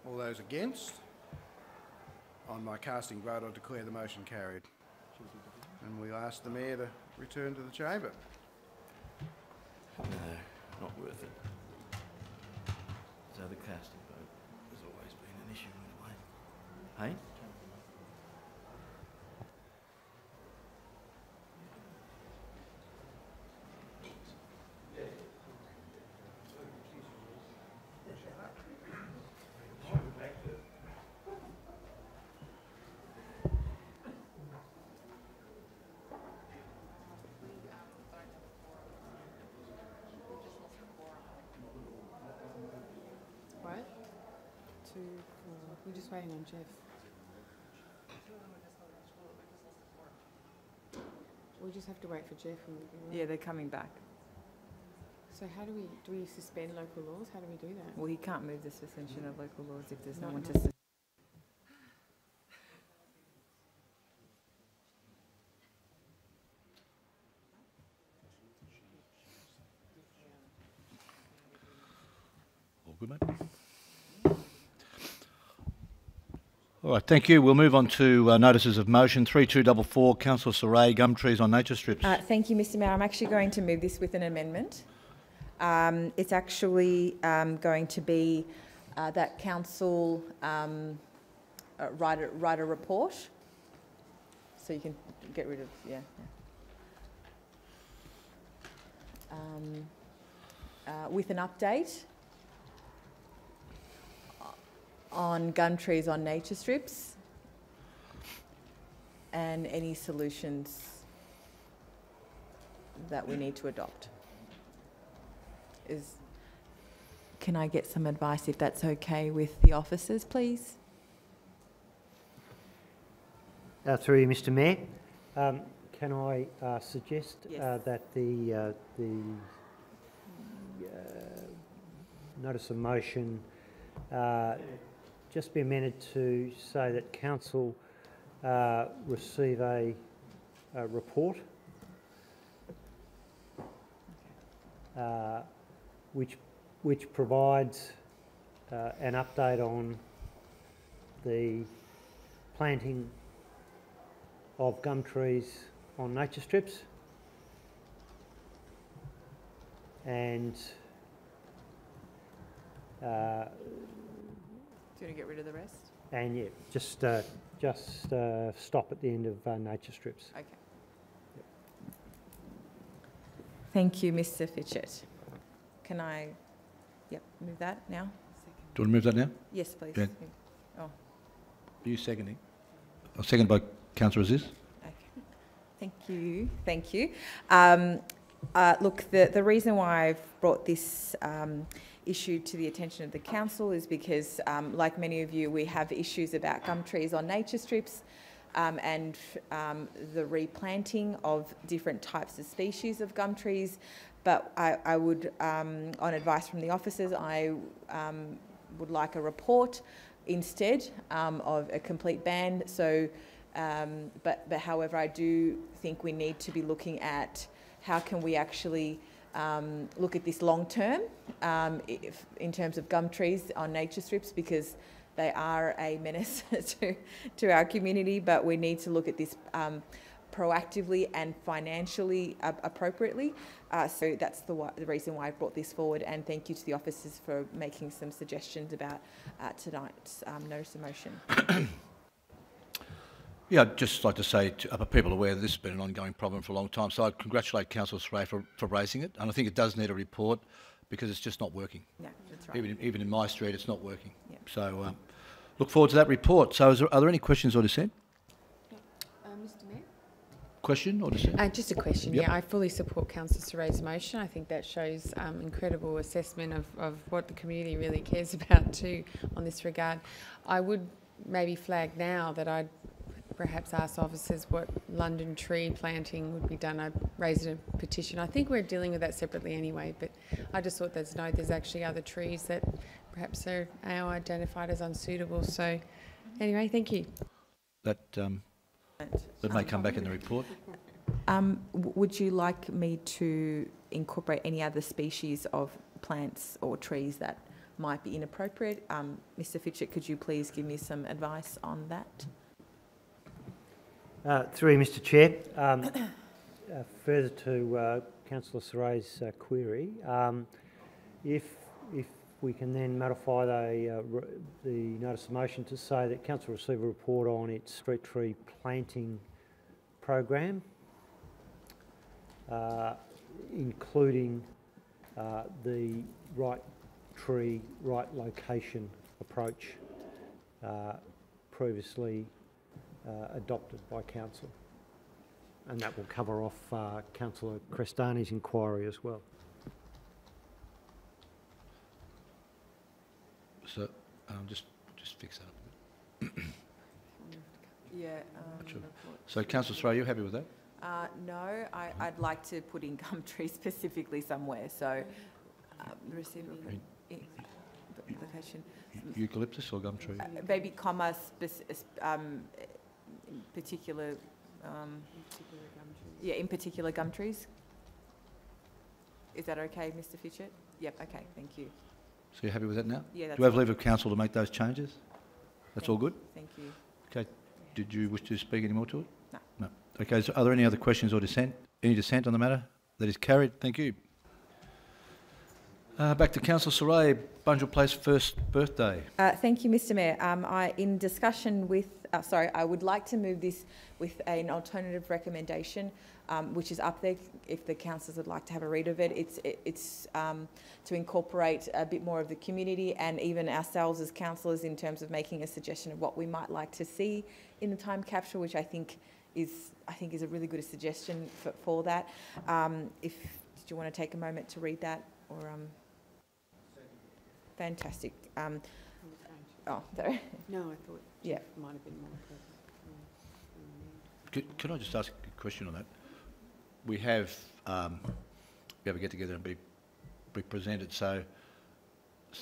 All those against? On my casting vote, I declare the motion carried. And we'll ask the Mayor to return to the chamber. No, not worth it. So the casting vote has always been an issue with Wayne. Hey? What? 2, 4. We're just waiting on Jeff. We just have to wait for Jeff. Yeah, they're coming back. So how do we suspend local laws? How do we do that? Well, he can't move the suspension of local laws if there's no Not one to now. suspend. All good, mate? All right, thank you. We'll move on to notices of motion. 3244, Councillor Saray, gum trees on nature strips. Thank you, Mr. Mayor. I'm actually going to move this with an amendment. It's actually going to be that council write a report. So you can get rid of, with an update on gum trees on nature strips and any solutions that we need to adopt. Can I get some advice if that's okay with the officers, please? Through you, Mr. Mayor, can I suggest that the notice of motion just be amended to say that council receive a report which provides an update on the planting of gum trees on nature strips and Do you want to get rid of the rest? and yeah, just stop at the end of nature strips. Okay. Thank you, Mr. Fitchett. Can I, move that now? Do you want to move that now? Yes, please. Yeah. Oh, Are you seconding? Seconded by Councillor Aziz. thank you. Thank you. Look, the reason why I've brought this issue to the attention of the council is because, like many of you, we have issues about gum trees on nature strips and the replanting of different types of species of gum trees. But I would, on advice from the officers, I would like a report instead of a complete ban. So, but however, I do think we need to be looking at how can we actually look at this long term in terms of gum trees on nature strips, because they are a menace to our community, but we need to look at this proactively and financially appropriately. So that's the reason why I brought this forward, and thank you to the officers for making some suggestions about tonight's notice of motion. Yeah, I'd just like to say to people aware that this has been an ongoing problem for a long time. So I congratulate Councillor Saray for raising it, and I think it does need a report because it's just not working. Yeah, that's right. Even in my street, it's not working. Yeah. So look forward to that report. So are there any questions or dissent? Mr Mayor? Question or dissent? Just a question. Yep. Yeah, I fully support Councillor Saray's motion. I think that shows incredible assessment of what the community really cares about too on this regard. I would maybe flag now that I'd perhaps ask officers what London tree planting would be done. I'd raise a petition. I think we're dealing with that separately anyway, but I just thought there's actually other trees that perhaps are now identified as unsuitable. So anyway, thank you. That may come back in the report. Would you like me to incorporate any other species of plants or trees that might be inappropriate? Mr Fitchett, could you please give me some advice on that? Through you, Mr Chair, further to Councillor Saray's query, if we can then modify the notice of motion to say that Council will receive a report on its street tree planting program, including the right tree, right location approach previously adopted by Council. And that will cover off Councillor Crestani's inquiry as well. So just fix that up a bit. Yeah. Sure. So Councillor Saray, are you happy with that? No, I'd like to put in gum trees specifically somewhere. So receiving location. Eucalyptus or gum tree? Maybe comma particular. Yeah, in particular gum trees. Is that okay, Mr Fitchett? Yep. Okay. Thank you. So you're happy with that now? Yeah. That's Do we have leave of council to make those changes? That's all good? Thank you. Okay. Did you wish to speak any more to it? No. No. Okay. So are there any other questions or dissent? Any dissent on the matter? That is carried. Thank you. Back to Councillor Saray, Bunjil Place first birthday. Thank you, Mr Mayor. In discussion with, I would like to move this with an alternative recommendation, which is up there if the councillors would like to have a read of it. It's to incorporate a bit more of the community and even ourselves as councillors in terms of making a suggestion of what we might like to see in the time capsule, which I think is a really good suggestion for that. Did you want to take a moment to read that or? Fantastic. Oh, there. No, I thought yeah. might have been more. Could I just ask a question on that? We have a get together and be presented. So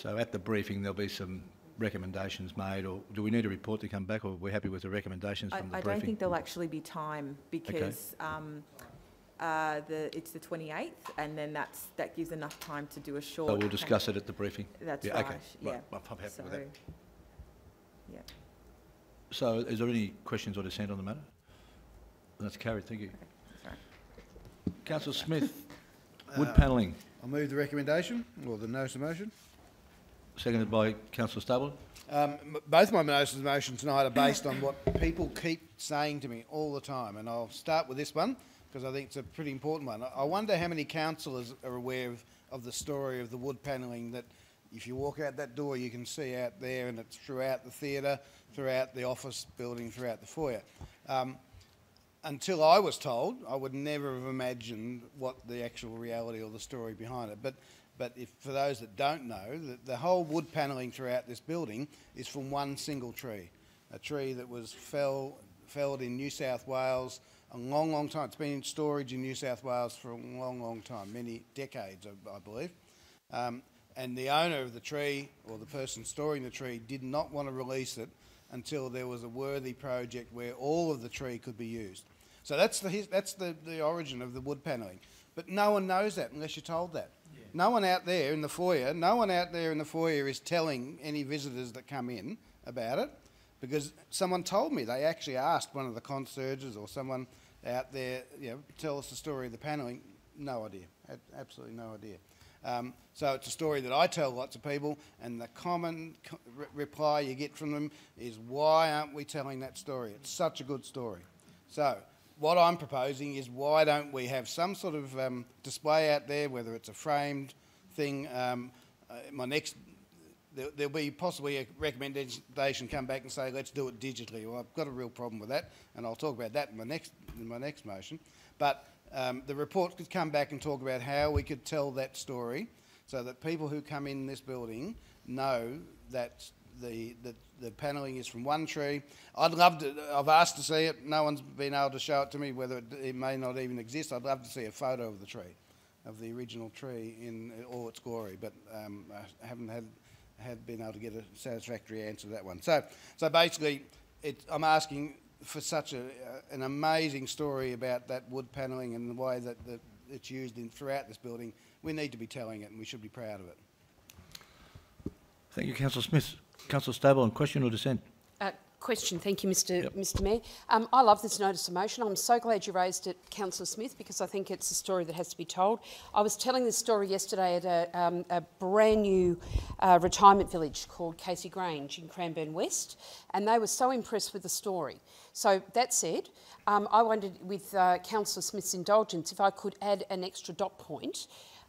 at the briefing there'll be some recommendations made, or do we need a report to come back, or we're happy with the recommendations from the briefing? I don't think there'll actually be time because it's the 28th, and then that gives enough time to do a short. So we'll discuss it at the briefing. That's yeah, right. Okay. Yeah. Right. I'm happy with that. Yeah. So is there any questions or dissent on the matter? That's carried. Thank you. Okay. Councillor Smith, wood panelling. I'll move the recommendation or the notice of motion. Seconded by Councillor Stable. Both my notices of motion tonight are based on what people keep saying to me all the time, and I'll start with this one because I think it's a pretty important one. I wonder how many councillors are aware of the story of the wood panelling that if you walk out that door you can see out there, and it's throughout the theatre, throughout the office building, throughout the foyer. Until I was told, I would never have imagined what the actual reality or the story behind it. But if, for those that don't know, the whole wood panelling throughout this building is from one single tree, a tree that was felled in New South Wales a long, long time. It's been in storage in New South Wales for a long, long time, many decades, I believe. And the owner of the tree, or the person storing the tree, did not want to release it until there was a worthy project where all of the tree could be used. So that's the origin of the wood panelling. But no one knows that unless you're told that. Yeah. No one out there in the foyer is telling any visitors that come in about it, because someone told me. They actually asked one of the concierges or someone out there, tell us the story of the panelling. No idea, absolutely no idea. So it's a story that I tell lots of people, and the common reply you get from them is, why aren't we telling that story? It's such a good story. So what I'm proposing is, why don't we have some sort of display out there, whether it's a framed thing. There'll be possibly a recommendation come back and say, let's do it digitally. Well, I've got a real problem with that, and I'll talk about that in my next motion. But the report could come back and talk about how we could tell that story so that people who come in this building know that the panelling is from one tree. I'd love to, I've asked to see it, no one's been able to show it to me, whether it may not even exist. I'd love to see a photo of the tree, of the original tree in all its glory, but I haven't been able to get a satisfactory answer to that one. So basically, I'm asking for such an amazing story about that wood panelling and the way that it's used throughout this building. We need to be telling it, and we should be proud of it. Thank you, Councillor Smith. Councillor Stable, on question or dissent? Question. Thank you, Mr Mayor. I love this notice of motion. I'm so glad you raised it, Councillor Smith, because I think it's a story that has to be told. I was telling this story yesterday at a brand new retirement village called Casey Grange in Cranbourne West, and they were so impressed with the story. So that said, I wondered, with Councillor Smith's indulgence, if I could add an extra dot point,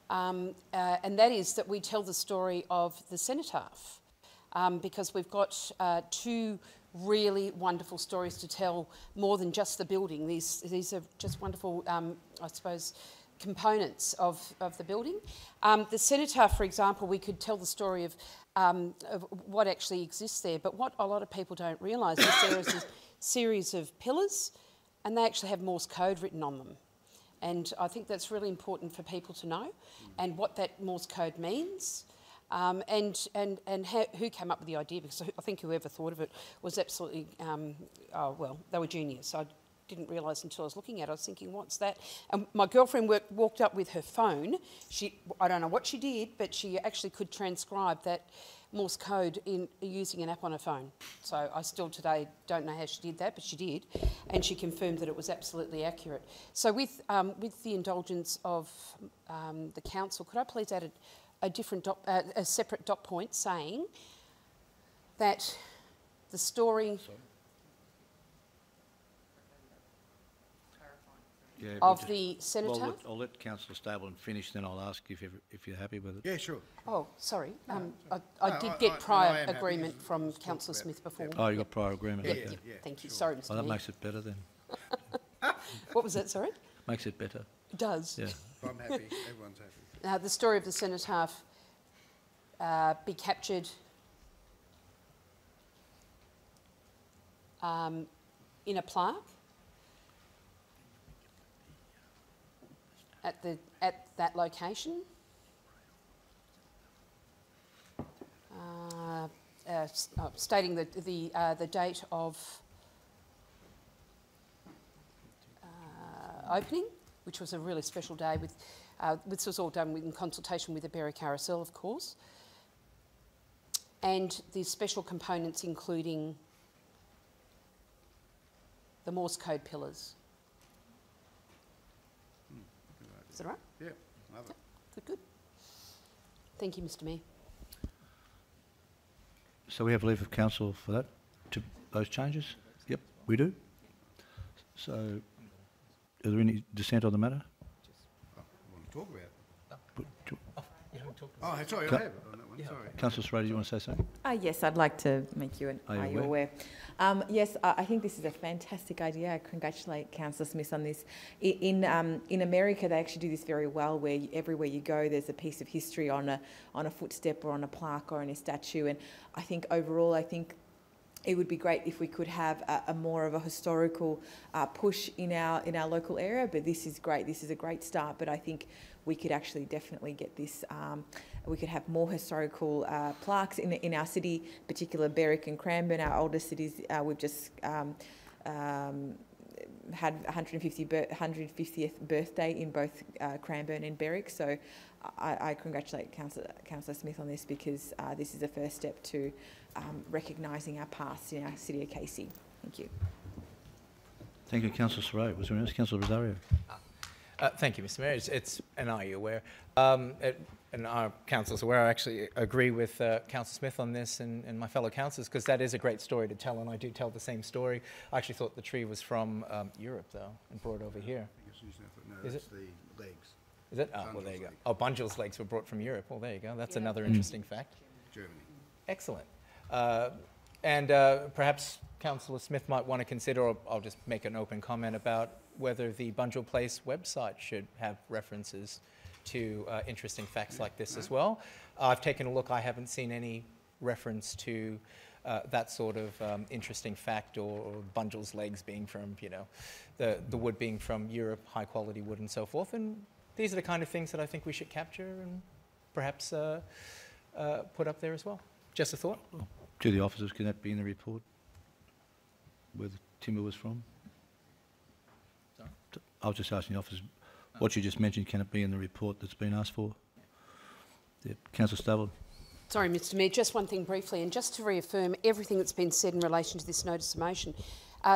and that is that we tell the story of the cenotaph, because we've got two really wonderful stories to tell, more than just the building. These are just wonderful, I suppose, components of the building. The cenotaph, for example, we could tell the story of what actually exists there, but what a lot of people don't realise is there is a series of pillars, and they actually have Morse code written on them. And I think that's really important for people to know, and what that Morse code means. And who came up with the idea, because I think whoever thought of it was absolutely, they were genius. I didn't realise until I was looking at it. I was thinking, what's that? And my girlfriend walked up with her phone. I don't know what she did, but she actually could transcribe that Morse code using an app on her phone. So I still today don't know how she did that, but she did, and she confirmed that it was absolutely accurate. So with the indulgence of the council, could I please add a separate dot point saying that the story of the cenotaph... Well, I'll let Councillor Stable finish, then I'll ask if you're happy with it. Yeah, sure. Oh, sorry. I did get prior agreement from Councillor Smith before. Oh, you got prior agreement? Yeah, thank you. Sorry, Mr. Well, that Mayor. makes it better then. What was that, sorry? Makes it better. It does. Yeah. I'm happy. Everyone's happy. The story of the cenotaph be captured in a plaque at that location, stating the date of opening, which was a really special day. This was all done in consultation with the Berwick RSL, of course, and the special components including the Morse code pillars. Is that right? Yeah, love it. Good. Thank you, Mr. Mayor. So we have leave of council for that, to those changes? Yep, we do. So, are there any dissent on the matter? I want to talk about it. Oh, sorry, I have on that one. Sorry. Councillor Serrata, do you want to say something? Yes, I'd like to make you Are you aware. Yes, I think this is a fantastic idea. I congratulate Councillor Smith on this. In America, they actually do this very well, where everywhere you go, there's a piece of history on a footstep or on a plaque or on a statue. And I think overall, it would be great if we could have a more of a historical push in our local area. But this is great. This is a great start. But I think we could actually definitely get this. We could have more historical plaques in our city, particularly Berwick and Cranbourne, our older cities. We've just had 150th birthday in both Cranbourne and Berwick. So I congratulate Councillor Smith on this, because this is the first step to recognising our past in our city of Casey. Thank you. Thank you, Councillor Soraya. Was there anyone else? Councillor Rosario. Thank you, Mr. Mayor. And are you aware? And our councillors aware, I actually agree with Councillor Smith on this and my fellow councillors, because that is a great story to tell, and I do tell the same story. I actually thought the tree was from Europe, though, and brought over here. No, Is it's it? the legs. Is it? Oh, well, there you go. Oh, Bunjil's legs were brought from Europe. Well, there you go. That's another interesting fact. Germany. Excellent. And perhaps Councillor Smith might want to consider, or I'll just make an open comment about whether the Bunjil Place website should have references to interesting facts like this as well. I've taken a look. I haven't seen any reference to that sort of interesting fact, or Bunjil's legs being from, you know, the wood being from Europe, high quality wood and so forth. And these are the kind of things that I think we should capture and perhaps put up there as well. Just a thought. To the officers, can that be in the report? Where the timber was from? Sorry? I was just asking the officers, what you just mentioned, can it be in the report that's been asked for? Yeah. Councillor Stable. Sorry, Mr Mayor, just one thing briefly, and just to reaffirm everything that's been said in relation to this notice of motion.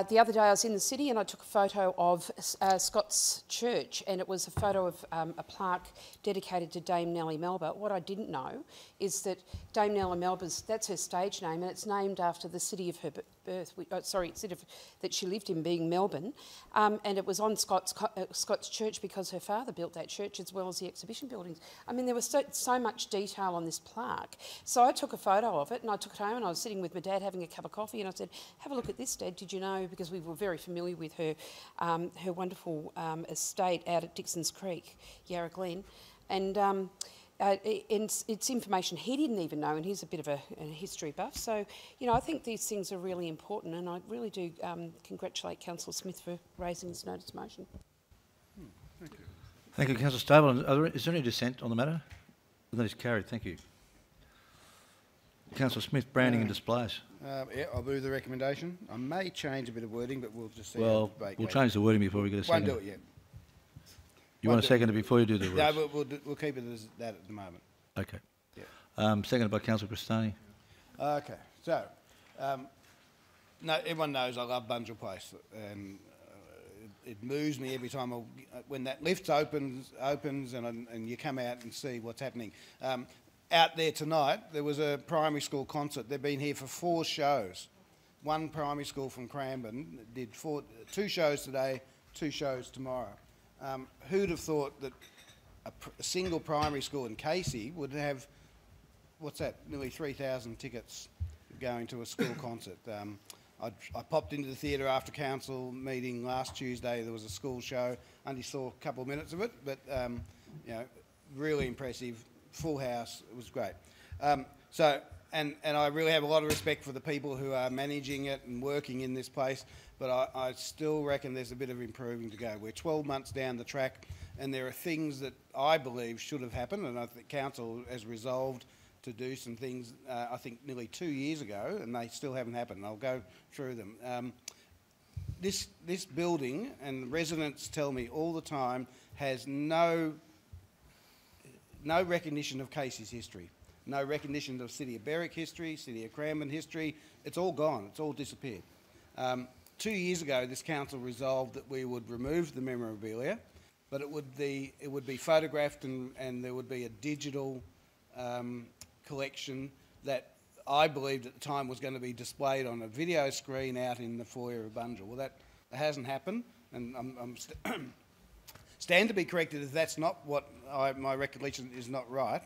The other day I was in the city and I took a photo of Scott's Church, and it was a photo of a plaque dedicated to Dame Nellie Melba. What I didn't know is that Dame Nellie Melba's, that's her stage name, and it's named after the city of her birth, city that she lived in, being Melbourne, and it was on Scott's Church because her father built that church as well as the exhibition buildings. I mean, there was so much detail on this plaque. So I took a photo of it and I took it home, and I was sitting with my dad having a cup of coffee, and I said, have a look at this, Dad, did you know? Because we were very familiar with her, her wonderful estate out at Dixon's Creek, Yarra Glen, and it's information he didn't even know, and he's a bit of a history buff. So, you know, I think these things are really important, and I really do congratulate Councillor Smith for raising this notice of motion. Thank you. Thank you, Councillor Stable. Is there any dissent on the matter? That is carried. Thank you. Councillor Smith, branding and displays. Yeah, I'll move the recommendation. I may change a bit of wording, but we'll just see. Well, we'll change the wording before we get a second. Won't do it yet. You want to second it before you do the rules? No, we'll keep it as that at the moment. Okay. Yeah. Seconded by Councillor Cristani. Okay. So, no, everyone knows I love Bunjil Place, and it moves me every time when that lift opens, and you come out and see what's happening. Out there tonight, there was a primary school concert. They've been here for 4 shows. One primary school from Cranbourne did 2 shows today, 2 shows tomorrow. Who'd have thought that a single primary school in Casey would have, what's that, nearly 3,000 tickets going to a school concert. I popped into the theatre after council meeting last Tuesday. There was a school show. Only saw a couple of minutes of it, but you know, really impressive. Full house. It was great. And I really have a lot of respect for the people who are managing it and working in this place, but I still reckon there's a bit of improving to go. We're 12 months down the track, and there are things that I believe should have happened, and I think council has resolved to do some things, I think nearly 2 years ago, and they still haven't happened. I'll go through them. This building, and residents tell me all the time, has no recognition of Casey's history, no recognition of City of Berwick history, City of Cranbourne history. It's all gone. It's all disappeared. 2 years ago, this council resolved that we would remove the memorabilia, but it would be photographed, and there would be a digital collection that I believed at the time was going to be displayed on a video screen out in the foyer of Bunjil. Well, that hasn't happened, and I'm stand to be corrected if that's not what my recollection is not right,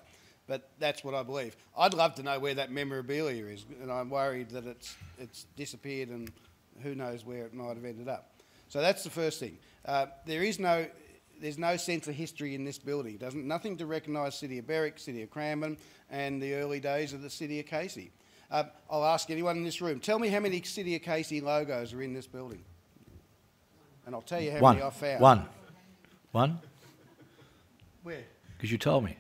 but that's what I believe. I'd love to know where that memorabilia is, and I'm worried that it's disappeared, and who knows where it might have ended up. So that's the first thing. There's no sense of history in this building. Nothing to recognise City of Berwick, City of Cranbourne, and the early days of the City of Casey. I'll ask anyone in this room, tell me how many City of Casey logos are in this building, and I'll tell you how many I found. One? Where? Because you told me.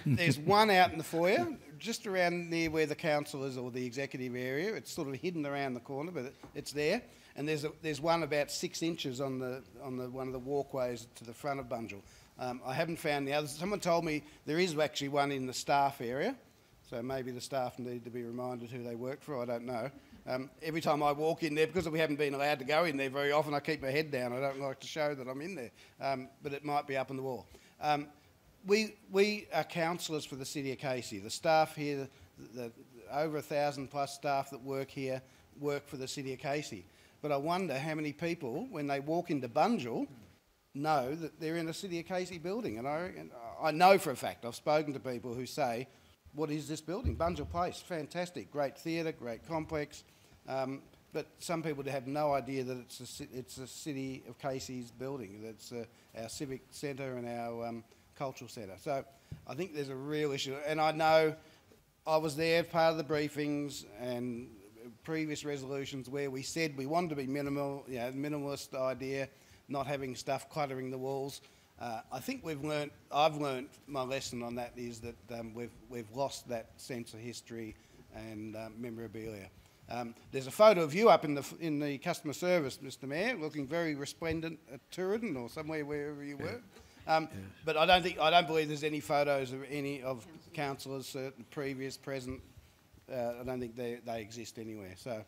There's one out in the foyer, just around near where the council is, or the executive area. It's sort of hidden around the corner, but it's there. And there's one about 6 inches on one of the walkways to the front of Bunjil. I haven't found the others. Someone told me there is actually one in the staff area. so maybe the staff need to be reminded who they work for, I don't know. Every time I walk in there, because we haven't been allowed to go in there very often, I keep my head down. I don't like to show that I'm in there, but it might be up on the wall. We are councillors for the City of Casey. The staff here, the over 1,000 plus staff that work here, work for the City of Casey. But I wonder how many people, when they walk into Bunjil, know that they're in a City of Casey building. And I know for a fact, I've spoken to people who say, what is this building? Bunjil Place, fantastic, great theatre, great complex. But some people have no idea that it's a City of Casey's building. That's our civic centre and our cultural centre. So I think there's a real issue. And I know I was there part of the briefings and previous resolutions where we said we wanted to be minimal, you know, minimalist idea, not having stuff cluttering the walls. I think I've learnt my lesson on that is that we've lost that sense of history and memorabilia. There's a photo of you up in the customer service, Mr. Mayor, looking very resplendent at Tooradin or somewhere wherever you were. But I don't believe there's any photos of any of councillors, previous, present. I don't think they exist anywhere. So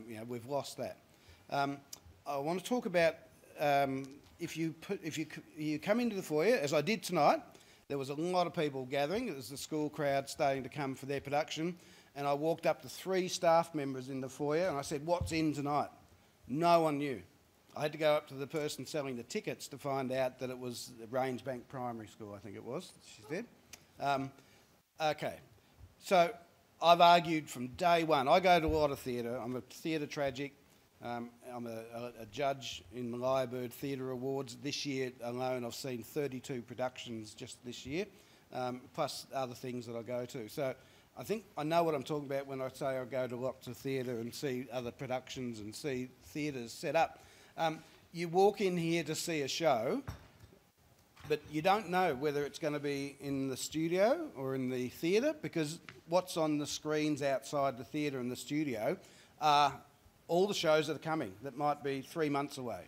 you know, we've lost that. I want to talk about if you come into the foyer, as I did tonight. There was a lot of people gathering. It was the school crowd starting to come for their production. And I walked up to 3 staff members in the foyer and I said, what's in tonight? No one knew. I had to go up to the person selling the tickets to find out that it was Rangebank Primary School, I think it was, she said. Okay, so I've argued from day one. I go to a lot of theatre. I'm a theatre tragic. I'm a judge in the Lyrebird Theatre Awards. This year alone I've seen 32 productions just this year, plus other things that I go to. So I think I know what I'm talking about when I say I go to lots of theatre and see other productions and see theatres set up. You walk in here to see a show, but you don't know whether it's going to be in the studio or in the theatre, because what's on the screens outside the theatre and the studio are all the shows that are coming that might be 3 months away.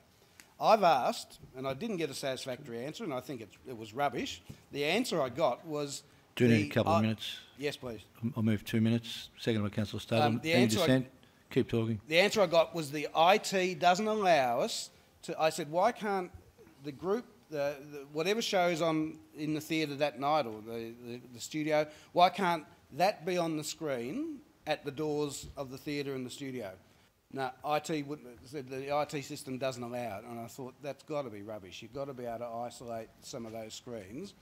I've asked, and I didn't get a satisfactory answer, and I think it was rubbish. The answer I got was... Do you need a couple of minutes? Yes, please. I'll move 2 minutes. Second by Councillor Stapleton. Any dissent? Keep talking. The answer I got was the IT doesn't allow us to... I said, why can't the group, whatever shows on in the theatre that night or the studio, why can't that be on the screen at the doors of the theatre and the studio? No, IT said the IT system doesn't allow it, and I thought that's got to be rubbish. You've got to be able to isolate some of those screens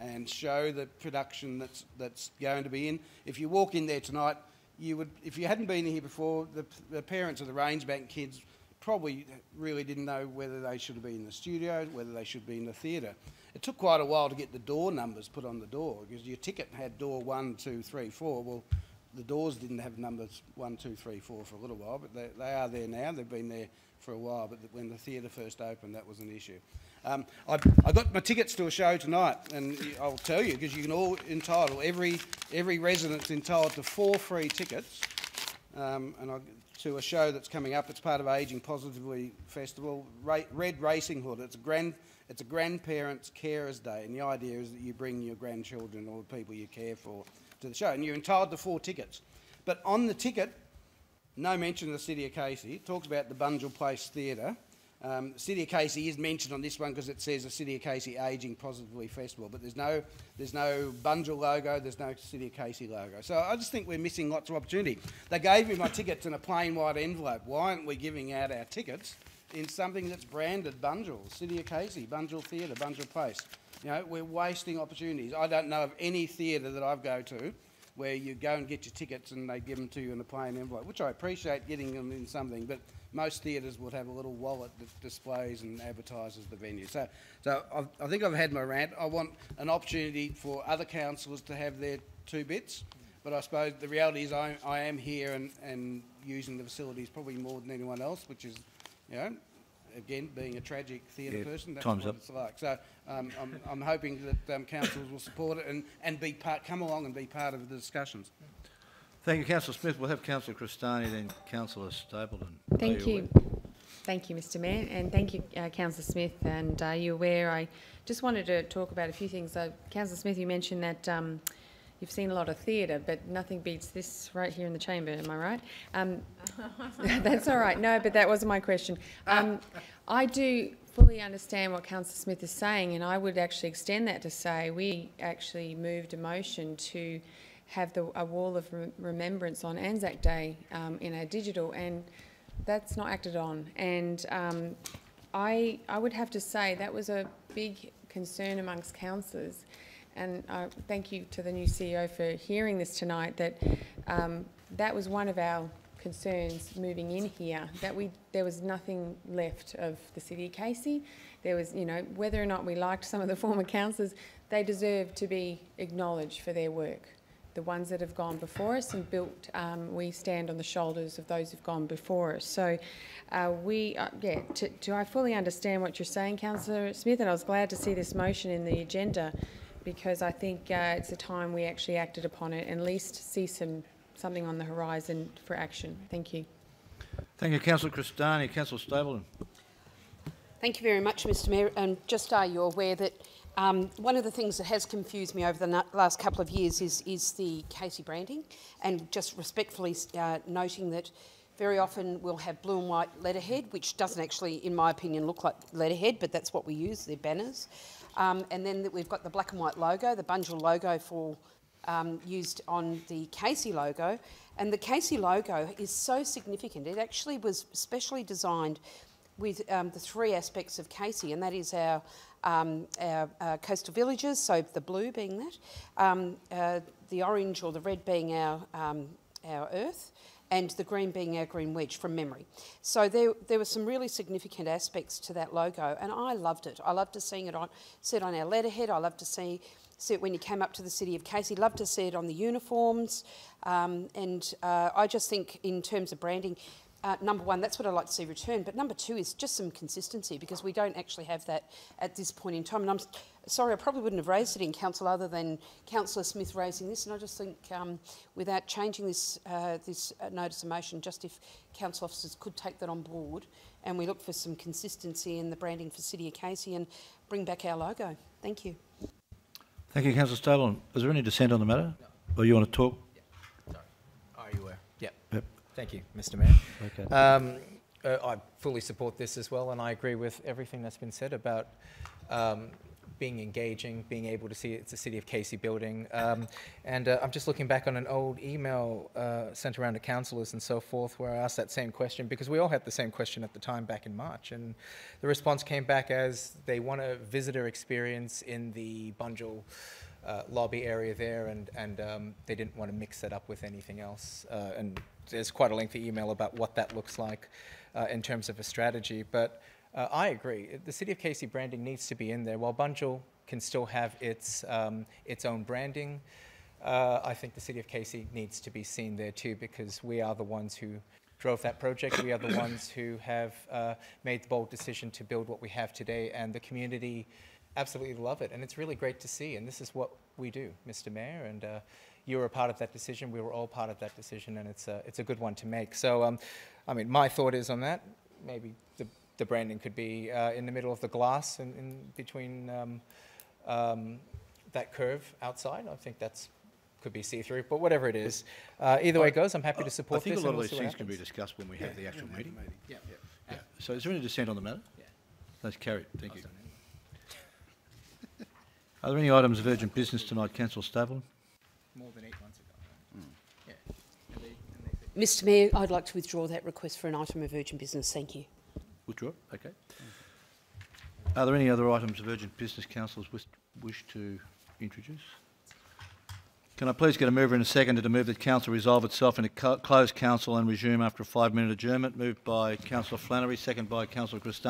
and show the production that's going to be in. If you walk in there tonight, you would, if you hadn't been here before, the parents of the Rangebank kids probably really didn't know whether they should be in the studio, whether they should be in the theatre. It took quite a while to get the door numbers put on the door, because your ticket had door 1, 2, 3, 4. Well, the doors didn't have numbers 1, 2, 3, 4 for a little while, but they are there now. They've been there for a while, but when the theatre first opened, that was an issue. I got my tickets to a show tonight, and I'll tell you, because you can all entitle, every resident's entitled to 4 free tickets to a show that's coming up. It's part of Ageing Positively Festival, Red Racing Hood. It's a grandparents' carers day, and the idea is that you bring your grandchildren or people you care for to the show, and you're entitled to 4 tickets. But on the ticket, no mention of the City of Casey. It talks about the Bunjil Place Theatre. The City of Casey is mentioned on this one because it says the City of Casey Ageing Positively Festival, but there's no Bunjil logo, there's no City of Casey logo. So I just think we're missing lots of opportunity. They gave me my tickets in a plain white envelope. Why aren't we giving out our tickets in something that's branded Bunjil, City of Casey, Bunjil Theatre, Bunjil Place? You know, we're wasting opportunities. I don't know of any theatre that I go to where you go and get your tickets and they give them to you in a plain envelope, which I appreciate getting them in something, but most theatres would have a little wallet that displays and advertises the venue. So I think I've had my rant. I want an opportunity for other councillors to have their 2 bits, but I suppose the reality is I am here and using the facilities probably more than anyone else, which is, you know, again, being a tragic theatre person, that's what it's like. So I'm hoping that councillors will support it and come along and be part of the discussions. Thank you, Councillor Smith. We'll have Councillor Cristani, then Councillor Stapleton. Thank you. Thank you, Mr Mayor, and thank you, Councillor Smith. And you're aware, I just wanted to talk about a few things. Councillor Smith, you mentioned that you've seen a lot of theatre, but nothing beats this right here in the chamber, am I right? That's all right. No, but that wasn't my question. I do fully understand what Councillor Smith is saying, and I would actually extend that to say we actually moved a motion to have a wall of remembrance on Anzac Day in our digital, and that's not acted on. And I would have to say that was a big concern amongst councillors, and thank you to the new CEO for hearing this tonight, that that was one of our concerns moving in here, that there was nothing left of the City of Casey. There was, you know, whether or not we liked some of the former councillors, they deserve to be acknowledged for their work. The ones that have gone before us and built, we stand on the shoulders of those who've gone before us. So I fully understand what you're saying, Councillor Smith, and I was glad to see this motion in the agenda, because I think it's a time we actually acted upon it and at least see something on the horizon for action. Thank you. Thank you, Councillor Cristani. Councillor Stapleton. Thank you very much, Mr Mayor. And just are you aware that one of the things that has confused me over the last couple of years is the Casey branding, and just respectfully noting that very often we'll have blue and white letterhead, which doesn't actually, in my opinion, look like letterhead, but that's what we use, they're banners. And then we've got the black and white logo, the Bunjil logo for used on the Casey logo. And the Casey logo is so significant. It actually was specially designed with the three aspects of Casey, and that is our coastal villages, so the blue being that, the orange or the red being our earth, and the green being our green wedge from memory. So there were some really significant aspects to that logo, and I loved it. I loved to see it on our letterhead. I loved to see it when you came up to the City of Casey. Loved to see it on the uniforms, and I just think in terms of branding, number one, that's what I'd like to see return. But number two is just some consistency, because we don't actually have that at this point in time. And I'm sorry, I probably wouldn't have raised it in council other than Councillor Smith raising this. And I just think without changing this notice of motion, just if council officers could take that on board, and we look for some consistency in the branding for City of Casey and bring back our logo. Thank you. Thank you, Councillor Stapleton. Is there any dissent on the matter? No. Or you want to talk? Yeah. Sorry. Oh, you were? Yep. Thank you, Mr Mayor. Okay. I fully support this as well, and I agree with everything that's been said about being engaging, being able to see it's a City of Casey building. And I'm just looking back on an old email sent around to councillors and so forth, where I asked that same question, because we all had the same question at the time back in March, and the response came back as they want a visitor experience in the Bunjil lobby area there, and they didn't want to mix that up with anything else. And there's quite a lengthy email about what that looks like in terms of a strategy. But I agree. The City of Casey branding needs to be in there. While Bunjil can still have its own branding, I think the City of Casey needs to be seen there too, because we are the ones who drove that project. We are the ones who have made the bold decision to build what we have today, and the community absolutely love it. And it's really great to see. And this is what we do, Mr. Mayor. And you were a part of that decision. We were all part of that decision, and it's a good one to make. So, I mean, my thought is on that, maybe the branding could be in the middle of the glass and in between that curve outside. I think could be see-through, but whatever it is. Either way it goes, I'm happy to support this. I think a lot of these things can be discussed when we have the actual meeting. Yeah. So is there any dissent on the matter? Yeah. That's carried. Thank you. Are there any items of urgent business tonight, Councillor Stapleton? More than 8 months ago. Right? Yeah. Mr Mayor, I'd like to withdraw that request for an item of urgent business. Thank you. Withdraw? Okay. Are there any other items of urgent business councillors wish to introduce? Can I please get a mover and a seconder to move that council resolve itself into closed council and resume after a 5-minute adjournment? Moved by Councillor Flannery, second by Councillor Cristani.